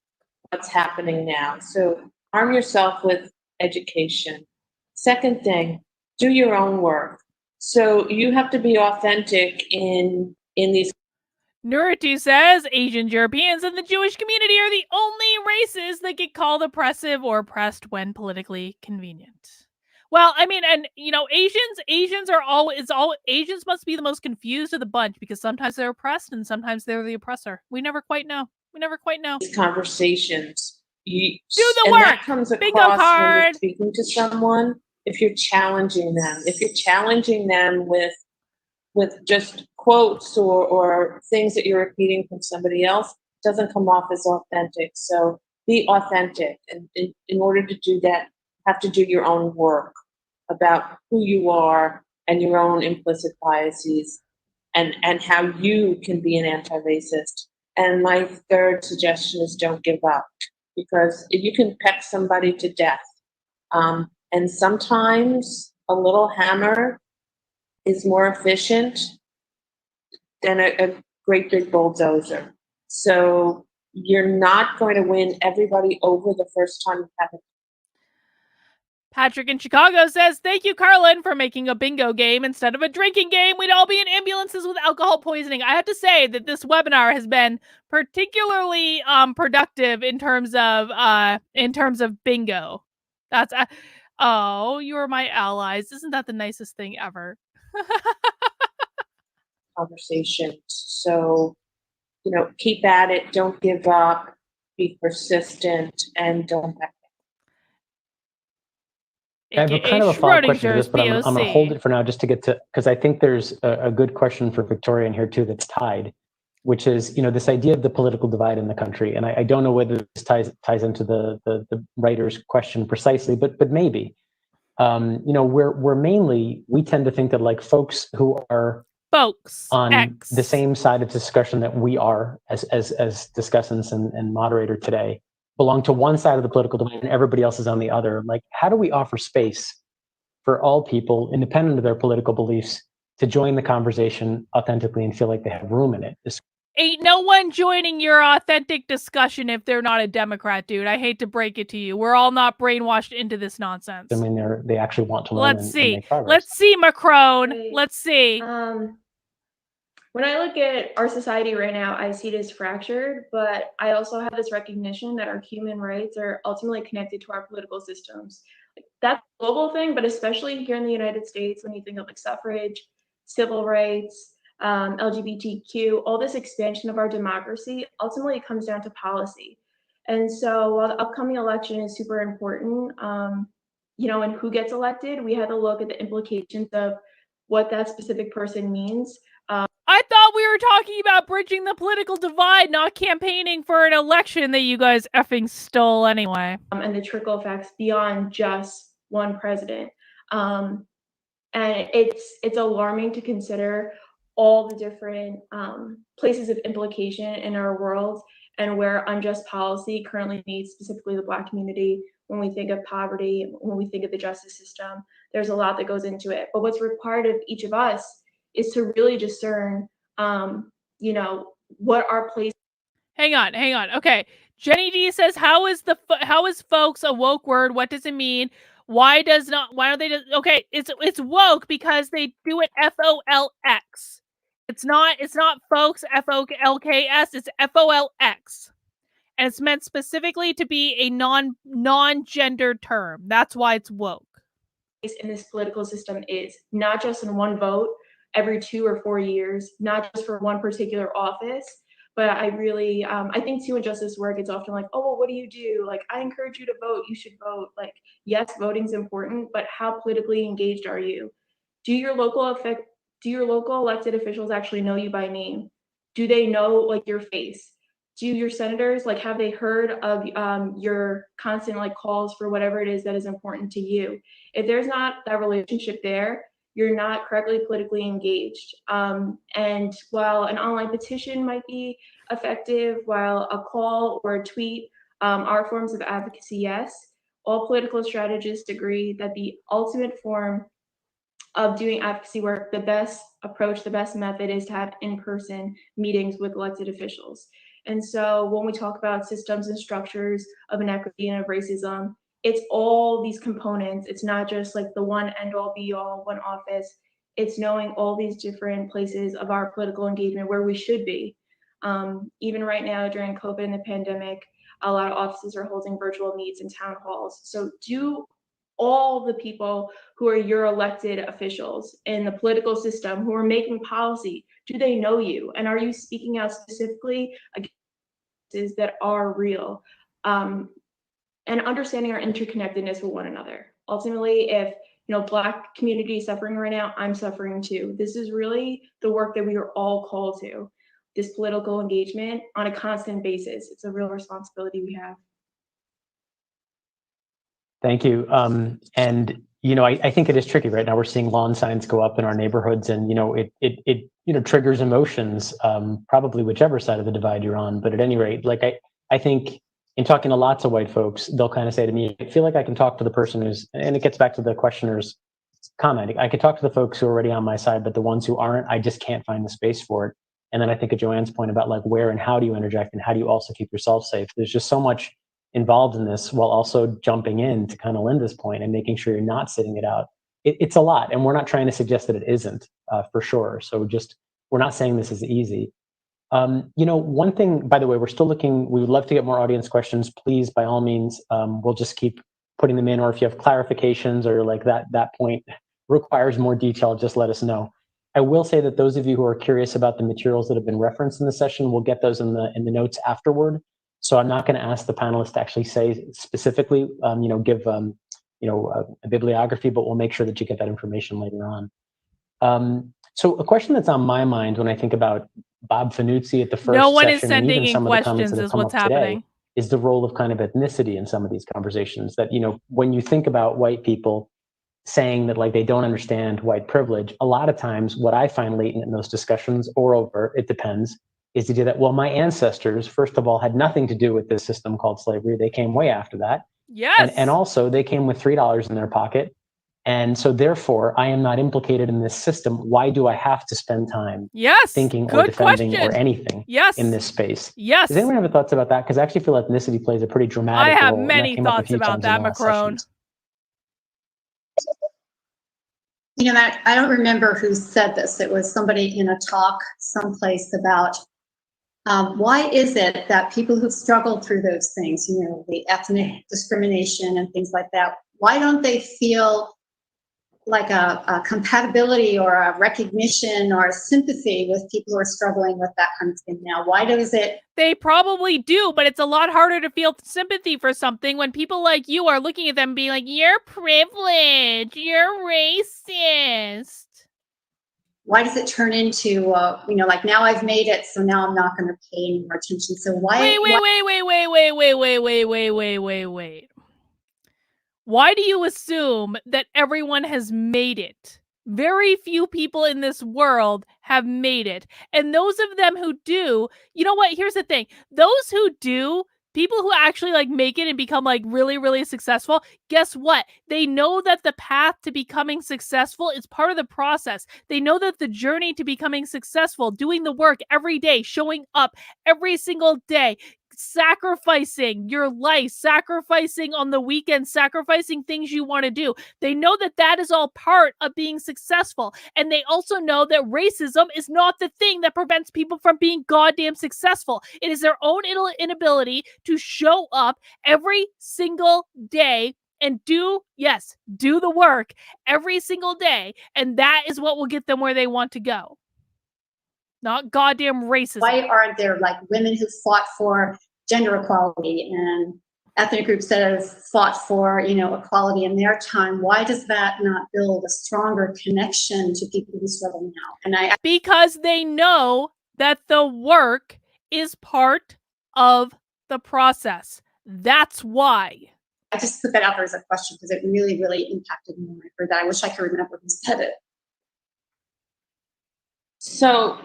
what's happening now. So arm yourself with education. Second thing, do your own work. So you have to be authentic in these. Nuritu says Asians, Europeans, and the Jewish community are the only races that get called oppressive or oppressed when politically convenient. Well, I mean, and you know, Asians must be the most confused of the bunch because sometimes they're oppressed and sometimes they're the oppressor. We never quite know. These conversations. Do the work. That comes across Bingo card. when you're speaking to someone. If you're challenging them with just quotes or things that you're repeating from somebody else, it doesn't come off as authentic. So be authentic, and in order to do that, you have to do your own work about who you are and your own implicit biases and how you can be an anti-racist. And my third suggestion is don't give up, because you can peck somebody to death. And sometimes a little hammer is more efficient than a great big bulldozer. So you're not going to win everybody over the first time you have it. Patrick in Chicago says, thank you, Carlin, for making a bingo game instead of a drinking game. We'd all be in ambulances with alcohol poisoning. I have to say that this webinar has been particularly productive in terms of bingo. That's oh, you are my allies. Isn't that the nicest thing ever? Conversation. So, you know, keep at it. Don't give up. Be persistent and don't back I have a kind of a follow-up question to this, but I'm going to hold it for now just to get to, because I think there's a good question for Victoria in here too that's tied, which is, this idea of the political divide in the country. And I don't know whether this ties into the writer's question precisely, but maybe. We tend to think that like folks who are on the same side of discussion that we are as discussants and moderator today belong to one side of the political divide and everybody else is on the other. Like, how do we offer space for all people, independent of their political beliefs, to join the conversation authentically and feel like they have room in it? Ain't no one joining your authentic discussion if they're not a Democrat, dude. I hate to break it to you. We're all not brainwashed into this nonsense. I mean, they actually want to learn. Let's see. Let's see, Macron. Let's see. When I look at our society right now, I see it as fractured, but I also have this recognition that our human rights are ultimately connected to our political systems. That's a global thing, but especially here in the United States, when you think of like suffrage, civil rights, LGBTQ, all this expansion of our democracy, ultimately it comes down to policy. And so while the upcoming election is super important, and who gets elected, we have to look at the implications of what that specific person means. I thought we were talking about bridging the political divide, not campaigning for an election that you guys effing stole anyway. And the trickle effects beyond just one president. And it's alarming to consider all the different places of implication in our world and where unjust policy currently meets specifically the Black community. When we think of poverty, when we think of the justice system, there's a lot that goes into it. But what's required of each of us is to really discern, what our place. Hang on. Okay. Jenny D says, how is folks a woke word? What does it mean? Why don't they just, okay, it's woke because they do it FOLX. It's not folks, FOLKS, it's FOLX. And it's meant specifically to be a non-gendered term. That's why it's woke. In this political system is not just in one vote every 2 or 4 years, not just for one particular office, but I really, I think too in justice work, it's often like, oh, well, what do you do? Like, I encourage you to vote, you should vote. Like, yes, voting's important, but how politically engaged are you? Do your local elected officials actually know you by name? Do they know like your face? Do your senators, like, have they heard of your constant like calls for whatever it is that is important to you? If there's not that relationship there, you're not correctly politically engaged. And while an online petition might be effective, while a call or a tweet are forms of advocacy, yes, all political strategists agree that the ultimate form of doing advocacy work, the best approach, the best method is to have in-person meetings with elected officials. And so when we talk about systems and structures of inequity and of racism, it's all these components. It's not just like the one end all be all, one office. It's knowing all these different places of our political engagement where we should be. Even right now during COVID and the pandemic, a lot of offices are holding virtual meets and town halls. So do all the people who are your elected officials in the political system who are making policy, do they know you? And are you speaking out specifically against that are real? And understanding our interconnectedness with one another. Ultimately, if Black community is suffering right now, I'm suffering too. This is really the work that we are all called to, this political engagement on a constant basis. It's a real responsibility we have. Thank you. And I think it is tricky right now. We're seeing lawn signs go up in our neighborhoods, and it triggers emotions, probably whichever side of the divide you're on. But at any rate, like I think in talking to lots of white folks, they'll kind of say to me, I feel like I can talk to the person who's, and it gets back to the questioner's comment. I could talk to the folks who are already on my side, but the ones who aren't, I just can't find the space for it. And then I think of Joanne's point about like where and how do you interject and how do you also keep yourself safe? There's just so much involved in this while also jumping in to kind of Linda's point and making sure you're not sitting it out. It's a lot, and we're not trying to suggest that it isn't for sure. So we're not saying this is easy. One thing, by the way, we're still looking, we would love to get more audience questions. Please, by all means, we'll just keep putting them in, or if you have clarifications or like that point requires more detail, just let us know. I will say that those of you who are curious about the materials that have been referenced in the session, we'll get those in the notes afterward. So I'm not going to ask the panelists to actually say specifically, give a bibliography, but we'll make sure that you get that information later on. So a question that's on my mind when I think about Bob Fanuzzi at the first No one is session, and sending even in some of the comments questions that have is come what's up today, happening. is the role of kind of ethnicity in some of these conversations. That, when you think about white people saying that like they don't understand white privilege, a lot of times what I find latent in those discussions, or over, it depends, is the idea that, well, my ancestors, first of all, had nothing to do with this system called slavery. They came way after that. Yes. And also they came with $3 in their pocket. And so therefore I am not implicated in this system. Why do I have to spend time thinking or defending or anything in this space? Yes. Does anyone have thoughts about that? Because I actually feel ethnicity plays a pretty dramatic role. I have many thoughts about that, Macron. Matt, I don't remember who said this. It was somebody in a talk someplace about why is it that people who've struggled through those things, the ethnic discrimination and things like that, why don't they feel like a compatibility or a recognition or a sympathy with people who are struggling with that kind of thing now? Why does it? They probably do, but it's a lot harder to feel sympathy for something when people like you are looking at them being like, you're privileged, you're racist. Why does it turn into, like now I've made it, so now I'm not going to pay any more attention. So why? Wait. Why do you assume that everyone has made it? Very few people in this world have made it. And those of them who do, you know what? Here's the thing. Those who do, people who actually like make it and become like really, really successful, guess what? They know that the path to becoming successful is part of the process. They know that the journey to becoming successful, doing the work every day, showing up every single day, sacrificing your life, sacrificing on the weekend, sacrificing things you want to do. They know that that is all part of being successful. And they also know that racism is not the thing that prevents people from being goddamn successful. It is their own inability to show up every single day and do the work every single day. And that is what will get them where they want to go. Not goddamn racism. Why aren't there like women who fought for gender equality and ethnic groups that have fought for, equality in their time? Why does that not build a stronger connection to people who struggle now? Because they know that the work is part of the process. That's why. I just put that out there as a question because it really, really impacted me when I heard that. I wish I could remember who said it. So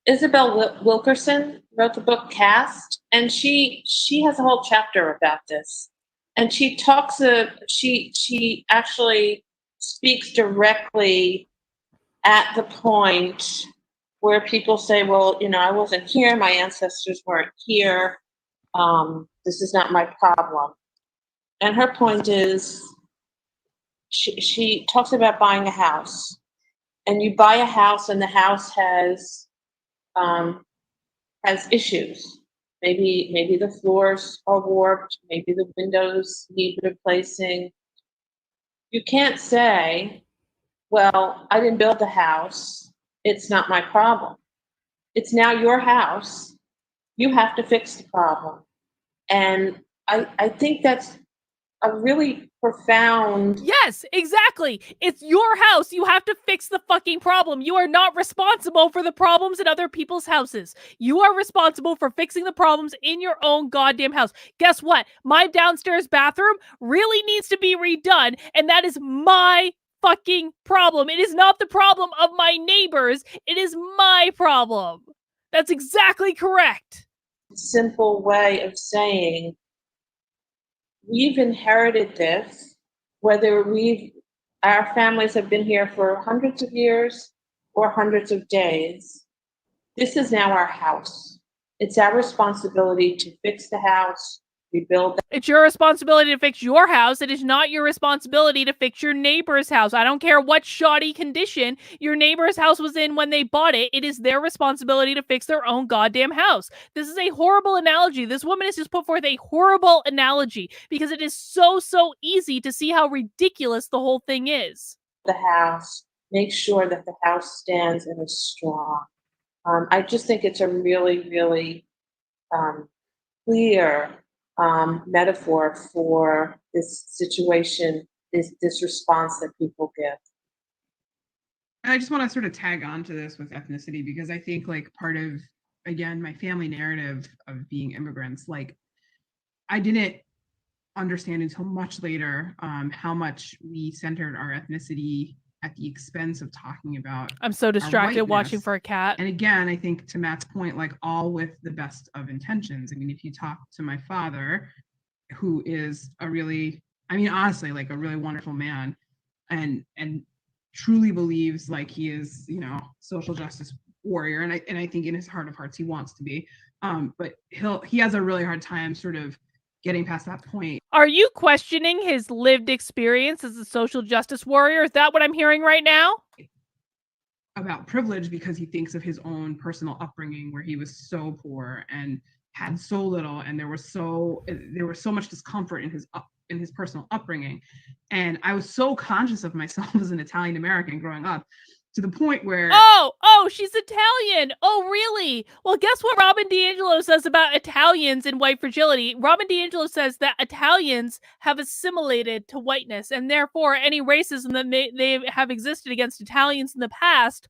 Isabel Wilkerson wrote the book Caste, and she has a whole chapter about this. And she talks she actually speaks directly at the point where people say, well, I wasn't here, my ancestors weren't here, this is not my problem. And her point is, she talks about buying a house. And you buy a house and the house has issues. Maybe the floors are warped, maybe the windows need replacing. You can't say, well, I didn't build the house, it's not my problem. It's now your house. You have to fix the problem. And I think that's a really profound. Yes, exactly. It's your house. You have to fix the fucking problem. You are not responsible for the problems in other people's houses. You are responsible for fixing the problems in your own goddamn house. Guess what? My downstairs bathroom really needs to be redone, and that is my fucking problem. It is not the problem of my neighbors. It is my problem. That's exactly correct. Simple way of saying, we've inherited this, whether our families have been here for hundreds of years or hundreds of days. This is now our house. It's our responsibility to fix the house, rebuild. It's your responsibility to fix your house. It is not your responsibility to fix your neighbor's house. I don't care what shoddy condition your neighbor's house was in when they bought it. It is their responsibility to fix their own goddamn house. This is a horrible analogy. This woman has just put forth a horrible analogy because it is so easy to see how ridiculous the whole thing is. The house, make sure that the house stands and is strong. I just think it's a really, really clear metaphor for this situation, this response that people give. I just want to sort of tag on to this with ethnicity, because I think like part of, again, my family narrative of being immigrants, like I didn't understand until much later how much we centered our ethnicity at the expense of talking about. I'm so distracted watching for a cat. And again, I think to Matt's point, like all with the best of intentions. I mean, if you talk to my father, who is a really, I mean, honestly, like a really wonderful man, and truly believes like he is, you know, social justice warrior, and I think in his heart of hearts he wants to be, but he has a really hard time sort of getting past that point. Are you questioning his lived experience as a social justice warrior? Is that what I'm hearing right now? About privilege, because he thinks of his own personal upbringing where he was so poor and had so little, and there was so much discomfort in his personal upbringing. And I was so conscious of myself as an Italian American growing up, to the point where oh, she's Italian. Oh, really? Well, guess what Robin DiAngelo says about Italians and white fragility? Robin DiAngelo says that Italians have assimilated to whiteness, and therefore any racism that they have existed against Italians in the past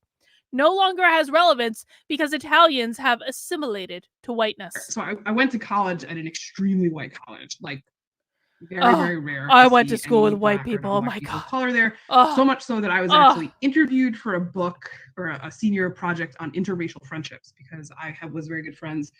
no longer has relevance because Italians have assimilated to whiteness. So I went to college at an extremely white college, like very rare. I went to school with white people. Oh my god, color there. So much so that I was actually interviewed for a book or a senior project on interracial friendships, because I was very good friends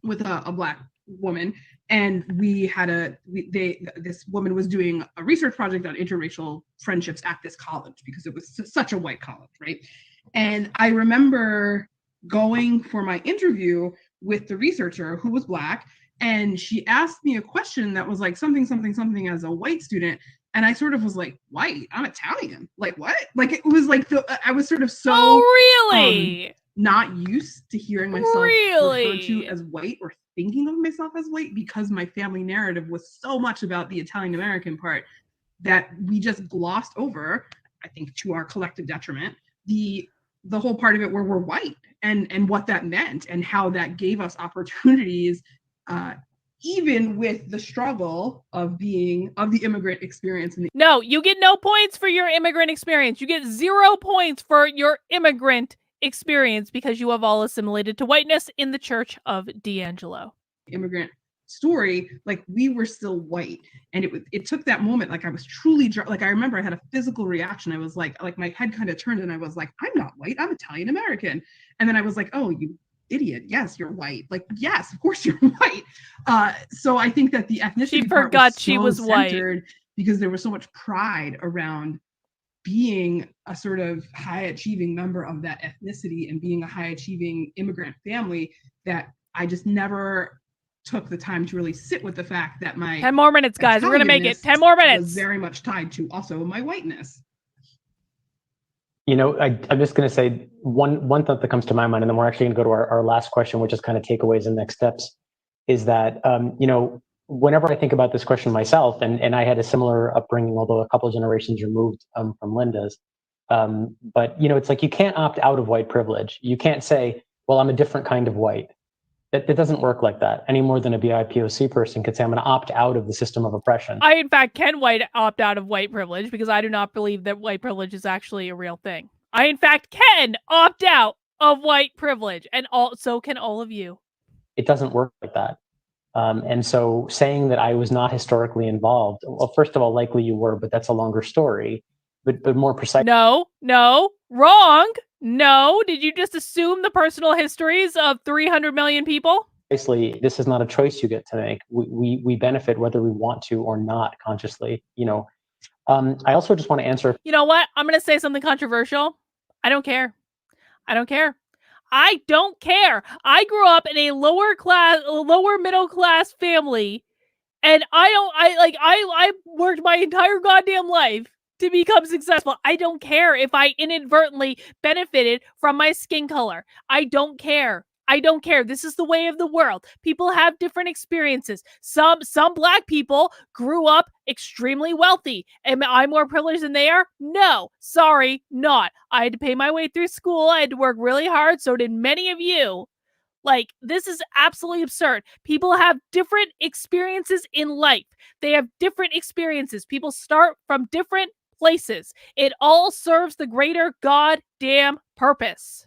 with a Black woman, and this woman was doing a research project on interracial friendships at this college because it was such a white college, right? And I remember going for my interview with the researcher, who was Black, and she asked me a question that was like something as a white student, and I sort of was like, white? I'm Italian. Like what? Like it was like I was sort of so really not used to hearing myself referred to as white or thinking of myself as white, because my family narrative was so much about the Italian American part that we just glossed over, I think to our collective detriment, the whole part of it where we're white and what that meant and how that gave us opportunities, even with the struggle of the immigrant experience. No, you get no points for your immigrant experience. You get 0 points for your immigrant experience because you have all assimilated to whiteness in the Church of DiAngelo. Immigrant story, like we were still white, and it took that moment, like I was truly like, I remember I had a physical reaction. I was like my head kind of turned, and I was like, I'm not white, I'm Italian American. And then I was like, oh, you idiot, yes, you're white. Like, yes, of course you're white. So I think that the ethnicity she forgot she was white because there was so much pride around being a sort of high achieving member of that ethnicity and being a high achieving immigrant family, that I just never took the time to really sit with the fact that my 10 more minutes, guys. We're gonna make it 10 more minutes. Was very much tied to also my whiteness. You know, I'm just going to say one thought that comes to my mind, and then we're actually going to go to our last question, which is kind of takeaways and next steps, is that, you know, whenever I think about this question myself, and I had a similar upbringing, although a couple of generations removed from Linda's, but, you know, it's like you can't opt out of white privilege. You can't say, well, I'm a different kind of white. It doesn't work like that any more than a BIPOC person could say, I'm going to opt out of the system of oppression. I, in fact, can opt out of white privilege because I do not believe that white privilege is actually a real thing. I, in fact, can opt out of white privilege, and so can all of you. It doesn't work like that. And so saying that I was not historically involved, well, first of all, likely you were, but that's a longer story. But more precise. No, wrong. No, did you just assume the personal histories of 300 million people? Basically, this is not a choice you get to make. We benefit whether we want to or not consciously, you know. I also just want to answer. You know what? I'm going to say something controversial. I don't care. I don't care. I grew up in a lower middle class family, and I worked my entire goddamn life to become successful. I don't care if I inadvertently benefited from my skin color. I don't care. This is the way of the world. People have different experiences. Some Black people grew up extremely wealthy. Am I more privileged than they are? No. Sorry, not. I had to pay my way through school. I had to work really hard. So did many of you. Like, this is absolutely absurd. People have different experiences in life. They have different experiences. People start from different places. It all serves the greater goddamn purpose.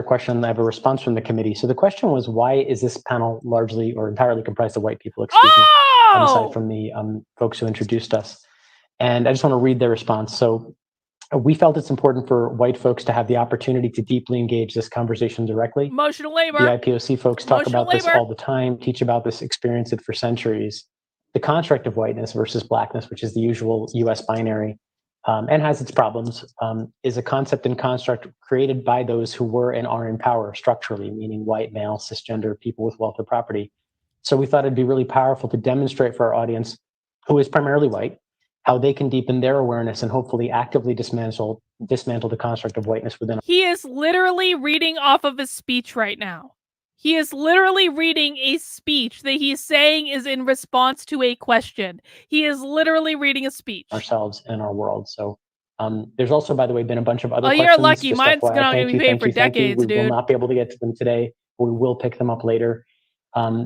Question, I have a response from the committee. So the question was, why is this panel largely or entirely comprised of white people, aside from the folks who introduced us? And I just want to read their response. So we felt it's important for white folks to have the opportunity to deeply engage this conversation directly. Emotional labor. The IPOC folks talk about this all the time, teach about this, experience it for centuries. The construct of whiteness versus blackness, which is the usual US binary, and has its problems, is a concept and construct created by those who were and are in power structurally, meaning white, male, cisgender, people with wealth or property. So we thought it'd be really powerful to demonstrate for our audience, who is primarily white, how they can deepen their awareness and hopefully actively dismantle the construct of whiteness within. He is literally reading off of a speech right now. He is literally reading a speech that he's saying is in response to a question. He is literally reading a speech. Ourselves and our world. So there's also, by the way, been a bunch of other questions. You're lucky. Just Mine's FYI. not going to be paid for decades, We will not be able to get to them today. We will pick them up later.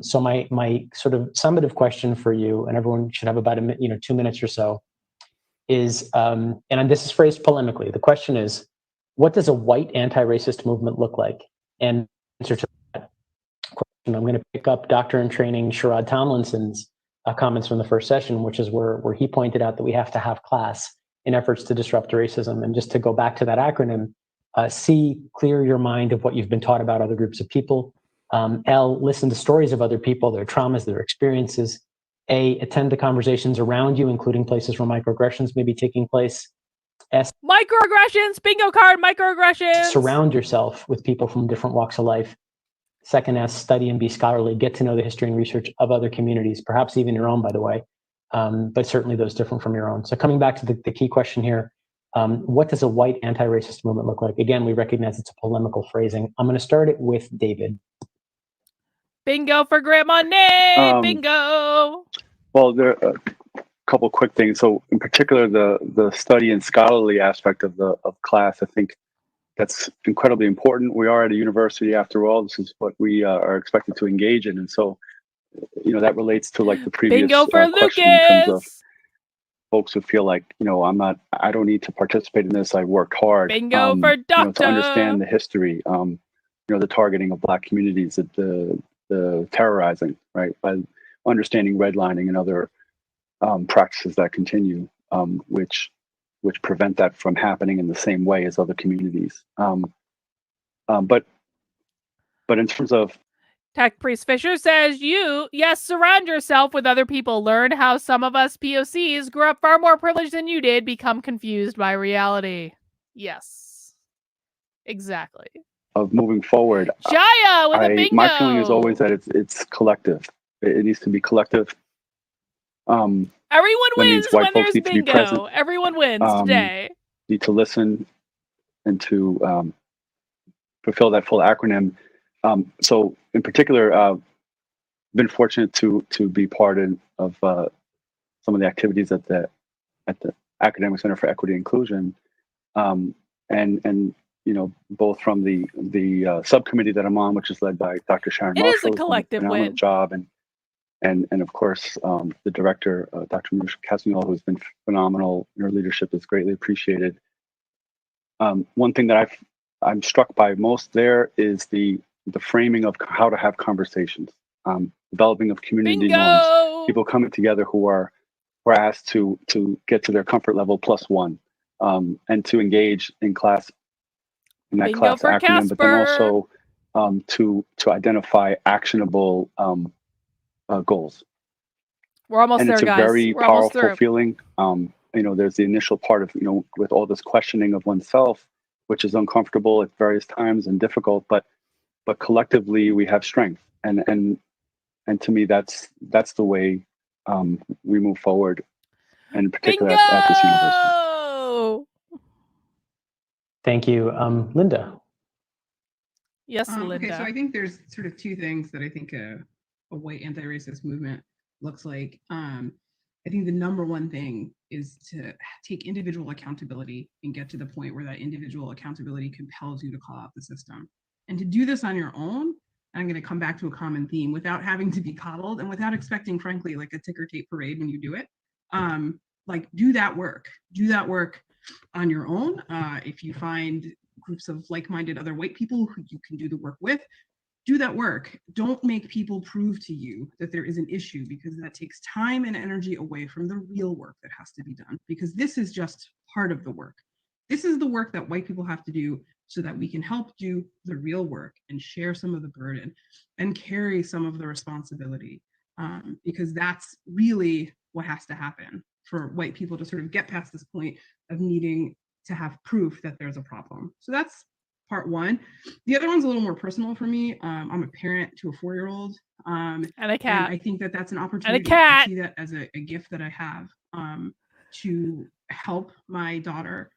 So my sort of summative question for you, and everyone should have about 2 minutes or so, is, and this is phrased polemically, the question is, what does a white anti-racist movement look like? And answer to that question, I'm going to pick up Doctor in Training Sherrod Tomlinson's comments from the first session, which is where he pointed out that we have to have class in efforts to disrupt racism. And just to go back to that acronym, C, clear your mind of what you've been taught about other groups of people. L, listen to stories of other people, their traumas, their experiences. A, attend the conversations around you, including places where microaggressions may be taking place. S, microaggressions, bingo card, microaggressions. Surround yourself with people from different walks of life. Second S, study and be scholarly, get to know the history and research of other communities, perhaps even your own, by the way, but certainly those different from your own. So coming back to the key question here, what does a white anti-racist movement look like? Again, we recognize it's a polemical phrasing. I'm going to start it with David. Bingo for Grandma Nay, bingo. Well, there are a couple quick things. So in particular, the study and scholarly aspect of class, I think that's incredibly important. We are at a university after all. This is what we are expected to engage in. And so, that relates to like the previous bingo for question in terms of folks who feel like, I don't need to participate in this. I worked hard. Bingo for doctor. To understand the history, the targeting of Black communities, the terrorizing, right? By understanding redlining and other practices that continue, which prevent that from happening in the same way as other communities. But in terms of Tech Priest Fisher says, surround yourself with other people. Learn how some of us POCs grew up far more privileged than you did. Become confused by reality. Yes, exactly. Of moving forward, Jaya with a bingo. My feeling is always that it's collective. It needs to be collective. Everyone wins when there's bingo. Everyone wins today. Need to listen and to fulfill that full acronym. So in particular, been fortunate to be part of some of the activities at the Academic Center for Equity and Inclusion, and both from the subcommittee that I'm on, which is led by Dr. Sharon Marshall. It is a collective win. Job, and of course the director, Dr. Marusha Castagnol, who's been phenomenal. Her leadership is greatly appreciated. One thing that I'm struck by most there is the framing of how to have conversations, developing of community norms, people coming together who are asked to get to their comfort level +1, and to engage in class. In that bingo class for acronym, Casper. but then also to identify actionable goals. We're almost and there, it's a guys. very We're almost powerful feeling. There's the initial part of with all this questioning of oneself, which is uncomfortable at various times and difficult, but collectively we have strength, and to me that's the way we move forward, and in particular at this university. Thank you. Linda. Yes, Linda. Okay, so I think there's sort of two things that I think a white anti-racist movement looks like. I think the number one thing is to take individual accountability and get to the point where that individual accountability compels you to call out the system. And to do this on your own I'm going to come back to a common theme without having to be coddled and without expecting, frankly, like a ticker tape parade when you do it. Like do that work on your own. If you find groups of like-minded other white people who you can do the work with, do that work. Don't make people prove to you that there is an issue, because that takes time and energy away from the real work that has to be done, because this is just part of the work. This is the work that white people have to do so that we can help do the real work and share some of the burden and carry some of the responsibility, because that's really what has to happen for white people to sort of get past this point of needing to have proof that there's a problem. So that's part one. The other one's a little more personal for me. I'm a parent to a 4-year-old. And a cat. And I think that that's an opportunity. And a cat. To see that as a gift that I have, to help my daughter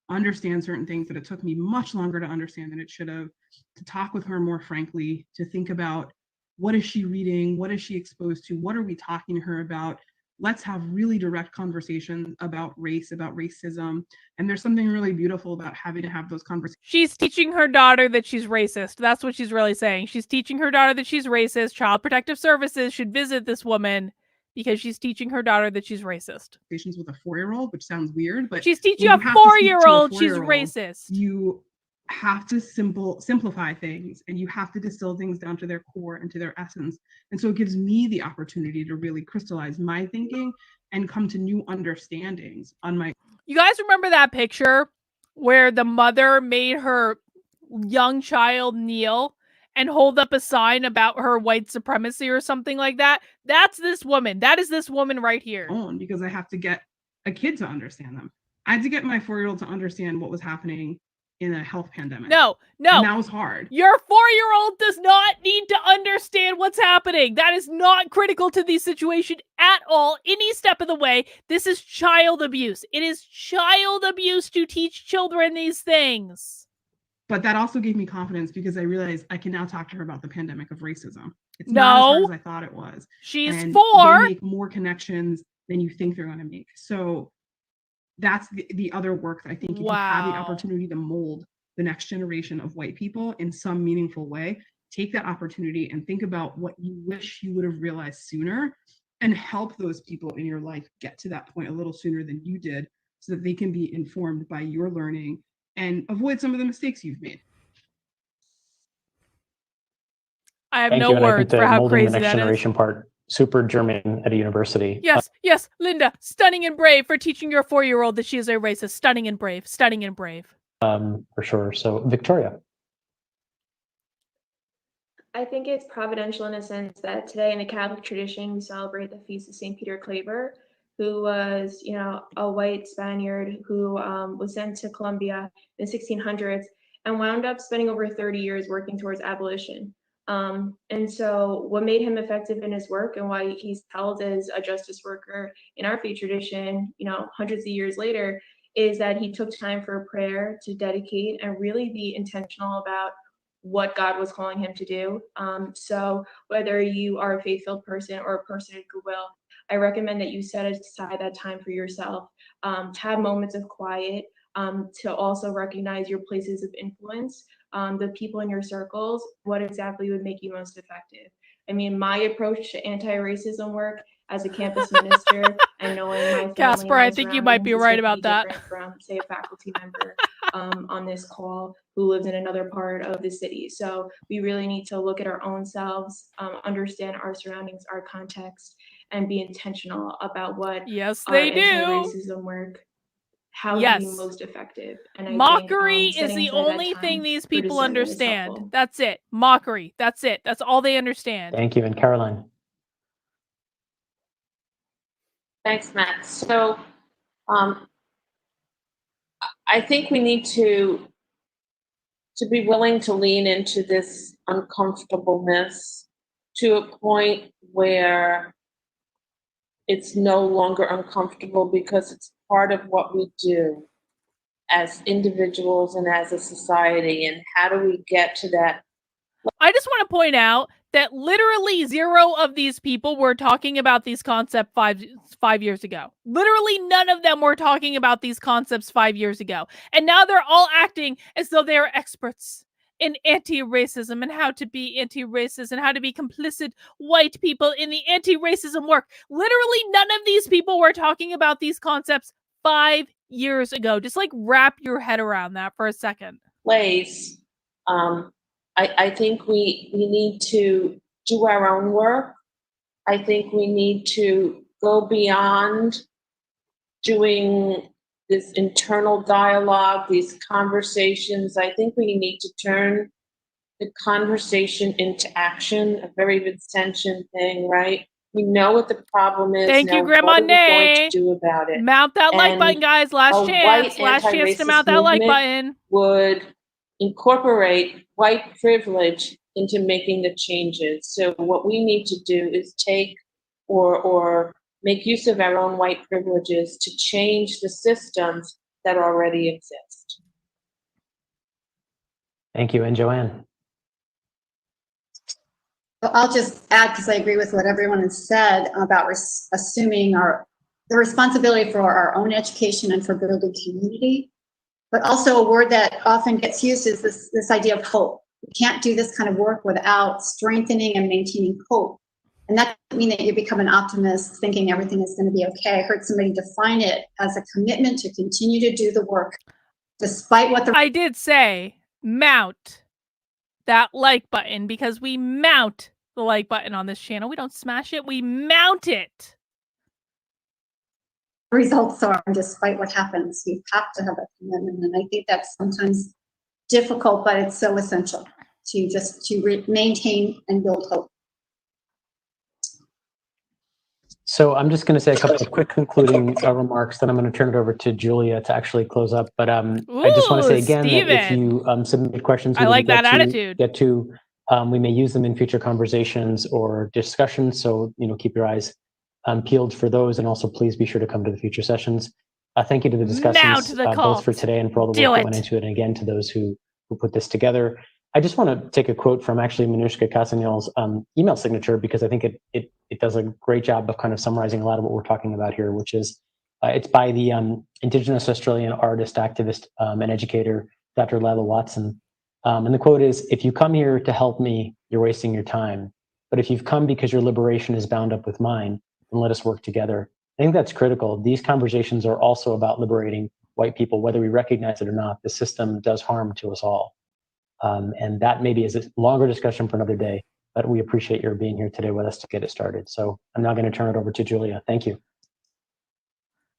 understand certain things that it took me much longer to understand than it should have, to talk with her more frankly, to think about what is she reading, what is she exposed to, what are we talking to her about. Let's have really direct conversations about race, about racism. And there's something really beautiful about having to have those conversations. She's teaching her daughter that she's racist. That's what she's really saying. She's teaching her daughter that she's racist. Child Protective Services should visit this woman because she's teaching her daughter that she's racist. With a 4-year-old, which sounds weird, but she's teaching a 4-year-old she's racist. You have to simplify things, and you have to distill things down to their core and to their essence. And so it gives me the opportunity to really crystallize my thinking and come to new understandings on my. You guys remember that picture where the mother made her young child kneel and hold up a sign about her white supremacy or something like that? That's this woman. That is this woman right here. Because I have to get a kid to understand them. I had to get my 4-year-old to understand what was happening in a health pandemic. No. And that was hard. Your 4-year-old does not need to understand what's happening. That is not critical to the situation at all, any step of the way. This is child abuse. It is child abuse to teach children these things. But that also gave me confidence, because I realized I can now talk to her about the pandemic of racism. It's not as hard as I thought it was. She's and 4. They make more connections than you think they're going to make. So that's the other work that I think, if you have the opportunity to mold the next generation of white people in some meaningful way, take that opportunity and think about what you wish you would have realized sooner, and help those people in your life get to that point a little sooner than you did, so that they can be informed by your learning and avoid some of the mistakes you've made. I have no words for how crazy the next that generation is. Part, super German at a university. Yes, Linda, stunning and brave for teaching your 4-year-old that she is a racist. Stunning and brave. For sure. So, Victoria. I think it's providential in a sense that today in the Catholic tradition, we celebrate the feast of St. Peter Claver, who was, a white Spaniard who was sent to Colombia in the 1600s and wound up spending over 30 years working towards abolition. And so what made him effective in his work, and why he's held as a justice worker in our faith tradition, hundreds of years later, is that he took time for prayer to dedicate and really be intentional about what God was calling him to do. So whether you are a faith-filled person or a person of goodwill, I recommend that you set aside that time for yourself, to have moments of quiet, to also recognize your places of influence, the people in your circles, what exactly would make you most effective. I mean, my approach to anti-racism work as a campus minister and knowing my family, Casper, I think you might be right about that. From, say, a faculty member on this call who lives in another part of the city. So we really need to look at our own selves, understand our surroundings, our context, and be intentional about what our anti-racism work, how to be most effective. And I mockery think, is the only thing these people understand. That's it. Mockery. That's it. That's all they understand. Thank you. And Caroline. Thanks, Matt. So I think we need to be willing to lean into this uncomfortableness to a point where it's no longer uncomfortable, because it's part of what we do as individuals and as a society. And how do we get to that? I just want to point out that literally 0 of these people were talking about these concepts five years ago. Literally none of them were talking about these concepts 5 years ago. And now they're all acting as though they are experts in anti-racism and how to be anti-racist and how to be complicit white people in the anti-racism work. Literally none of these people were talking about these concepts 5 years ago. Just like wrap your head around that for a second. Place, I think we need to do our own work. I think we need to go beyond doing this internal dialogue, these conversations. I think we need to turn the conversation into action, a very Vincentian thing, right? We know what the problem is. Thank you, Grandma What are we going Nay. to do about it? Mount that like button, guys. Last chance to mount that like button. Would incorporate white privilege into making the changes. So what we need to do is take or make use of our own white privileges to change the systems that already exist. Thank you. And Joanne? I'll just add, because I agree with what everyone has said about assuming the responsibility for our own education and for building community, but also a word that often gets used is this idea of hope. We can't do this kind of work without strengthening and maintaining hope. And that doesn't mean that you become an optimist thinking everything is going to be okay. I heard somebody define it as a commitment to continue to do the work despite what I did say mount that like button, because we mount the like button on this channel. We don't smash it, we mount it. Results are, despite what happens, you have to have a commitment. And I think that's sometimes difficult, but it's so essential to maintain and build hope. So I'm just going to say a couple of quick concluding remarks, then I'm going to turn it over to Julia to actually close up. But I just want to say again that if you submit questions we like that attitude. We may use them in future conversations or discussions. So, keep your eyes peeled for those. And also, please be sure to come to the future sessions. Thank you to the discussants, both for today and for all the work that went into it. And again, to those who put this together. I just want to take a quote from actually Manushka Casanel's email signature, because I think it does a great job of kind of summarizing a lot of what we're talking about here, which is it's by the Indigenous Australian artist, activist, and educator, Dr. Lila Watson. And the quote is, "If you come here to help me, you're wasting your time. But if you've come because your liberation is bound up with mine, then let us work together." I think that's critical. These conversations are also about liberating white people, whether we recognize it or not. The system does harm to us all. And that maybe is a longer discussion for another day, but we appreciate your being here today with us to get it started. So I'm now going to turn it over to Julia. Thank you.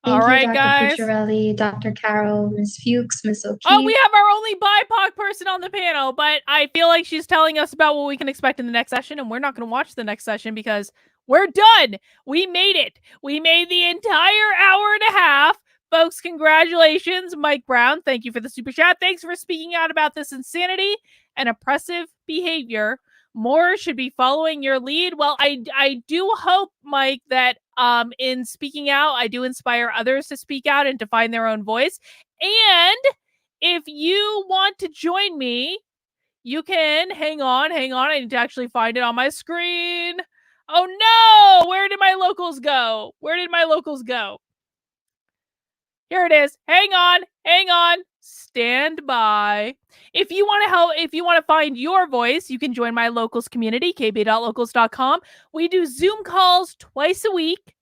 Thank you, right, Dr. guys. Pucciarelli, Dr. Carroll, Ms. Fuchs, Ms. O'Keefe. Oh, we have our only BIPOC person on the panel, but I feel like she's telling us about what we can expect in the next session, and we're not going to watch the next session because we're done. We made it. We made the entire hour and a half. Folks, congratulations. Mike Brown, thank you for the super chat. Thanks for speaking out about this insanity and oppressive behavior. More should be following your lead. Well, I do hope, Mike, that in speaking out, I do inspire others to speak out and to find their own voice. And if you want to join me, you can hang on. I need to actually find it on my screen. Oh no, where did my locals go? Here it is. Hang on. Stand by. If you want to help, if you want to find your voice, you can join my locals community, kb.locals.com. We do Zoom calls twice a week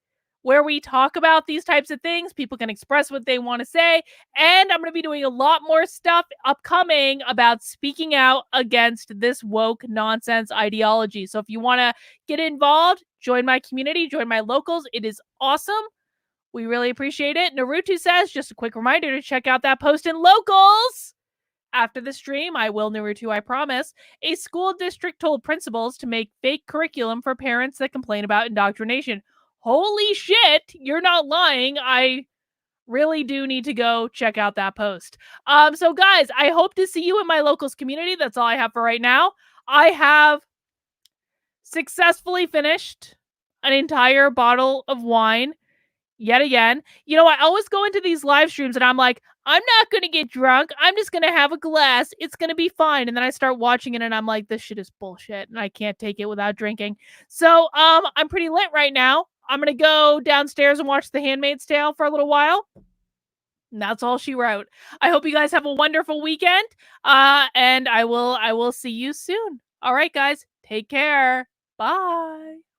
where we talk about these types of things. People can express what they want to say. And I'm going to be doing a lot more stuff upcoming about speaking out against this woke nonsense ideology. So if you want to get involved, join my community, join my locals. It is awesome. We really appreciate it. Naruto says, just a quick reminder to check out that post in locals. After the stream, I will, Naruto, I promise. A school district told principals to make fake curriculum for parents that complain about indoctrination. Holy shit, you're not lying. I really do need to go check out that post. So guys, I hope to see you in my locals community. That's all I have for right now. I have successfully finished an entire bottle of wine. Yet again, I always go into these live streams and I'm like, I'm not going to get drunk. I'm just going to have a glass. It's going to be fine. And then I start watching it and I'm like, this shit is bullshit and I can't take it without drinking. So I'm pretty lit right now. I'm going to go downstairs and watch The Handmaid's Tale for a little while. And that's all she wrote. I hope you guys have a wonderful weekend. And I will see you soon. All right, guys. Take care. Bye.